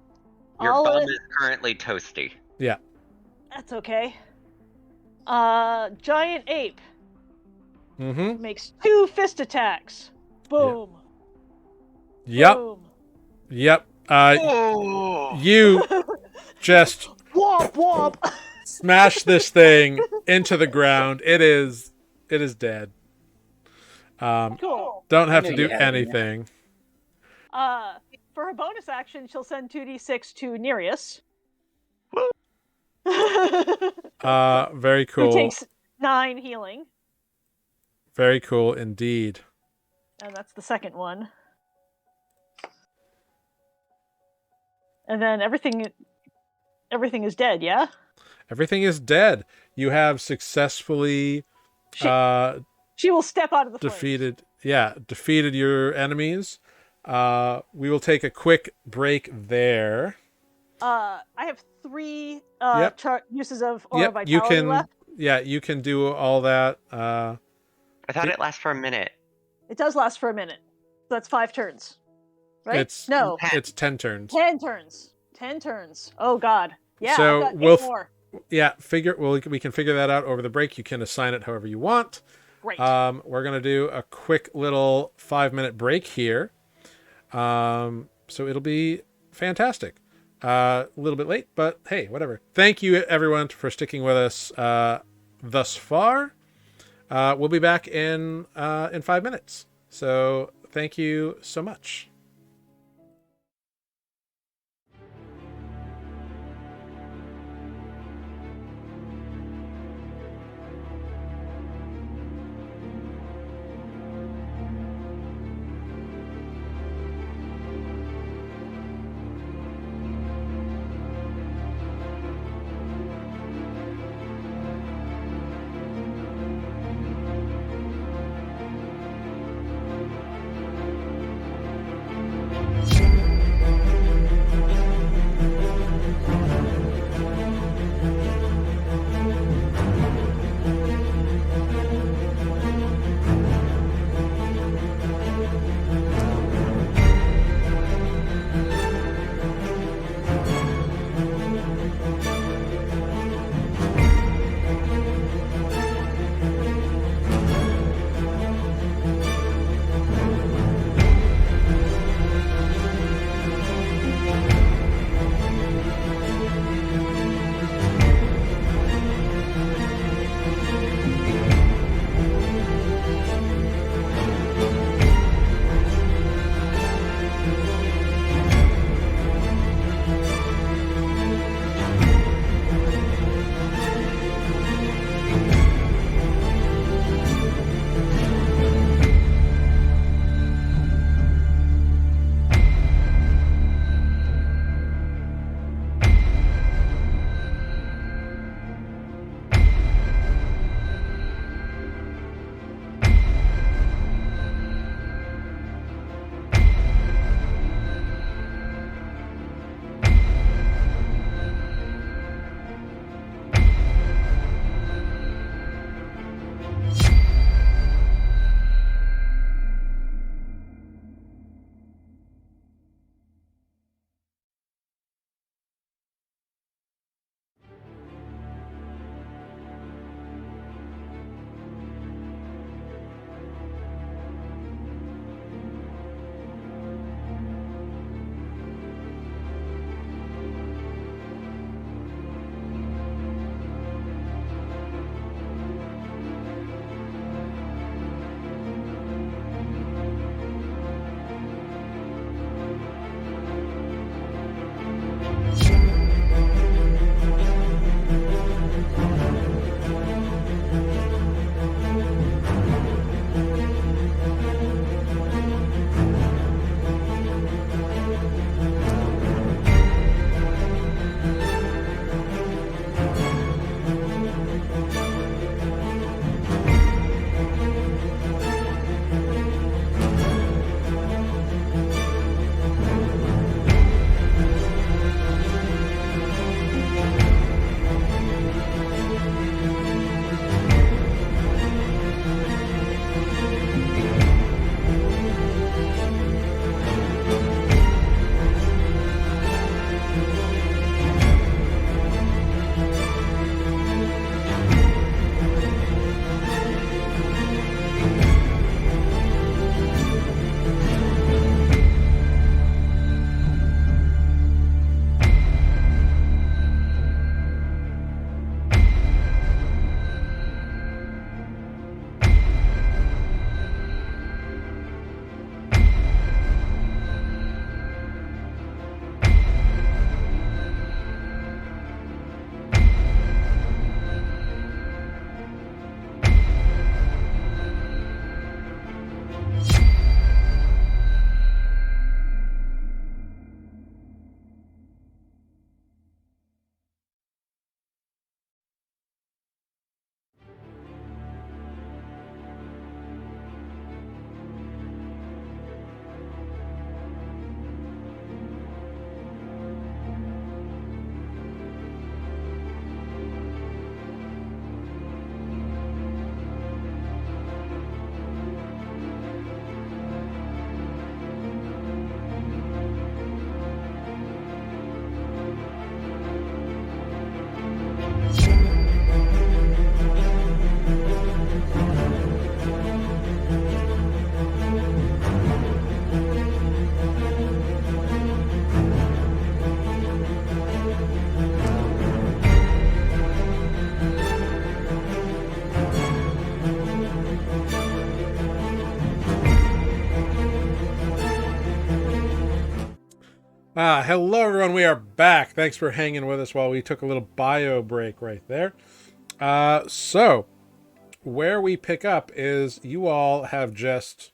bum is currently toasty. Yeah. That's okay. Giant ape Mm-hmm. makes 2 fist attacks. Boom. Yep. Boom. Yep. Oh! You just Womp womp. smash this thing into the ground. It is dead. Cool. Don't have I to knew do you had it, anything. For her bonus action, she'll send 2d6 to Nereus. Very Who cool. takes 9 healing. Very cool indeed. And that's the second one. And then everything is dead, yeah? Everything is dead. You have successfully She will step out of the defeated your enemies. We will take a quick break there. I have 3 Yep. uses of Aura Yep, Vitality you can. left. Yeah, you can do all that. I thought it lasts for a minute. It does last for a minute. So that's 5 turns. Right? It's No. It's 10 turns. 10 turns. 10 turns. Oh god. Yeah, So I've got we'll 8 more. Yeah, we can figure that out over the break. You can assign it however you want. Great. We're gonna do a quick little 5-minute break here. So it'll be fantastic. A little bit late, but hey, whatever. Thank you everyone for sticking with us thus far. We'll be back in 5 minutes. So thank you so much. Hello everyone, we are back. Thanks for hanging with us while we took a little bio break right there. So, where we pick up is you all have just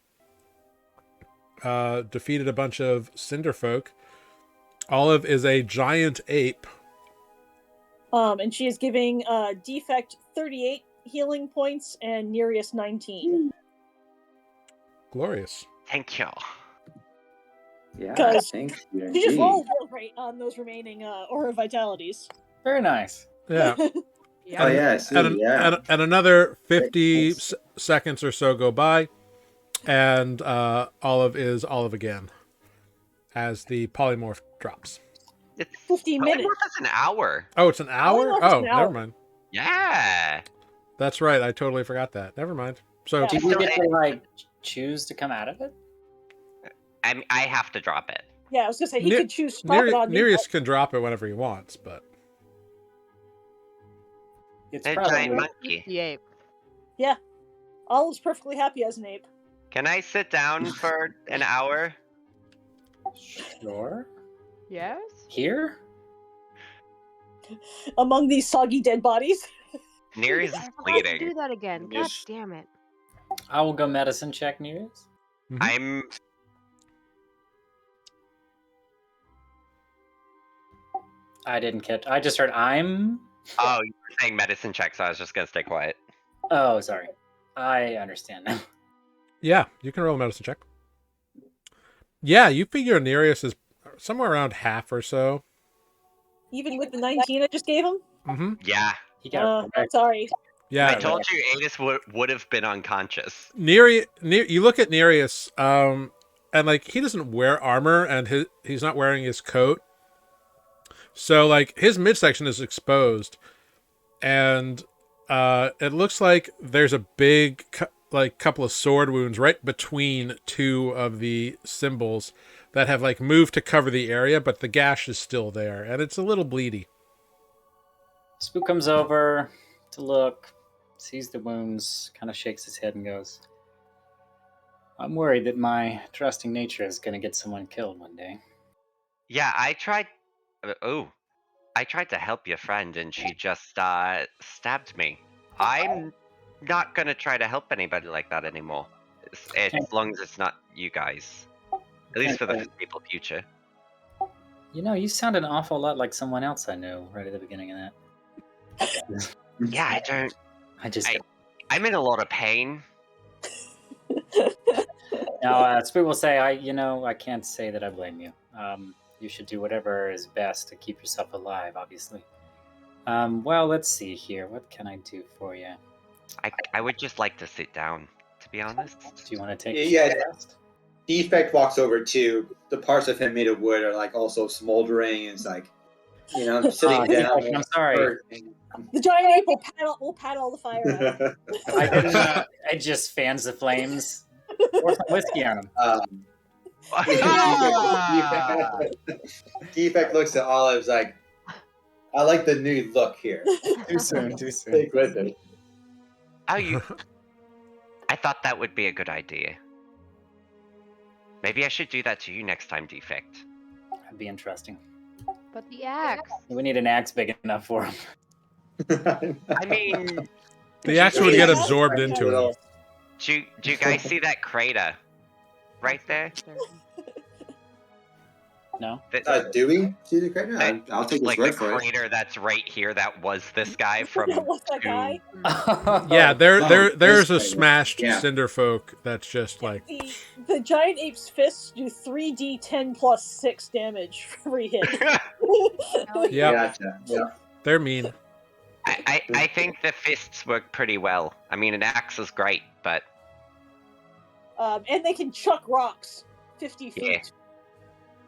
defeated a bunch of Cinderfolk. Olive is a giant ape. And she is giving Defect 38 healing points and Nereus 19. Glorious. Thank you. Yeah, Because thank you. She just indeed. rolled real great on those remaining Aura Vitalities. Very nice. Yeah. Oh yeah, I see. And another 50 seconds or so go by, and Olive is Olive again as the polymorph drops. It's 50 minutes. That's an hour. Oh, it's an hour? Polymorph is Oh, an never hour. mind. Yeah. That's right. I totally forgot that. Never mind. So, Yeah. Do you get to like choose to come out of it? I have to drop it. Yeah, I was gonna say he Ne- could choose to drop it on me. Nereus can drop it whenever he wants, but It's A probably giant monkey. The ape. But Olive's perfectly happy as an ape. Can I sit down for an hour? sure. Yes? Here? Among these soggy dead bodies. Nereus I is forgot to bleeding. do that again. God Yes. damn it. I will go medicine check Nereus. I'm I didn't catch. I just heard I'm. Oh, you were saying medicine check, so I was just gonna stay quiet. Oh, sorry. I understand now. yeah, you can roll a medicine check. Yeah, you figure Nereus is somewhere around half or so. Even with the 19 I just gave him. Mm-hmm. Yeah. He got Sorry. Yeah, I told you Adis would have been unconscious. You look at Nereus, and like he doesn't wear armor, and he's not wearing his coat, so like his midsection is exposed, and it looks like there's a big like couple of sword wounds right between two of the symbols that have like moved to cover the area, but the gash is still there, and it's a little bleedy. Spook comes over to look, sees the wounds, kind of shakes his head and goes, I'm worried that my trusting nature is going to get someone killed one day. Yeah, I tried. I tried to help your friend, and she just stabbed me. I'm not gonna try to help anybody like that anymore. As long as it's not you guys. At least for the foreseeable future. You know, you sound an awful lot like someone else I knew right at the beginning of that. Yeah, I don't. I I'm in a lot of pain. Now, Spook will say, I can't say that I blame you. You should do whatever is best to keep yourself alive, obviously. Well, let's see here. What can I do for you? I would just like to sit down, to be honest. Do you want to take Yeah. a rest? Defect walks over too. The parts of him made of wood are like also smoldering, and it's like, sitting down. I'm sorry. The giant ape will pat all the fire out. I didn't. It just fans the flames. Pour some whiskey on them. Defect looks at Olive's like, I like the new look here. Too soon. Stick with it. Oh, I thought that would be a good idea. Maybe I should do that to you next time, Defect. That'd be interesting. But the axe. We need an axe big enough for him. I mean, The axe would get absorbed into it. do you guys see that crater right there? No? Do we see the crater? I'll take his Like word the for it. crater that's right here that was this guy from What's that guy? Yeah, there's a this thing. smashed Yeah. Cinderfolk that's just like The giant ape's fists do 3d10 plus 6 damage for every hit. yeah, Gotcha. Yeah. they're mean. I think the fists work pretty well. I mean, an axe is great, but And they can chuck rocks 50 feet. Yeah.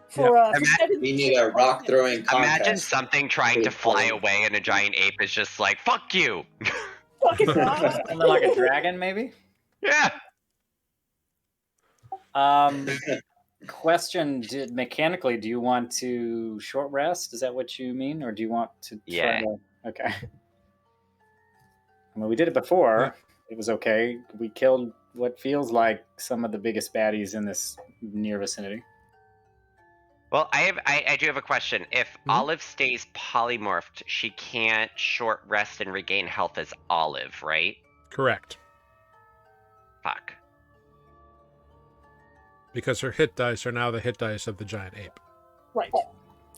For We need a rock throwing contest. imagine something trying to fly away and a giant ape is just like, fuck you! fucking rocks. Something like a dragon, maybe? Yeah! Question: mechanically, do you want to short rest? Is that what you mean, or do you want to? Yeah. Okay. I mean, we did it before. It was okay. We killed what feels like some of the biggest baddies in this near vicinity. Well, I do have a question. If Mhm. Olive stays polymorphed, she can't short rest and regain health as Olive, right? Correct. Fuck. Because her hit dice are now the hit dice of the giant ape. Right.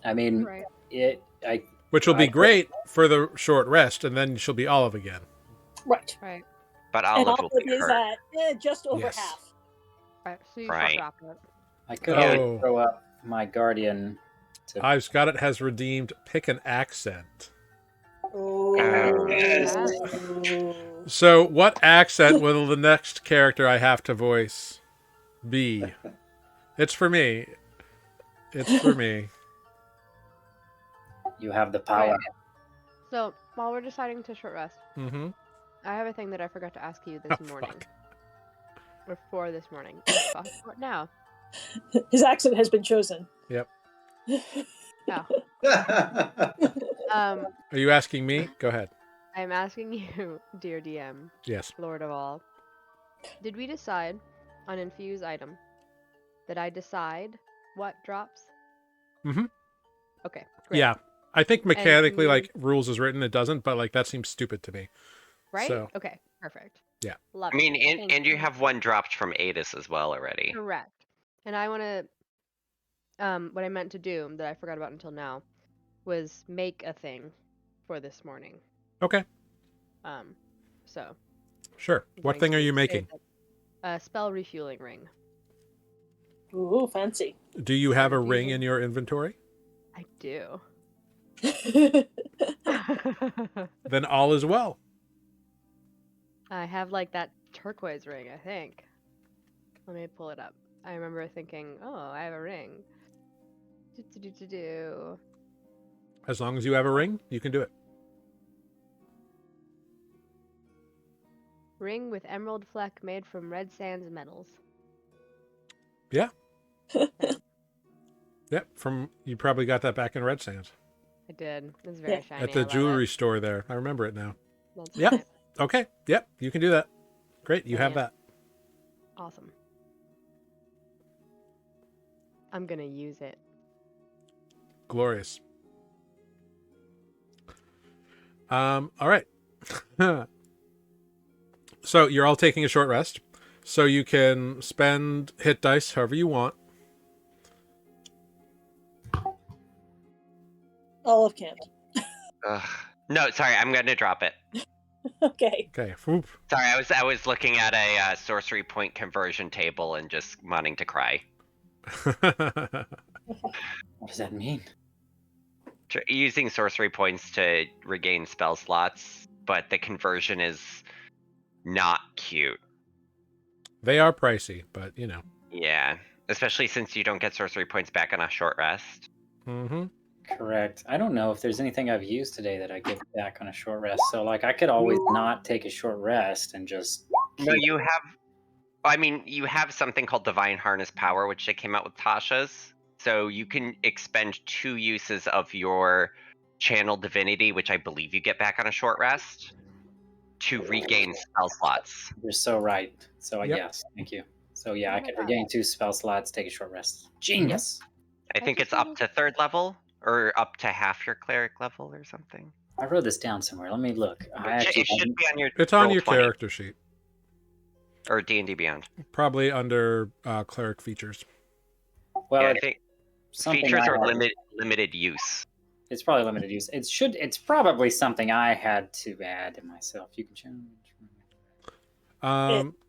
I mean, Right. Which will be I- great for the short rest, and then she'll be Olive again. Right. Right. But And Olive will Olive be is hurt. at just over Yes. half. Right. So you Right. should drop it. I could Oh. always throw up my guardian. I've got it has redeemed pick an accent. Oh. Yes. So, what accent will the next character I have to voice be? It's for me. It's for me. You have the power. Right. So while we're deciding to short rest, Mm-hmm. I have a thing that I forgot to ask you Oh, this morning. fuck. Or for this morning. Oh, fuck. What now? His accent has been chosen. Yep. Um, Are you asking me? Go ahead. I'm asking you, dear DM, Yes. Lord of all. Did we decide on infuse item that I decide what drops? Mhm. Okay. Great. Yeah. I think mechanically, you- like, rules is written, it doesn't, but, like, that seems stupid to me. Right? So, Okay. Perfect. Yeah. Love I mean, it. and Thank you have one dropped from Adis as well already. Correct. And I want to, what I meant to do that I forgot about until now was make a thing for this morning. okay. So. Sure. I'm What going thing are to you say making? that- A spell refueling ring. Ooh, fancy. Do you have a Refusing. ring in your inventory? I do. Then all is well. I have like that turquoise ring, I think. Let me pull it up. I remember thinking, oh, I have a ring. Do. As long as you have a ring, you can do it. Ring with emerald fleck made from red sands metals. Yeah. Yep. You probably got that back in Red Sands I did. It's very Yeah. shiny. at I the love jewelry it. store there. I remember it now. That's Yep. right. Okay. Yep. You can do that. Great. You have that. Brilliant. Awesome. I'm gonna use it. Glorious. All right. So you're all taking a short rest. So you can spend hit dice however you want. Olive can't. Ugh. No, sorry, I'm going to drop it. Okay. Okay. Whoop. Sorry, I was looking at a sorcery point conversion table and just wanting to cry. What does that mean? Using sorcery points to regain spell slots, but the conversion is not cute. They are pricey, but you know. Yeah, especially since you don't get sorcery points back on a short rest. Mm-hmm. Correct. I don't know if there's anything I've used today that I get back on a short rest. So, like, I could always not take a short rest and just. No, keep- you have. I mean, you have something called Divine Harness Power, which they came out with Tasha's. So you can expend 2 uses of your Channel Divinity, which I believe you get back on a short rest, to regain spell slots. You're so right. So, Yep. yes, thank you. So, yeah, Oh I my could God. regain 2 spell slots, take a short rest. Genius. I think just it's up noticed- to 3rd level, or up to half your cleric level, or something. I wrote this down somewhere. Let me look. I It actually should be on your. It's on your Roll20, character sheet. or D&D Beyond. Probably under cleric features. well, Yeah, I it's think something features I are had- limited use. It's probably limited use. It's probably something I had to add to myself. You can change.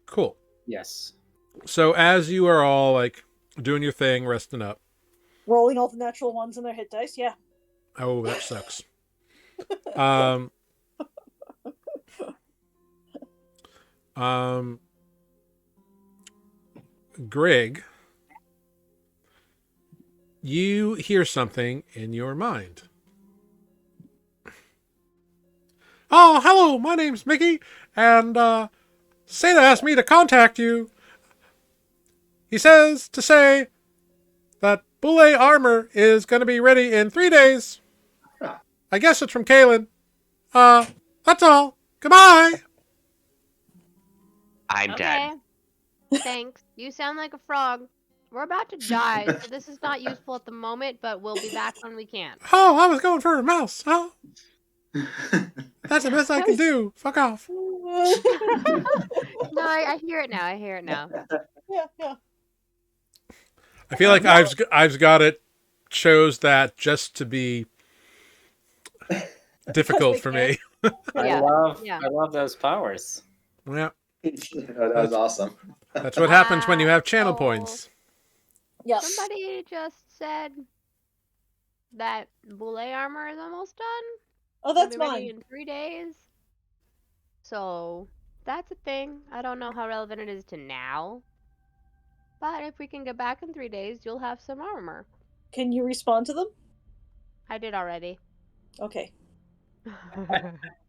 Cool. Yes. So as you are all like doing your thing, resting up. Rolling all the natural ones in their hit dice. Yeah. Oh, that sucks. Greg, you hear something in your mind. Oh, hello, my name's Mickey, and Santa asked me to contact you. He says to say that Boule armor is going to be ready in 3 days. I guess it's from Kalen. That's all. Goodbye. I'm dead. Okay. Thanks. You sound like a frog. We're about to die, so this is not useful at the moment, but we'll be back when we can. Oh, I was going for a mouse. Oh, that's the best I can do. Fuck off. No, I hear it now. I hear it now. Yeah. I feel like I've got it. Chose that just to be difficult for me. Yeah. I love those powers. Yeah, that was awesome. that's what happens when you have channel Oh. points. Yeah. Somebody just said that boulet armor is almost done. Oh, It'll that's be ready mine. in 3 days. So that's a thing. I don't know how relevant it is to now. But if we can get back in 3 days, you'll have some armor. Can you respond to them? I did already. Okay.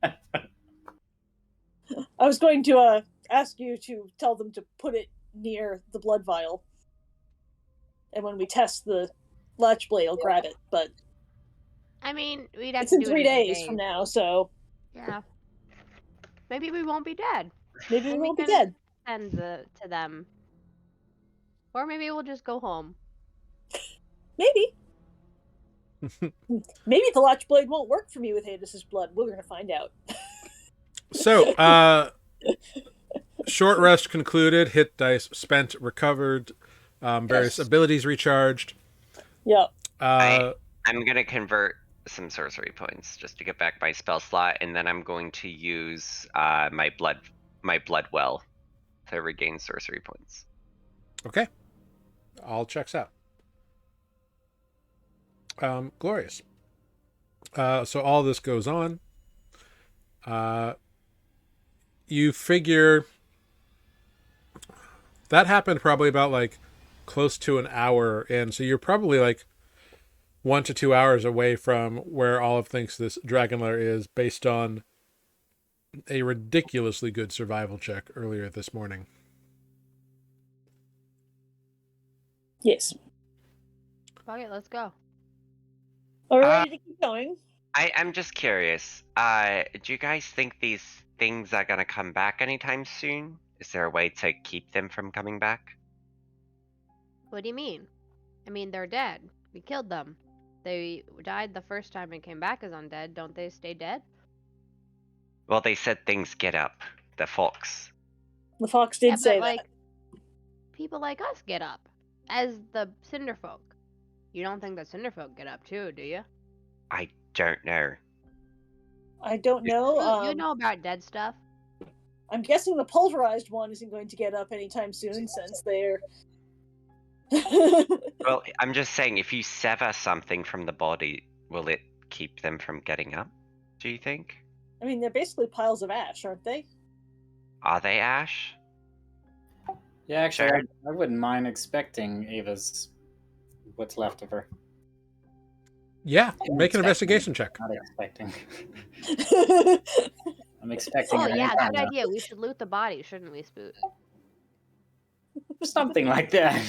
I was going to ask you to tell them to put it near the blood vial. And when we test the latch blade, I'll grab it. But I mean, we'd have it's to in do 3 it in 3 days from now, so Yeah. Maybe we won't be dead. maybe we And we won't be can- dead. Send to them. Or maybe we'll just go home. Maybe. Maybe the latch blade won't work for me with Hades's blood. We're going to find out. So, short rest concluded. Hit dice spent, recovered. Various Yes. abilities recharged. Yeah. I'm gonna convert some sorcery points just to get back my spell slot, and then I'm going to use my blood well to regain sorcery points. Okay. All checks out. Glorious. So all this goes on. You figure that happened probably about like close to an hour in, so you're probably like 1 to 2 hours away from where Olive thinks this dragon lair is, based on a ridiculously good survival check earlier this morning. Yes. Okay, let's go. All right, ready to keep going. I'm just curious. Do you guys think these things are gonna come back anytime soon? Is there a way to keep them from coming back? What do you mean? I mean, they're dead. We killed them. They died the first time and came back as undead. Don't they stay dead? Well, they said things get up. The fox. The fox did Yeah, say but like, that. people like us get up as the Cinderfolk. You don't think the Cinderfolk get up too, do you? I don't know. I don't know. You know about dead stuff. I'm guessing the pulverized one isn't going to get up anytime soon since they're. Well, I'm just saying, if you sever something from the body, will it keep them from getting up? Do you think? I mean, they're basically piles of ash, aren't they? Are they ash? Yeah, actually, Sure. I wouldn't mind expecting Ava's what's left of her. Yeah, I'm make an expecting- investigation check. Not expecting. I'm expecting. Oh her yeah, anytime good now. idea. We should loot the body, shouldn't we, Spoot? Something like that.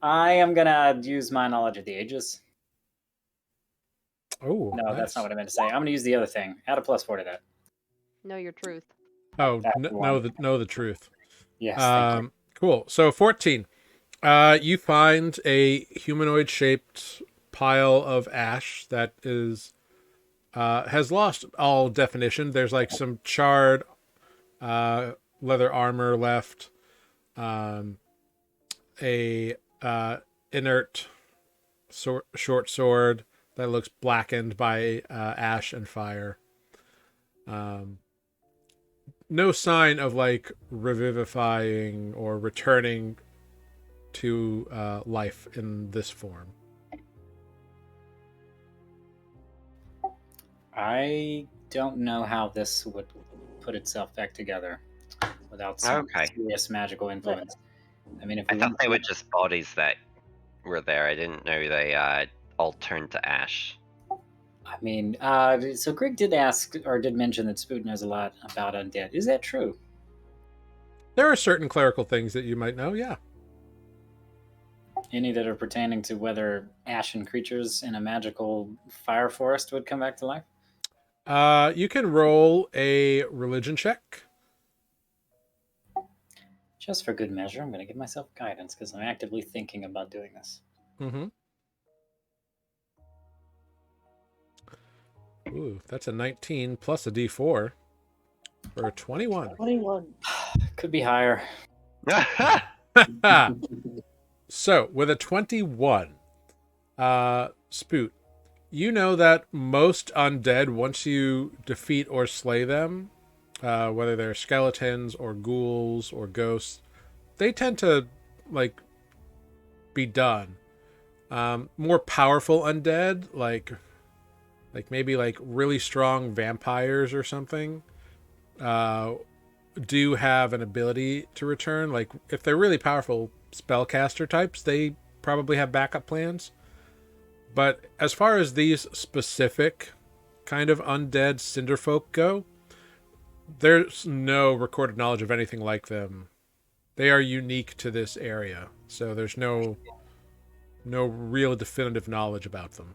I am gonna use my knowledge of the ages. Oh, No, nice. that's not what I meant to say. I'm gonna use the other thing. Add a +4 to that. Know your truth. Oh, That's the one. know the truth. Yes. Thank you. Cool. So 14. You find a humanoid-shaped pile of ash that is has lost all definition. There's like some charred leather armor left, a inert short sword that looks blackened by ash and fire. No sign of like revivifying or returning to life in this form. I don't know how this would put itself back together without some Okay. serious magical influence. I mean, if I we thought went they to- were just bodies that were there. I didn't know they all turned to ash. I mean, so Greg did ask or did mention that Spoot knows a lot about undead. Is that true? There are certain clerical things that you might know, yeah. Any that are pertaining to whether ashen creatures in a magical fire forest would come back to life? You can roll a religion check. Just for good measure, I'm going to give myself guidance because I'm actively thinking about doing this. Mm-hmm. Ooh, that's a 19 plus a D4 for a 21. 21. Could be higher. So, with a 21, Spoot, you know that most undead, once you defeat or slay them, whether they're skeletons or ghouls or ghosts, they tend to, like, be done. More powerful undead, like maybe like really strong vampires or something, do have an ability to return. Like if they're really powerful spellcaster types, they probably have backup plans. But as far as these specific kind of undead cinderfolk go, there's no recorded knowledge of anything like them. They are unique to this area, so there's no real definitive knowledge about them.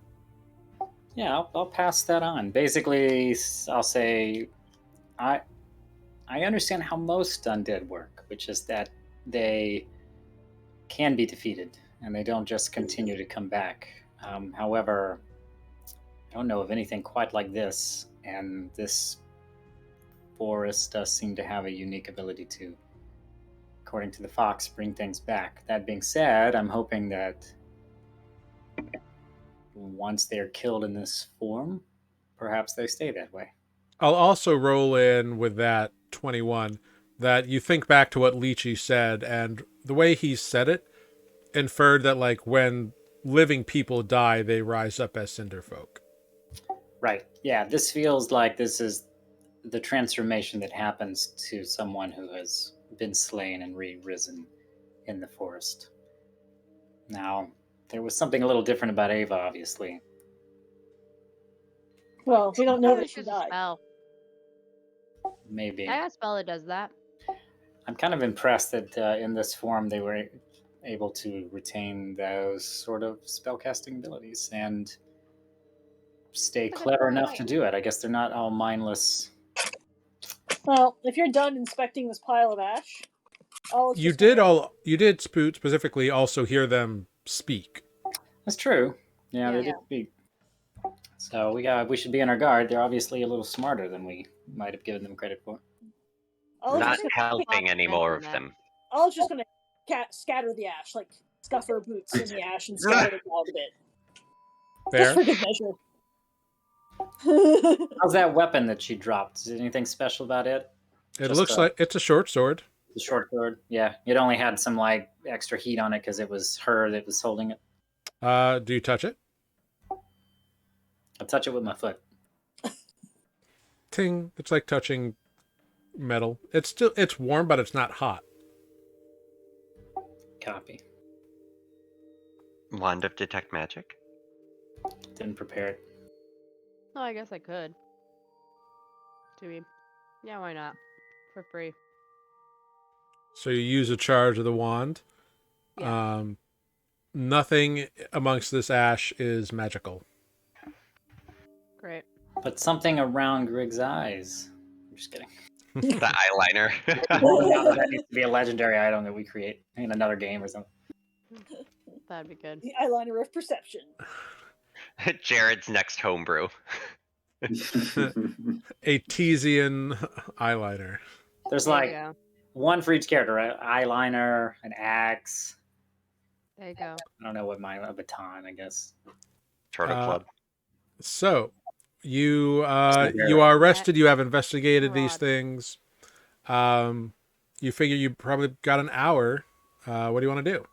Yeah, I'll pass that on. Basically, I'll say I understand how most undead work, which is that they can be defeated and they don't just continue to come back. However, I don't know of anything quite like this, and this forest does seem to have a unique ability to, according to the fox, bring things back. That being said, I'm hoping that once they're killed in this form, perhaps they stay that way. I'll also roll in with that 21 that you think back to what Lychee said, and the way he said it inferred that like when living people die, they rise up as cinderfolk. Right. Yeah, this feels like this is the transformation that happens to someone who has been slain and re-risen in the forest. Now, there was something a little different about Ava, obviously. Well, we don't know Probably that she just a died. spell. Maybe. I got a spell that does that. I'm kind of impressed that in this form they were able to retain those sort of spellcasting abilities and stay But clever it's enough fine. to do it. I guess they're not all mindless. Well, if you're done inspecting this pile of ash, You did Spoot specifically also hear them speak. That's true. Yeah, they Yeah. did speak. So we should be on our guard. They're obviously a little smarter than we might have given them credit for. Not helping any more of them. Olive's just gonna scatter the ash, like scuff her boots in the ash and scatter it out a bit. Fair. Just for good measure. How's that weapon that she dropped? Is there anything special about it? It looks like it's a short sword. The short sword. Yeah, it only had some like extra heat on it because it was her that was holding it. Do you touch it? I'll touch it with my foot. Ting. It's like touching metal. It's warm, but it's not hot. Copy. Wand of Detect Magic? Didn't prepare it. Oh, I guess I could. Yeah, why not? For free. So you use a charge of the wand. Yeah. Nothing amongst this ash is magical. Great. But something around Grig's eyes. I'm just kidding. The eyeliner. That needs to be a legendary item that we create in another game or something. That'd be good. The eyeliner of perception. Jared's next homebrew. A Teasian eyeliner. There's There you like go. one for each character, right? Eyeliner, an axe. There you go. I don't know what mine, a baton, I guess. Turtle Club. So you are rested. You have investigated these Rod. things. You figure you probably got an hour. What do you want to do?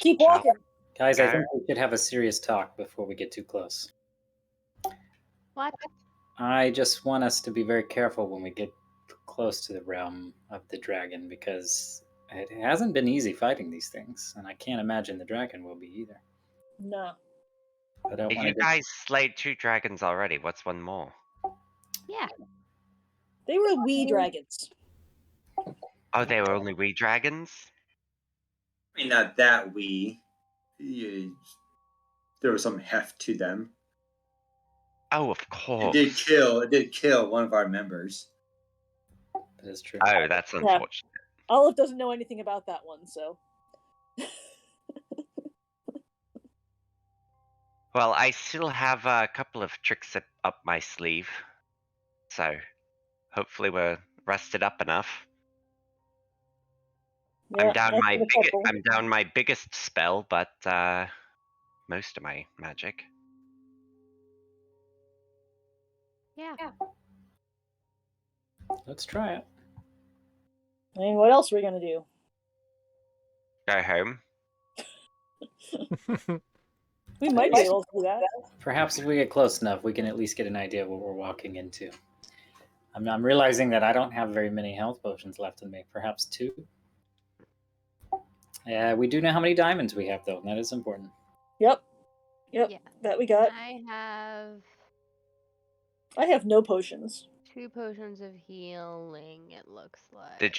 Keep walking. Guys, I think we should have a serious talk before we get too close. What? I just want us to be very careful when we get close to the realm of the dragon because it hasn't been easy fighting these things, and I can't imagine the dragon will be either. No. I don't want You to. guys slayed 2 dragons already. What's one more? Yeah. They were wee dragons. Oh, they were only wee dragons? I mean, not that there was some heft to them. Oh, of It course. did kill one of our members. That is true. Oh, that's unfortunate. Olive doesn't know anything about that one, so. Well, I still have a couple of tricks up my sleeve, so hopefully we're rested up enough. Yeah, I'm down my biggest spell, but most of my magic. Yeah. Let's try it. I mean, what else are we gonna do? Go home. We might be able to do that. Perhaps if we get close enough, we can at least get an idea of what we're walking into. I'm realizing that I don't have very many health potions left in me. Perhaps 2. Yeah, we do know how many diamonds we have, though. That is important. Yep. Yeah. That we got. I have no potions. 2 potions of healing, it looks like. Did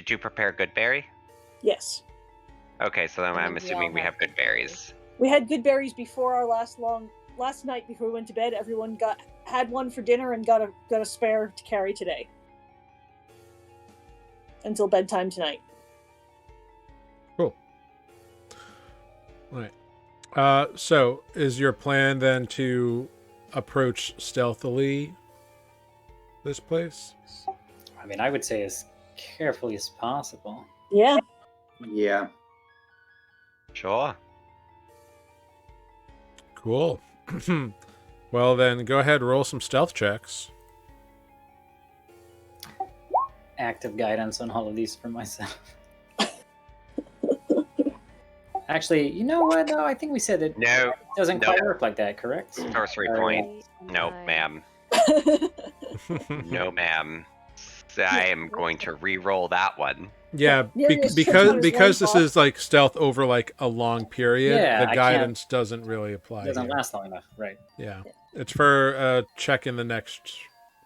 you prepare good berry? Yes. Okay, so then I I'm think we assuming all we have have good good berry. berries. We had good berries before our last night before we went to bed. Everyone had one for dinner and got a spare to carry today. Until bedtime tonight. Cool. All right. So is your plan then to approach stealthily this place? I mean, I would say as carefully as possible. Yeah. Yeah. Sure. Cool. Well, then go ahead, roll some stealth checks. Active guidance on all of these for myself. Actually, you know what? No, I think we said it No. doesn't No. quite work like that, correct? Sorcery point. No, ma'am. No, ma'am. I am going to re-roll that one. Yeah, it's because just this is like stealth over like a long period, Yeah, the I guidance doesn't really apply. It doesn't here. last long enough, right? Yeah. It's for a check in the next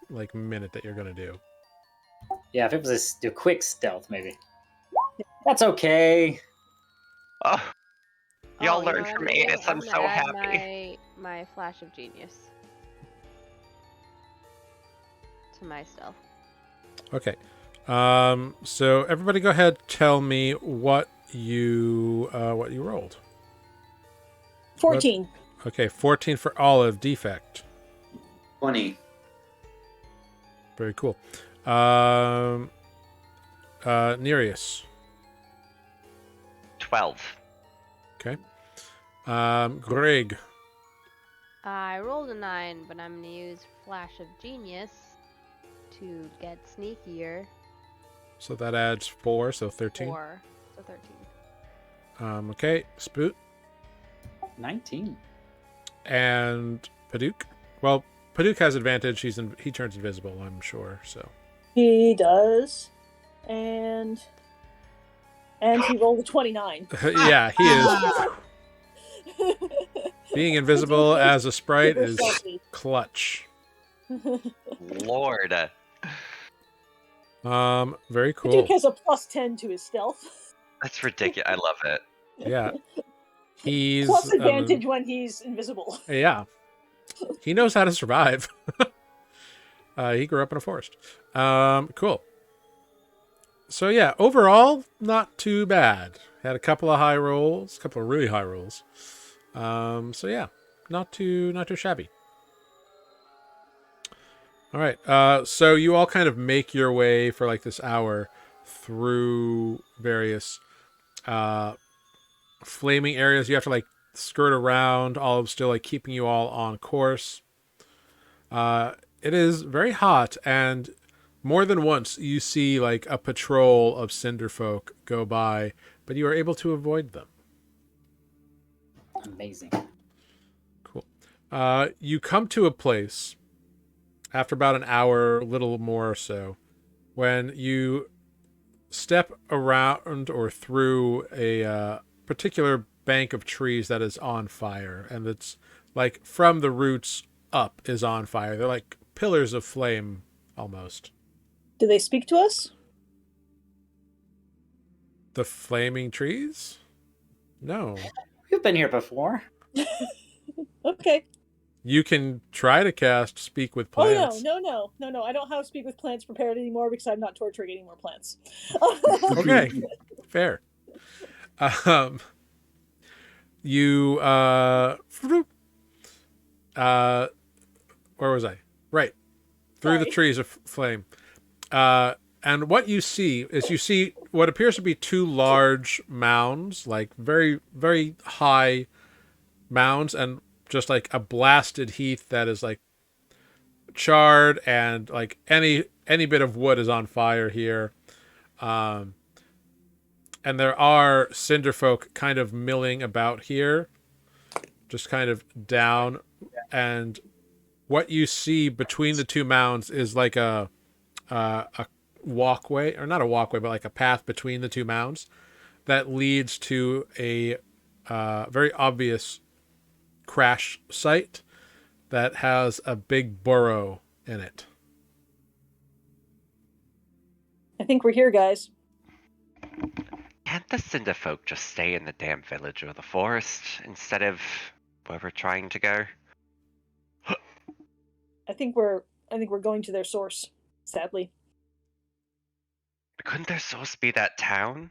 like minute that you're gonna do. Yeah, if it was a quick stealth, maybe. That's okay. Oh, y'all you know learned what from I'm gonna do? Adis. I'm gonna so add happy. My flash of genius to my stealth. Okay. So everybody go ahead, tell me what you rolled. 14. Okay, 14 for Olive, defect. 20. Very cool. Nereus. 12. Okay. Greg. I rolled a 9, but I'm gonna use flash of genius to get sneakier. So that adds 4, so 13. 4, so 13. Okay, Spoot. 19. And Paduk. Well, Paduk has advantage. He turns invisible, I'm sure. So He does. And he rolled a 29. yeah, he is. Being invisible as a sprite is clutch. Lord. Very cool. Duke has a +10 to his stealth. That's ridiculous. I love it. Yeah. He's Plus advantage when he's invisible. Yeah. He knows how to survive. He grew up in a forest. Cool. So yeah, overall, not too bad. Had a couple of high rolls, a couple of really high rolls. So yeah, not too shabby. All right. So you all kind of make your way for like this hour through various flaming areas. You have to like skirt around, all of still like keeping you all on course. It is very hot, and more than once you see like a patrol of Cinderfolk go by, but you are able to avoid them. Amazing. Cool. You come to a place after about an hour, a little more or so, when you step around or through a particular bank of trees that is on fire, and it's like from the roots up is on fire. They're like pillars of flame almost. Do they speak to us? The flaming trees? No. We've been here before. Okay. You can try to cast Speak with Plants. Oh no! I don't have Speak with Plants prepared anymore because I'm not torturing any more plants. Okay, fair. You where was I? Right. Through the Sorry. trees of flame. And what you see is you see what appears to be two large mounds, like very, very high mounds, and just like a blasted heath that is like charred, and like any bit of wood is on fire here. And there are cinderfolk kind of milling about here, just kind of down. And what you see between the two mounds is like a walkway, or not a walkway, but like a path between the two mounds that leads to a very obvious crash site that has a big burrow in it. I think we're here, guys. Can't the Cinderfolk just stay in the damn village or the forest instead of where we're trying to go? I think we're going to their source. Sadly, Couldn't there supposed to be that town?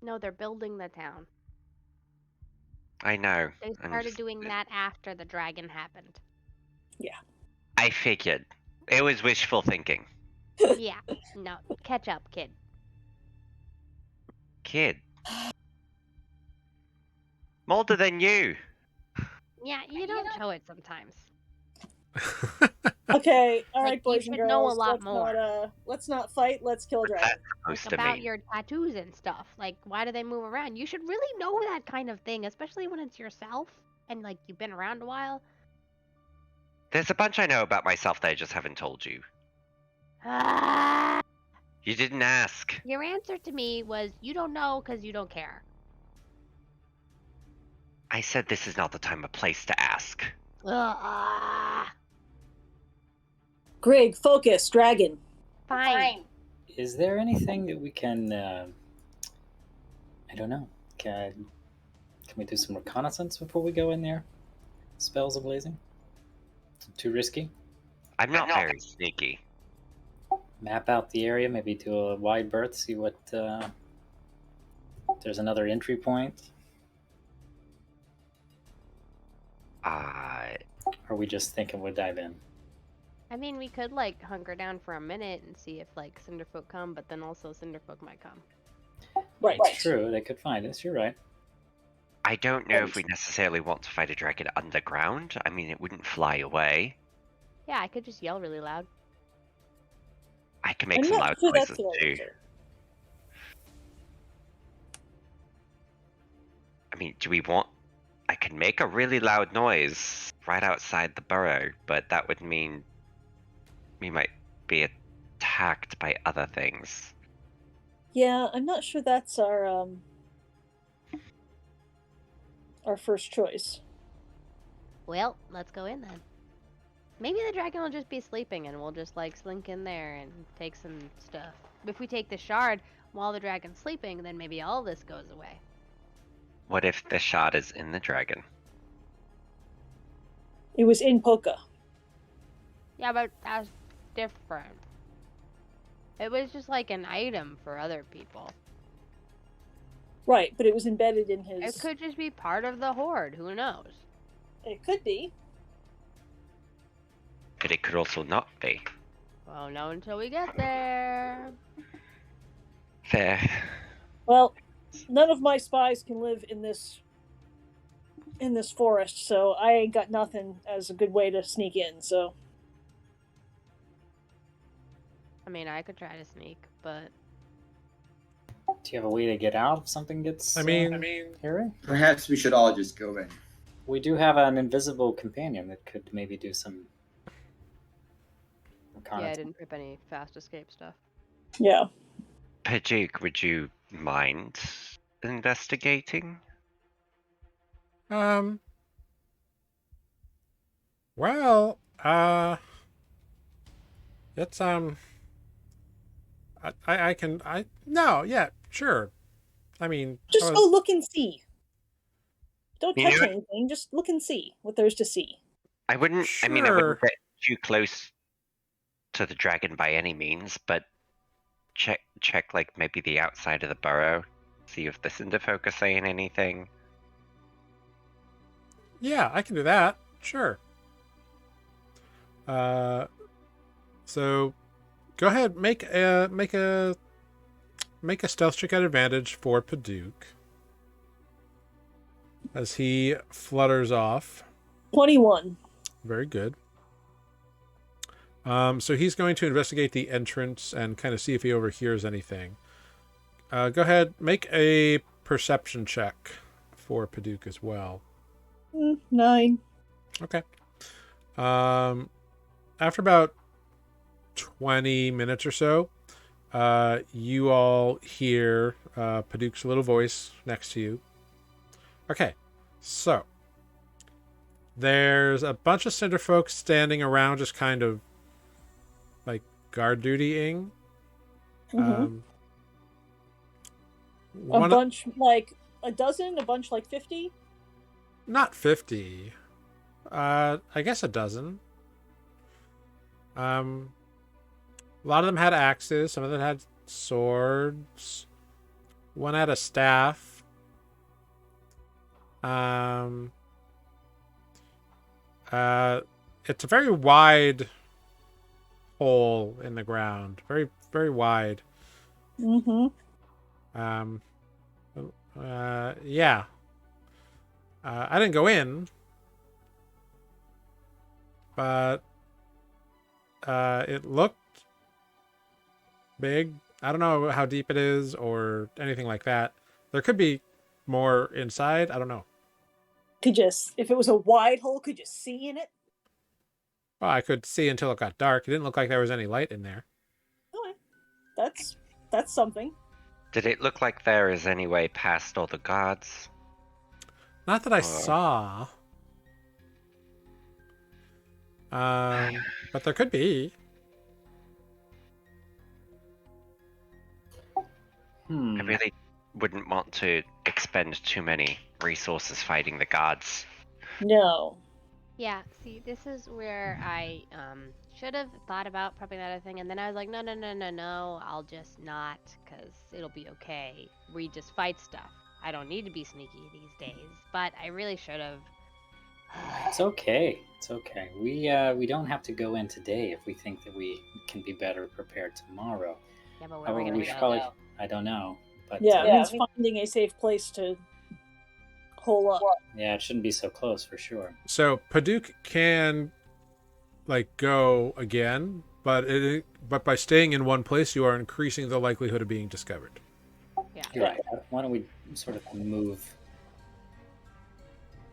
No, they're building the town. I know. They started doing that after the dragon happened. I figured. It was wishful thinking. Yeah. No, catch up, kid. Kid. I'm older than you. Yeah, you don't show it sometimes. okay, all Like, right, boys you and should know a girls. lot more. Let's not fight. Let's kill a dragon. Supposed Like to about mean. your tattoos and stuff. Like, why do they move around? You should really know that kind of thing, especially when it's yourself and like you've been around a while. There's a bunch I know about myself that I just haven't told you. Ah! You didn't ask. Your answer to me was you don't know because you don't care. I said this is not the time or place to ask. Grig, focus, dragon. Fine. Is there anything that we can? I don't know. Can we do some reconnaissance before we go in there? Spells ablazing. Too risky. I'm not very sneaky. Map out the area. Maybe do a wide berth. See what. If there's another entry point. Or are we just thinking we'll dive in? I mean, we could like hunker down for a minute and see if like Cinderfolk come, but then also Cinderfolk might come. Right. It's true. They could find us. You're right. I don't know if we necessarily want to fight a dragon underground. I mean, it wouldn't fly away. Yeah, I could just yell really loud. I can make I'm some not loud sure that's noises the too. answer. I mean, do we want... I can make a really loud noise right outside the burrow, but that would mean we might be attacked by other things. Yeah, I'm not sure that's our first choice. Well, let's go in then. Maybe the dragon will just be sleeping and we'll just like slink in there and take some stuff. If we take the shard while the dragon's sleeping, then maybe all this goes away. What if the shot is in the dragon? It was in Poka. Yeah, but that's different. It was just like an item for other people. Right, but it was embedded in his. It could just be part of the horde. Who knows? It could be. But it could also not be. Well, no, until we get there. Fair. Well, none of my spies can live in this forest, so I ain't got nothing as a good way to sneak in. So. I mean, I could try to sneak, but Do you have a way to get out if something gets? I mean, here. Perhaps we should all just go in. We do have an invisible companion that could maybe do some. yeah, I reconnaissance. didn't prep any fast escape stuff. Yeah. Pajuk, would you mind investigating? Well, it's I can no, yeah, sure. I mean, Just I go was- look and see. Don't You touch know what? anything. Just look and see what there's to see. I wouldn't. Sure. I mean, I wouldn't get too close to the dragon by any means, but check like maybe the outside of the burrow, see if the cinder folk are saying anything. Yeah, I can do that. Sure. So go ahead, make a stealth check at advantage for Paduk as he flutters off. 21. Very good. So he's going to investigate the entrance and kind of see if he overhears anything. Go ahead, make a perception check for Paduk as well. 9. Okay. After about 20 minutes or so, you all hear Paduk's little voice next to you. Okay, so there's a bunch of cinder folks standing around, just kind of like guard dutying. Mhm. A One, bunch like a dozen, a bunch like 50. not 50. I guess a dozen. A lot of them had axes. Some of them had swords. One had a staff. It's a very wide hole in the ground. Very, very wide. Mm-hmm. Yeah. I didn't go in, but it looked big. I don't know how deep it is or anything like that. There could be more inside. I don't know. If it was a wide hole, could you see in it? Well, I could see until it got dark. It didn't look like there was any light in there. Okay. That's something. Did it look like there is any way past all the guards? Not that I saw. But there could be. I really wouldn't want to expend too many resources fighting the guards. No. Yeah, see, this is where I should have thought about prepping that other thing, and then I was like, no, I'll just not, because it'll be okay. We just fight stuff. I don't need to be sneaky these days, but I really should have. It's okay. It's okay. We don't have to go in today if we think that we can be better prepared tomorrow. Yeah, but where are we gonna go? Probably, I don't know. But Yeah, it means finding a safe place to hole up. yeah, it shouldn't be so close for sure. So Paduk can go again, but by staying in one place, you are increasing the likelihood of being discovered. Yeah. You're right. Why don't we sort of move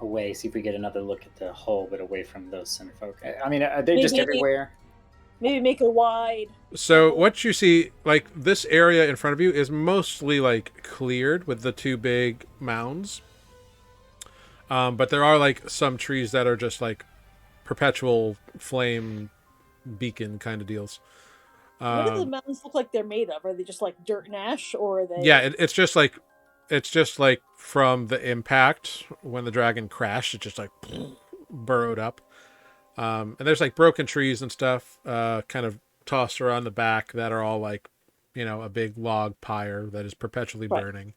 away, see if we get another look at the hole, but away from those cinder folk. I mean, are they just everywhere? Maybe make a wide. So what you see, this area in front of you is mostly cleared with the two big mounds. But there are some trees that are just perpetual flame beacon kind of deals. What do the mountains look like they're made of? Are they just dirt and ash, or are they? Yeah, it's just from the impact when the dragon crashed, it just burrowed up. And there's broken trees and stuff kind of tossed around the back that are all a big log pyre that is perpetually burning.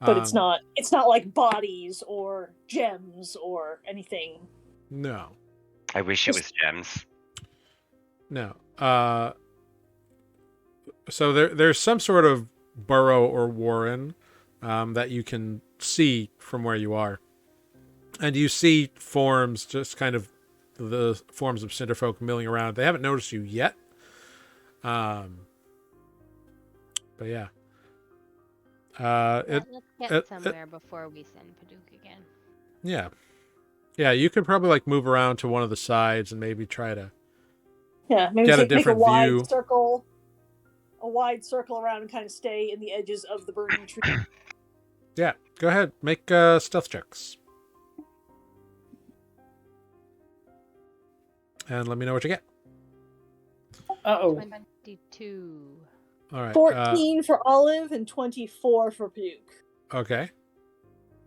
But it's not like bodies or gems or anything. No. I wish it was gems. No. So there's some sort of burrow or warren that you can see from where you are. And you see forms, just kind of the forms of cinderfolk milling around. They haven't noticed you yet. But yeah. Let's get somewhere before we send Paduk again. Yeah. Yeah, you could probably move around to one of the sides and maybe try to maybe get a different make a wide view. circle. A wide circle around and kind of stay in the edges of the burning tree. Yeah, go ahead. Make stealth checks. And let me know what you get. 22. All right. 14 for Olive and 24 for Puke. Okay.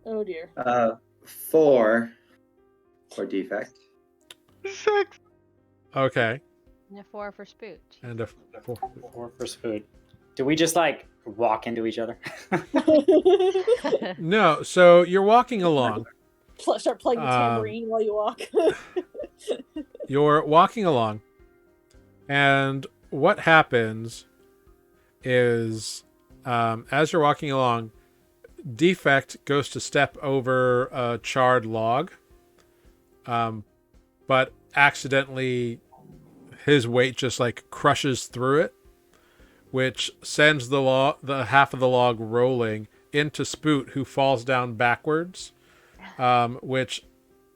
Oh dear. 4 for defect. 6. Okay. And a 4 for Spoot. And a 4. 4 for Spoot. Do we just like walk into each other? No, so you're walking along. Start playing the tambourine while you walk. You're walking along, and what happens is, as you're walking along, Defect goes to step over a charred log, but accidentally his weight just like crushes through it, which sends the half of the log rolling into Spoot, who falls down backwards, which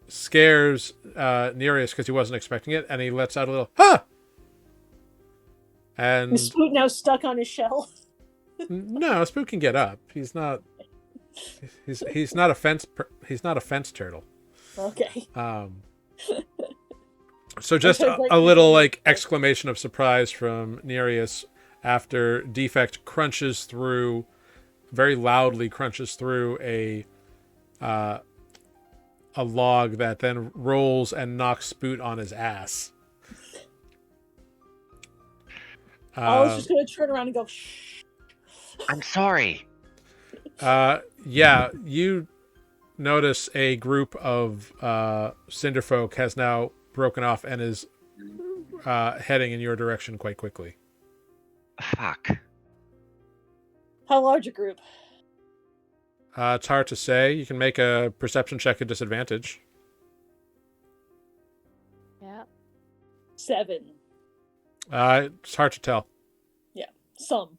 scares Nereus because he wasn't expecting it, and he lets out a little "huh!" And Is Spoot now stuck on his shell? no, Spoot can get up. He's not a fence turtle. Okay. So just a little like exclamation of surprise from Nereus after Defect very loudly crunches through a log that then rolls and knocks Spoot on his ass. I was just going to turn around and go, shh. I'm sorry. Yeah, you notice a group of Cinderfolk has now broken off and is heading in your direction quite quickly. Fuck. How large a group? It's hard to say. You can make a perception check at disadvantage. Yeah. 7. It's hard to tell. Yeah, some.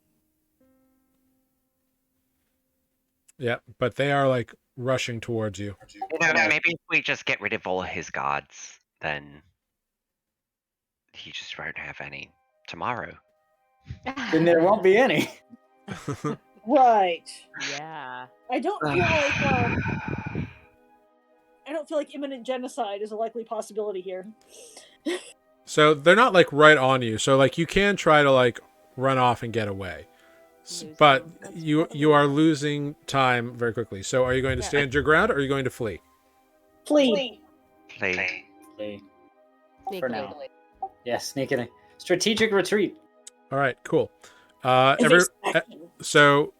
Yeah, but they are like rushing towards you. Maybe if we just get rid of all his gods, then he just won't have any tomorrow. Then there won't be any. Right. Yeah. I don't feel like imminent genocide is a likely possibility here. So they're not like right on you. So like you can try to like run off and get away. But you are losing time very quickly. So are you going to stand your ground or are you going to flee? Flee. Play. For now. Yeah, sneaking. Strategic retreat. All right, cool. So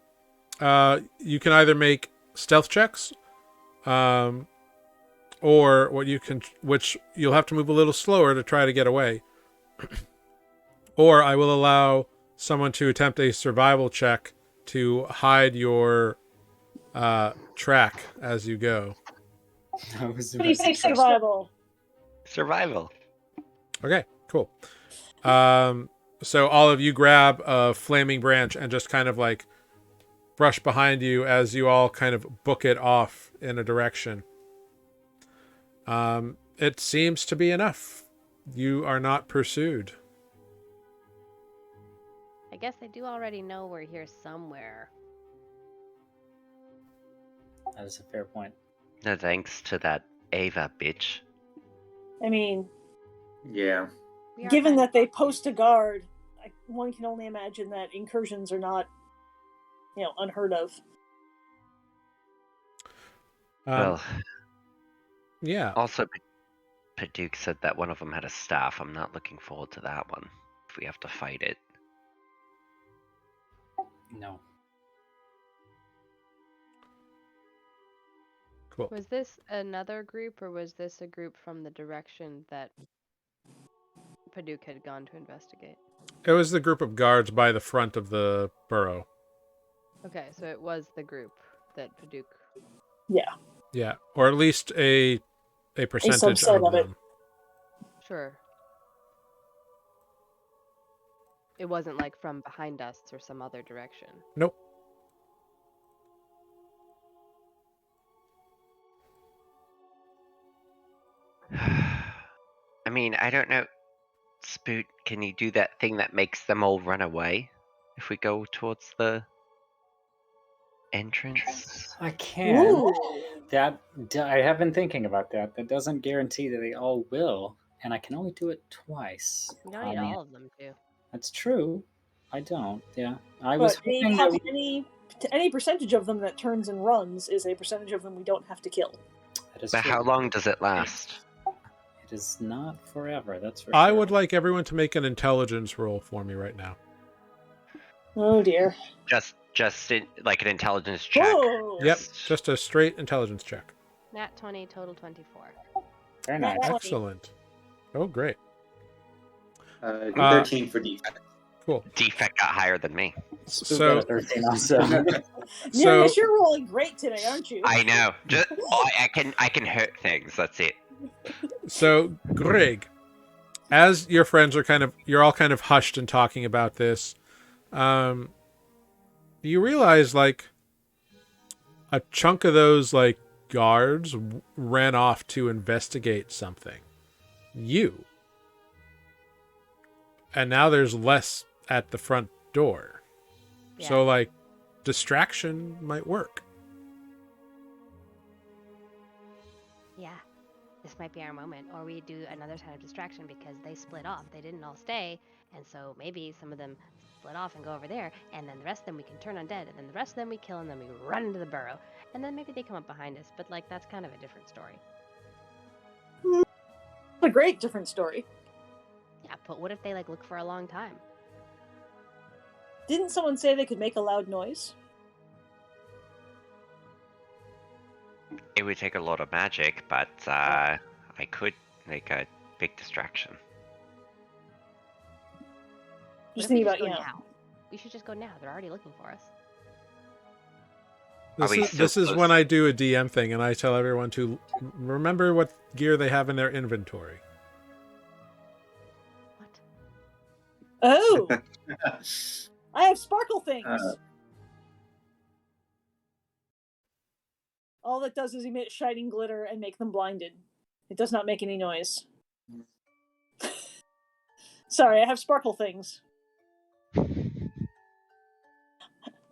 You can either make stealth checks, or which you'll have to move a little slower to try to get away. Or I will allow someone to attempt a survival check to hide your track as you go. what do you say, survival? Survival. Okay, cool. So all of you grab a flaming branch and just kind of like brush behind you as you all kind of book it off in a direction. It seems to be enough. You are not pursued. I guess they do already know we're here somewhere. That is a fair point. No thanks to that Ava bitch. I mean, Yeah. We are given kind that they post a guard, one can only imagine that incursions are not, unheard of. Well, Yeah. also, Paduk said that one of them had a staff. I'm not looking forward to that one. If we have to fight it. No. Cool. Was this another group, or was this a group from the direction that Paduk had gone to investigate? It was the group of guards by the front of the burrow. Okay, so it was the group that Paduk... Yeah. Yeah, or at least a percentage subset of of it. them. Sure. It wasn't like from behind us or some other direction. Nope. I mean, I don't know. Spoot, can you do that thing that makes them all run away? If we go towards the entrance? I can. Ooh. I have been thinking about that. That doesn't guarantee that they all will, and I can only do it twice. You don't need all of them to. That's true. I don't. Yeah, I But was hoping that any percentage of them that turns and runs is a percentage of them we don't have to kill. that is But true. how long does it last? It is not forever, that's for I sure. would like everyone to make an intelligence roll for me right now. Oh dear. Like an intelligence check. Whoa. Yep, just a straight intelligence check. Nat 20, total 24. Very Nat nice. 20. Excellent. Oh, great. 13 for defense. Cool. Defect got higher than me. Who got a 13 also? Nereus, you're rolling great today, aren't you? I know. I can hurt things. That's it. So, Greg, as your friends are you're all kind of hushed and talking about this, you realize, like, a chunk of those, like, guards ran off to investigate something. You. And now there's less at the front door. Yeah. So, like, distraction might work. Yeah. This might be our moment. Or we do another kind of distraction because they split off. They didn't all stay. And so maybe some of them split off and go over there. And then the rest of them we can turn undead. And then the rest of them we kill. And then we run into the burrow. And then maybe they come up behind us. But, like, that's kind of a different story. A great different story. Yeah, but what if they, like, look for a long time? Didn't someone say they could make a loud noise? It would take a lot of magic, but I could make a big distraction. What Just if we think about, go you know. now? We should just go now. They're already looking for us. This is when I do a DM thing and I tell everyone to remember what gear they have in their inventory. What? Oh! I have sparkle things! All that does is emit shining glitter and make them blinded. It does not make any noise. Sorry, I have sparkle things.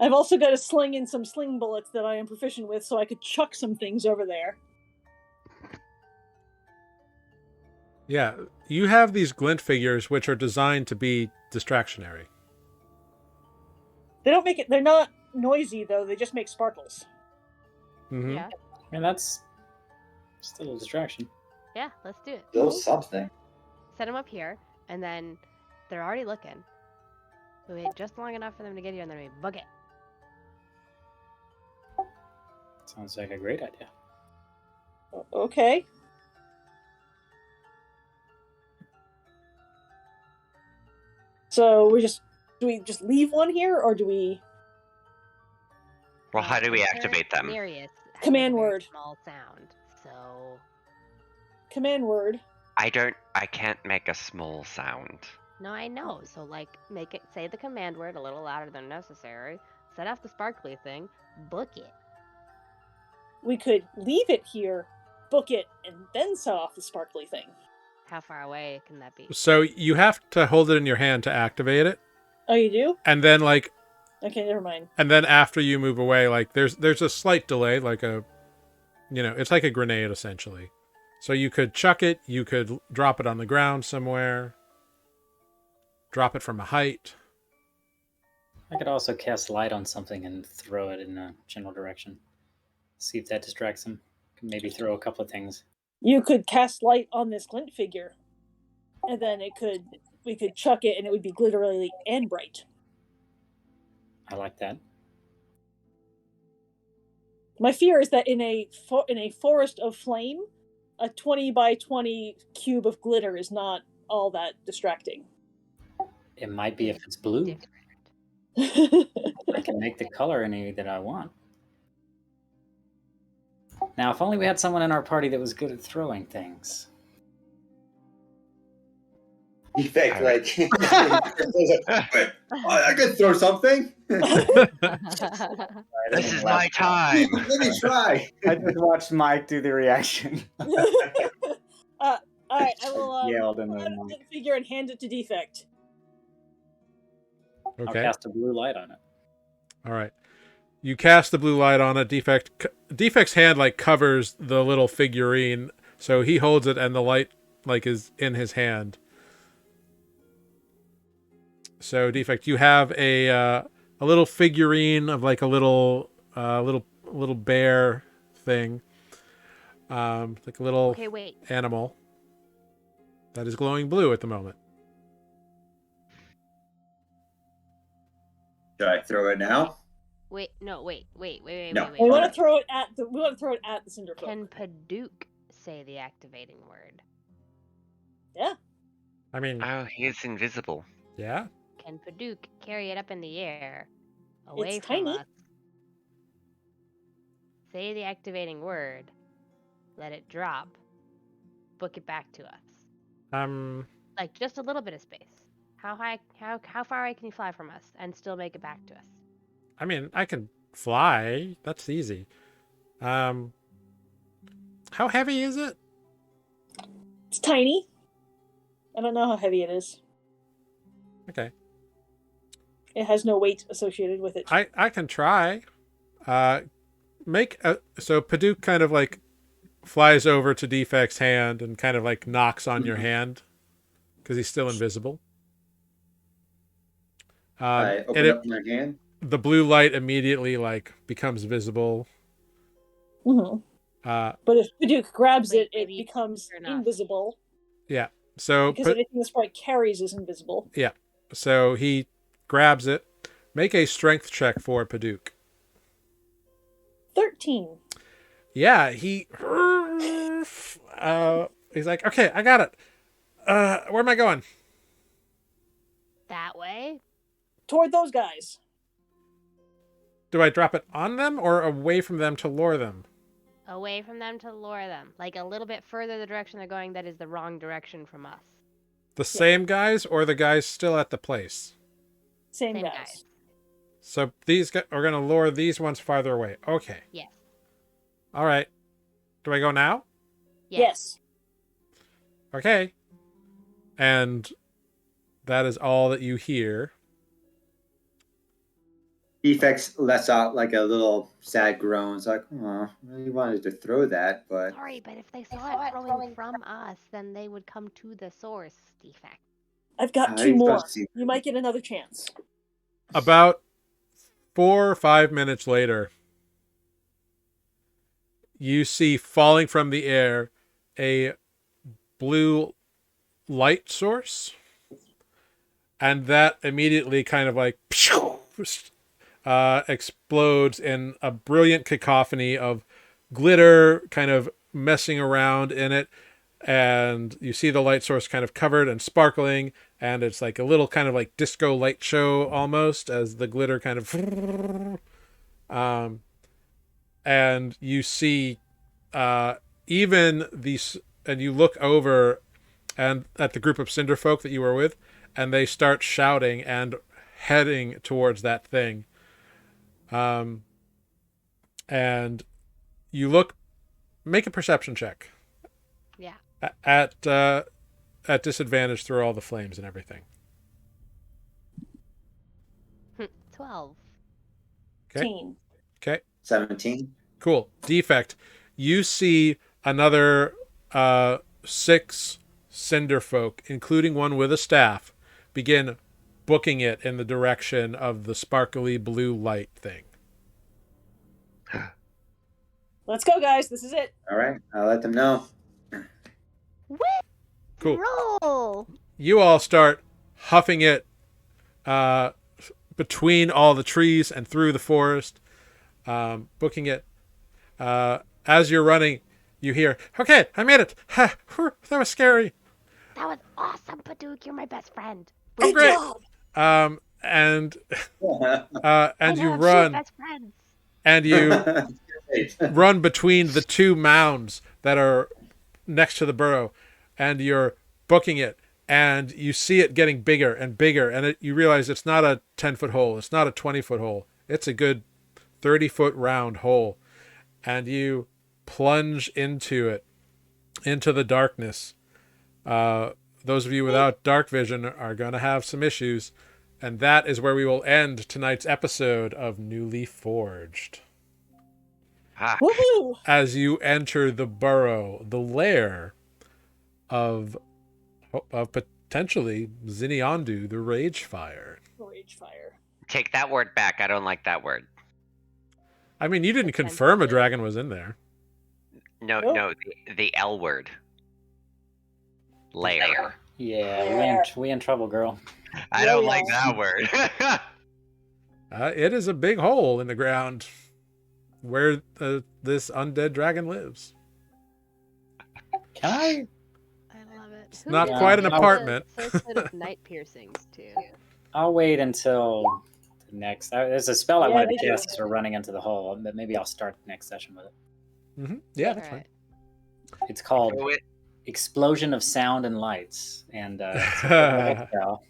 I've also got a sling and some sling bullets that I am proficient with, so I could chuck some things over there. Yeah, you have these glint figures which are designed to be distractionary. They don't make it. They're not noisy though. They just make sparkles. Mm-hmm. Yeah. I mean, that's still a distraction. Yeah, let's do it. Still something. Set them up here, and then they're already looking. We wait just long enough for them to get here, and then we book it. Sounds like a great idea. Okay. So do we just leave one here, or do we? Well, how do we Enter activate them? Nereus has Command a very word. Small sound. So Command word. I can't make a small sound. no, I know. So like, make it say the command word a little louder than necessary. Set off the sparkly thing. Book it. We could leave it here, book it, and then set off the sparkly thing. How far away can that be? So you have to hold it in your hand to activate it, Oh, you do? and then like, Okay, never mind. and then after you move away, like there's a slight delay, like it's like a grenade essentially. So you could chuck it, you could drop it on the ground somewhere, drop it from a height. I could also cast light on something and throw it in a general direction. See if that distracts them. Could maybe throw a couple of things. You could cast light on this glint figure, and then we could chuck it, and it would be glittery and bright. I like that. My fear is that in a forest of flame, a 20 by 20 cube of glitter is not all that distracting. It might be if it's blue. Different. I can make the color any that I want. Now, if only we had someone in our party that was good at throwing things. Defect, like. I could throw something. This is my time. Let me try. I just watched Mike do the reaction. All right, I will Yelled and pull out a then glint figure and hand it to Defect. I'll Okay. cast a blue light on it. All right. You cast the blue light on it. Defect's hand like covers the little figurine, so he holds it and the light like is in his hand. So Defect, you have a little figurine of like a little bear thing, like a little Okay, wait. animal. that is glowing blue at the moment. Should I throw it now? Wait, no, wait. No. We want Okay. to throw it at the cinder folk. Can Paduke say the activating word? Yeah. I mean, Oh, he is invisible. yeah. Can Paduke carry it up in the air, away It's from tiny. us? Say the activating word. Let it drop. Book it back to us. Like just a little bit of space. How high? How far away can you fly from us and still make it back to us? I mean, I can fly. That's easy. How heavy is it? It's tiny. I don't know how heavy it is. Okay. It has no weight associated with it. I can try. So Paduke kind of like flies over to Defect's hand and kind of like knocks on your hand because he's still invisible. I open up my hand. The blue light immediately like becomes visible. Mm-hmm. But if Paduke grabs it, it becomes invisible. Yeah. So because anything this probably carries is invisible. Yeah. So he grabs it. Make a strength check for Paduke. 13. Yeah, he's like, okay, I got it. Where am I going? That way? Toward those guys. Do I drop it on them or away from them to lure them? Away from them to lure them. Like a little bit further the direction they're going that is the wrong direction from us. The same guys or the guys still at the place? Same guys. So these guys are going to lure these ones farther away. Okay. Yes. All right. Do I go now? Yes. Okay. And that is all that you hear. Defects lets out like a little sad groan. It's like, oh, I really wanted to throw that, but... Sorry, but if they saw it throwing from us, then they would come to the source, Defect. I've got 2 more. You might get another chance. About 4 or 5 minutes later, you see falling from the air a blue light source, and that immediately kind of like explodes in a brilliant cacophony of glitter kind of messing around in it, and you see the light source kind of covered and sparkling, and it's like a little kind of like disco light show almost as the glitter kind of and you see even these, and you look over and at the group of Cinderfolk that you were with, and they start shouting and heading towards that thing. And you look, make a perception check. Yeah. At disadvantage through all the flames and everything. 12. Okay. Okay. 17. Cool. Defect. You see another 6 Cinderfolk, including one with a staff, begin booking it in the direction of the sparkly blue light thing. Let's go, guys. This is it. All right. I'll let them know. Cool. Roll. You all start huffing it between all the trees and through the forest, booking it. As you're running, you hear, okay, I made it. Ha, whew, that was scary. That was awesome, Paduke. You're my best friend. Oh, great. And you run. Best friends. And you run between the 2 mounds that are next to the burrow, and you're booking it, and you see it getting bigger and bigger, and you realize it's not a 10-foot hole, it's not a 20-foot hole, it's a good 30-foot round hole, and you plunge into it, into the darkness. Those of you without dark vision are going to have some issues, and that is where we will end tonight's episode of Nuuli Forged. Woohoo! As you enter the burrow, the lair of potentially Xinniandu, the Rage Fire. Rage Fire. Take that word back. I don't like that word. I mean, you didn't confirm a dragon was in there. No, the L word. lair. Yeah, we in trouble, girl. I Yeah, don't we like are. that word. It is a big hole in the ground where this undead dragon lives. Can I? I love it. It's not did quite an the apartment. First bit of night piercings too. I'll wait until the next. There's a spell I Yeah, wanted me to too. cast as we're running into the hole, but maybe I'll start the next session with it. Yeah, All that's fine. right. It's called Do it. Explosion of Sound and Lights, and it's a level spell.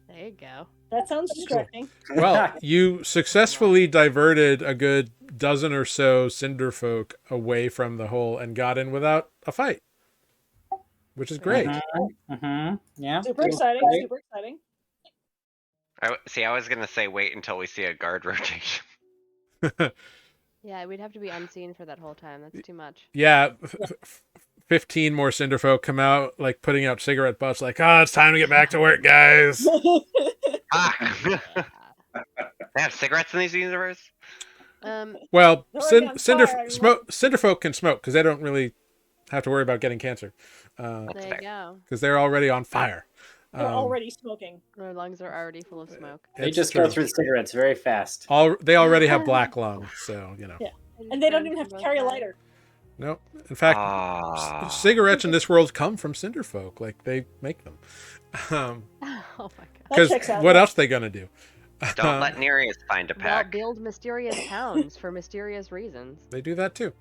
There you go. That sounds distracting. Well, you successfully diverted a good dozen or so cinderfolk away from the hole and got in without a fight, which is great. Yeah. Super feels exciting. great. Super exciting. I was gonna say wait until we see a guard rotation. Yeah, we'd have to be unseen for that whole time. That's too much. Yeah, 15 more cinderfolk come out, like putting out cigarette butts, like, it's time to get back to work, guys. Ah! Yeah. They have cigarettes in these universe? Well, They're already on fire, cinderfolk can smoke because they don't really have to worry about getting cancer There fair. you go. because they're already on fire. They're already smoking. Their lungs are already full of smoke. They It's just true. go through the cigarettes very fast. They already have black lung, so you know. Yeah. And they don't even have to carry a lighter. Nope. In fact, Ah. cigarettes in this world come from cinderfolk. Like they make them. Oh my god. That Because checks out. what else they gonna do? Don't let Nereus find a Well, pack. build mysterious towns for mysterious reasons. They do that too.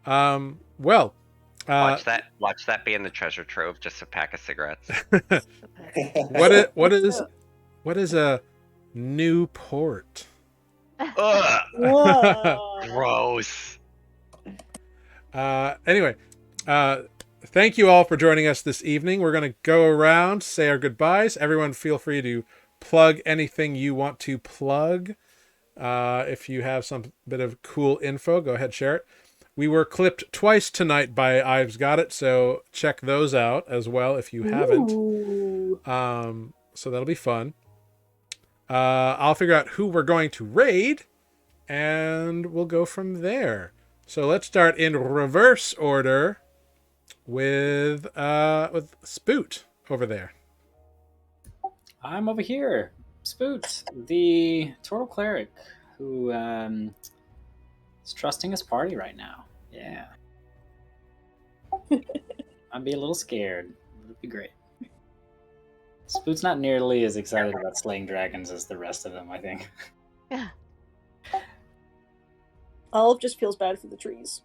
Well, Watch that be in the treasure trove, just a pack of cigarettes. what is a new port? Ugh, Whoa. gross. Anyway, thank you all for joining us this evening. We're going to go around, say our goodbyes. Everyone feel free to plug anything you want to plug. If you have some bit of cool info, go ahead, share it. We were clipped twice tonight by I've Got It, so check those out as well if you haven't. Ooh. So that'll be fun. I'll figure out who we're going to raid, and we'll go from there. So let's start in reverse order with Spoot over there. I'm over here, Spoot, the Turtle Cleric, who is trusting his party right now. Yeah. I'd be a little scared. It'd be great. Spoot's not nearly as excited about slaying dragons as the rest of them, I think. Yeah. Olive just feels bad for the trees.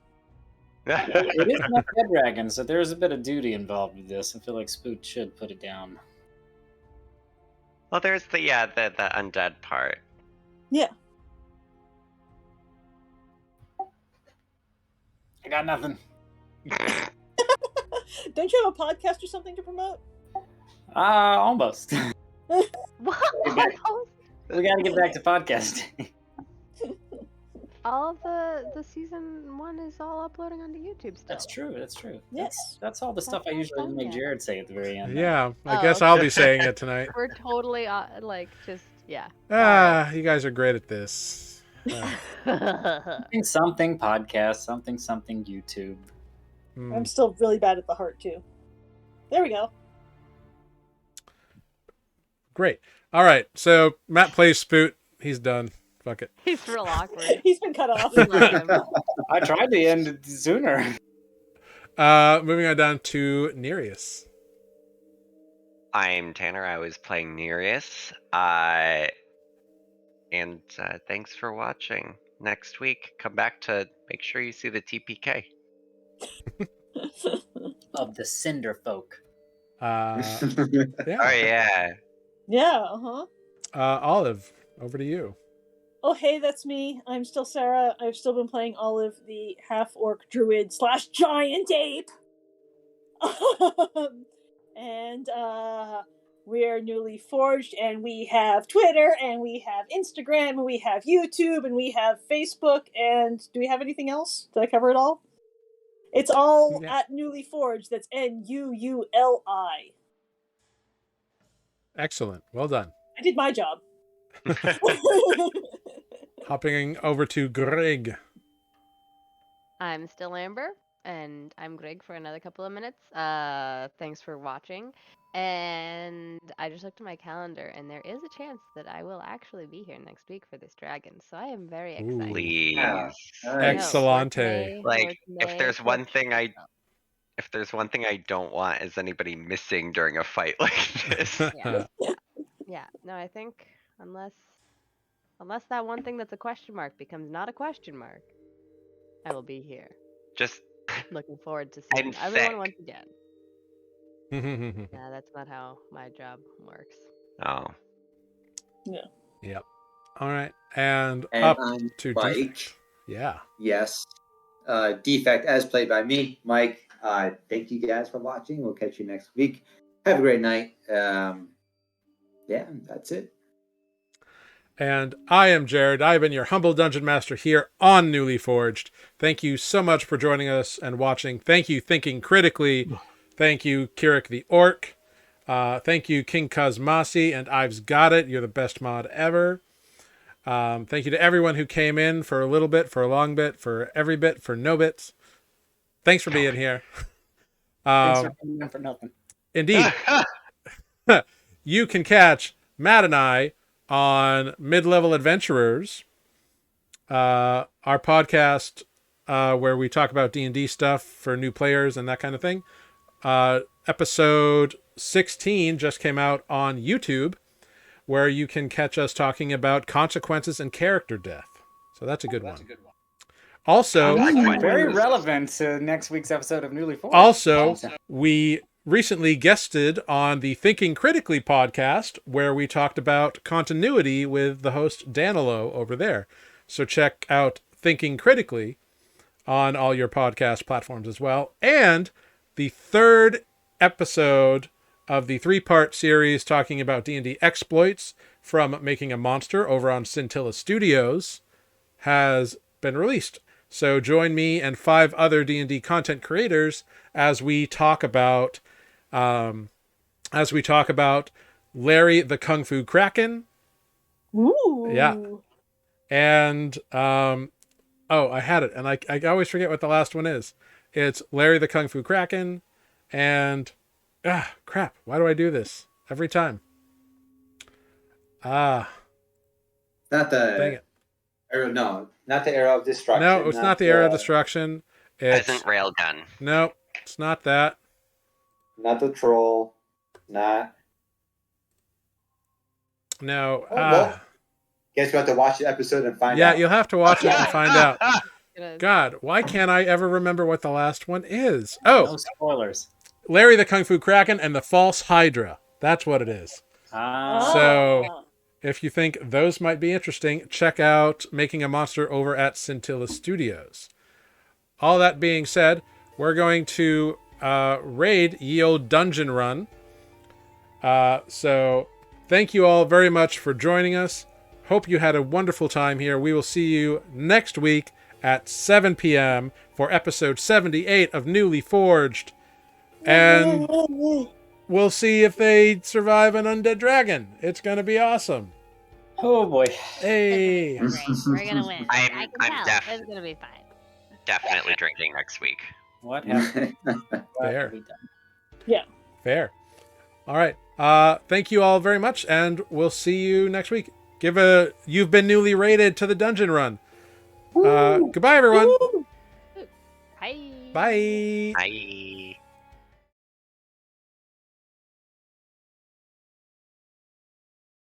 It is not dead dragon, so there's a bit of duty involved with this. I feel like Spoot should put it down. Well, there's the undead part. Yeah. I got nothing. Don't you have a podcast or something to promote? Almost. What? We gotta get back to podcasting. All of the season 1 is all uploading onto YouTube still. That's true. That's true. Yes. That's all the stuff I That's usually make fun. Jared say at the very end. Yeah, I Oh, guess okay. I'll be saying it tonight. We're totally yeah. You guys are great at this. Something podcast, something YouTube. I'm still really bad at the heart too. There we go. Great. All right. So Matt plays Spoot. He's done. Fuck it. He's real awkward. He's been cut off. We love him. I tried to end it sooner. Moving on down to Nereus. I'm Tanner. I was playing Nereus. And thanks for watching. Next week, come back to make sure you see the TPK. Of the Cinder Folk. Yeah. Oh yeah. Yeah, uh-huh. Olive, over to you. Oh, hey, that's me. I'm still Sarah. I've still been playing Olive, the half-orc druid / giant ape. And we're Nuuli Forged, and we have Twitter, and we have Instagram, and we have YouTube, and we have Facebook, and do we have anything else? Did I cover it all? It's all Yeah. at Nuuli Forged. That's Nuuli. Excellent. Well done. I did my job. Hopping over to Greg. I'm still Amber, and I'm Greg for another couple of minutes. Thanks for watching. And I just looked at my calendar, and there is a chance that I will actually be here next week for this dragon. So I am very excited. Please. Yeah. I Nice. know, Excellente. Like, if there's one thing I don't want is anybody missing during a fight like this. Yeah. No, I think unless that one thing that's a question mark becomes not a question mark, I will be here. Just Looking forward to I'm seeing everyone sick. once again. Yeah, that's not how my job works. Oh. Yep. All right. And And up I'm to Mike. Defect. Yeah. Yes. Defect as played by me, Mike. Thank you guys for watching. We'll catch you next week. Have a great night. Yeah, that's it. And I am Jared. I've been your humble dungeon master here on Nuuli Forged. Thank you so much for joining us and watching. Thank you, Thinking Critically. Thank you, Kirik the Orc. Thank you, King Kazmasi and Ives Got It. You're the best mod ever. Thank you to everyone who came in for a little bit, for a long bit, for every bit, for no bits. Thanks for being here. Thanks for coming in for nothing. Indeed. You can catch Matt and I on Mid-Level Adventurers, our podcast where we talk about D&D stuff for new players and that kind of thing. Episode 16 just came out on YouTube, where you can catch us talking about consequences and character death. So that's a good one. Also, Very relevant to next week's episode of Nuuli Forged. Also, we recently guested on the Thinking Critically podcast, where we talked about continuity with the host Danilo over there. So check out Thinking Critically on all your podcast platforms as well. And the third episode of the 3-part series talking about D&D exploits from Making a Monster over on Scintilla Studios has been released. So join me and 5 other D&D content creators as we talk about Larry the Kung Fu Kraken. Ooh. Yeah. And I had it, and I always forget what the last one is. It's Larry the Kung Fu Kraken, and crap, why do I do this every time? Not Dang the it. arrow. No, not the arrow of destruction. No, it's not the Arrow of Destruction. It's Peasant Railgun. no, it's not that. Not the troll. Not. No. well, guess you have to watch the episode and find Yeah, out. you'll have to watch it and find out. Gonna- God, why can't I ever remember what the last one is? No Oh, spoilers. Larry the Kung Fu Kraken and the False Hydra. That's what it is. So- If you think those might be interesting, check out Making a Monster over at Scintilla Studios. All that being said, we're going to raid Ye Olde Dungeon Run. So thank you all very much for joining us. Hope you had a wonderful time here. We will see you next week at 7 p.m. for episode 78 of Nuuli Forged. And we'll see if they survive an undead dragon. It's going to be awesome. Oh boy. Hey. Great. We're gonna win. I I'm can tell. It's gonna be fine. Definitely drinking next week. What happened? What Fair. have we done? Fair. All right. Thank you all very much, and we'll see you next week. You've been newly rated to the dungeon run. Goodbye, everyone. Bye. Bye. Bye.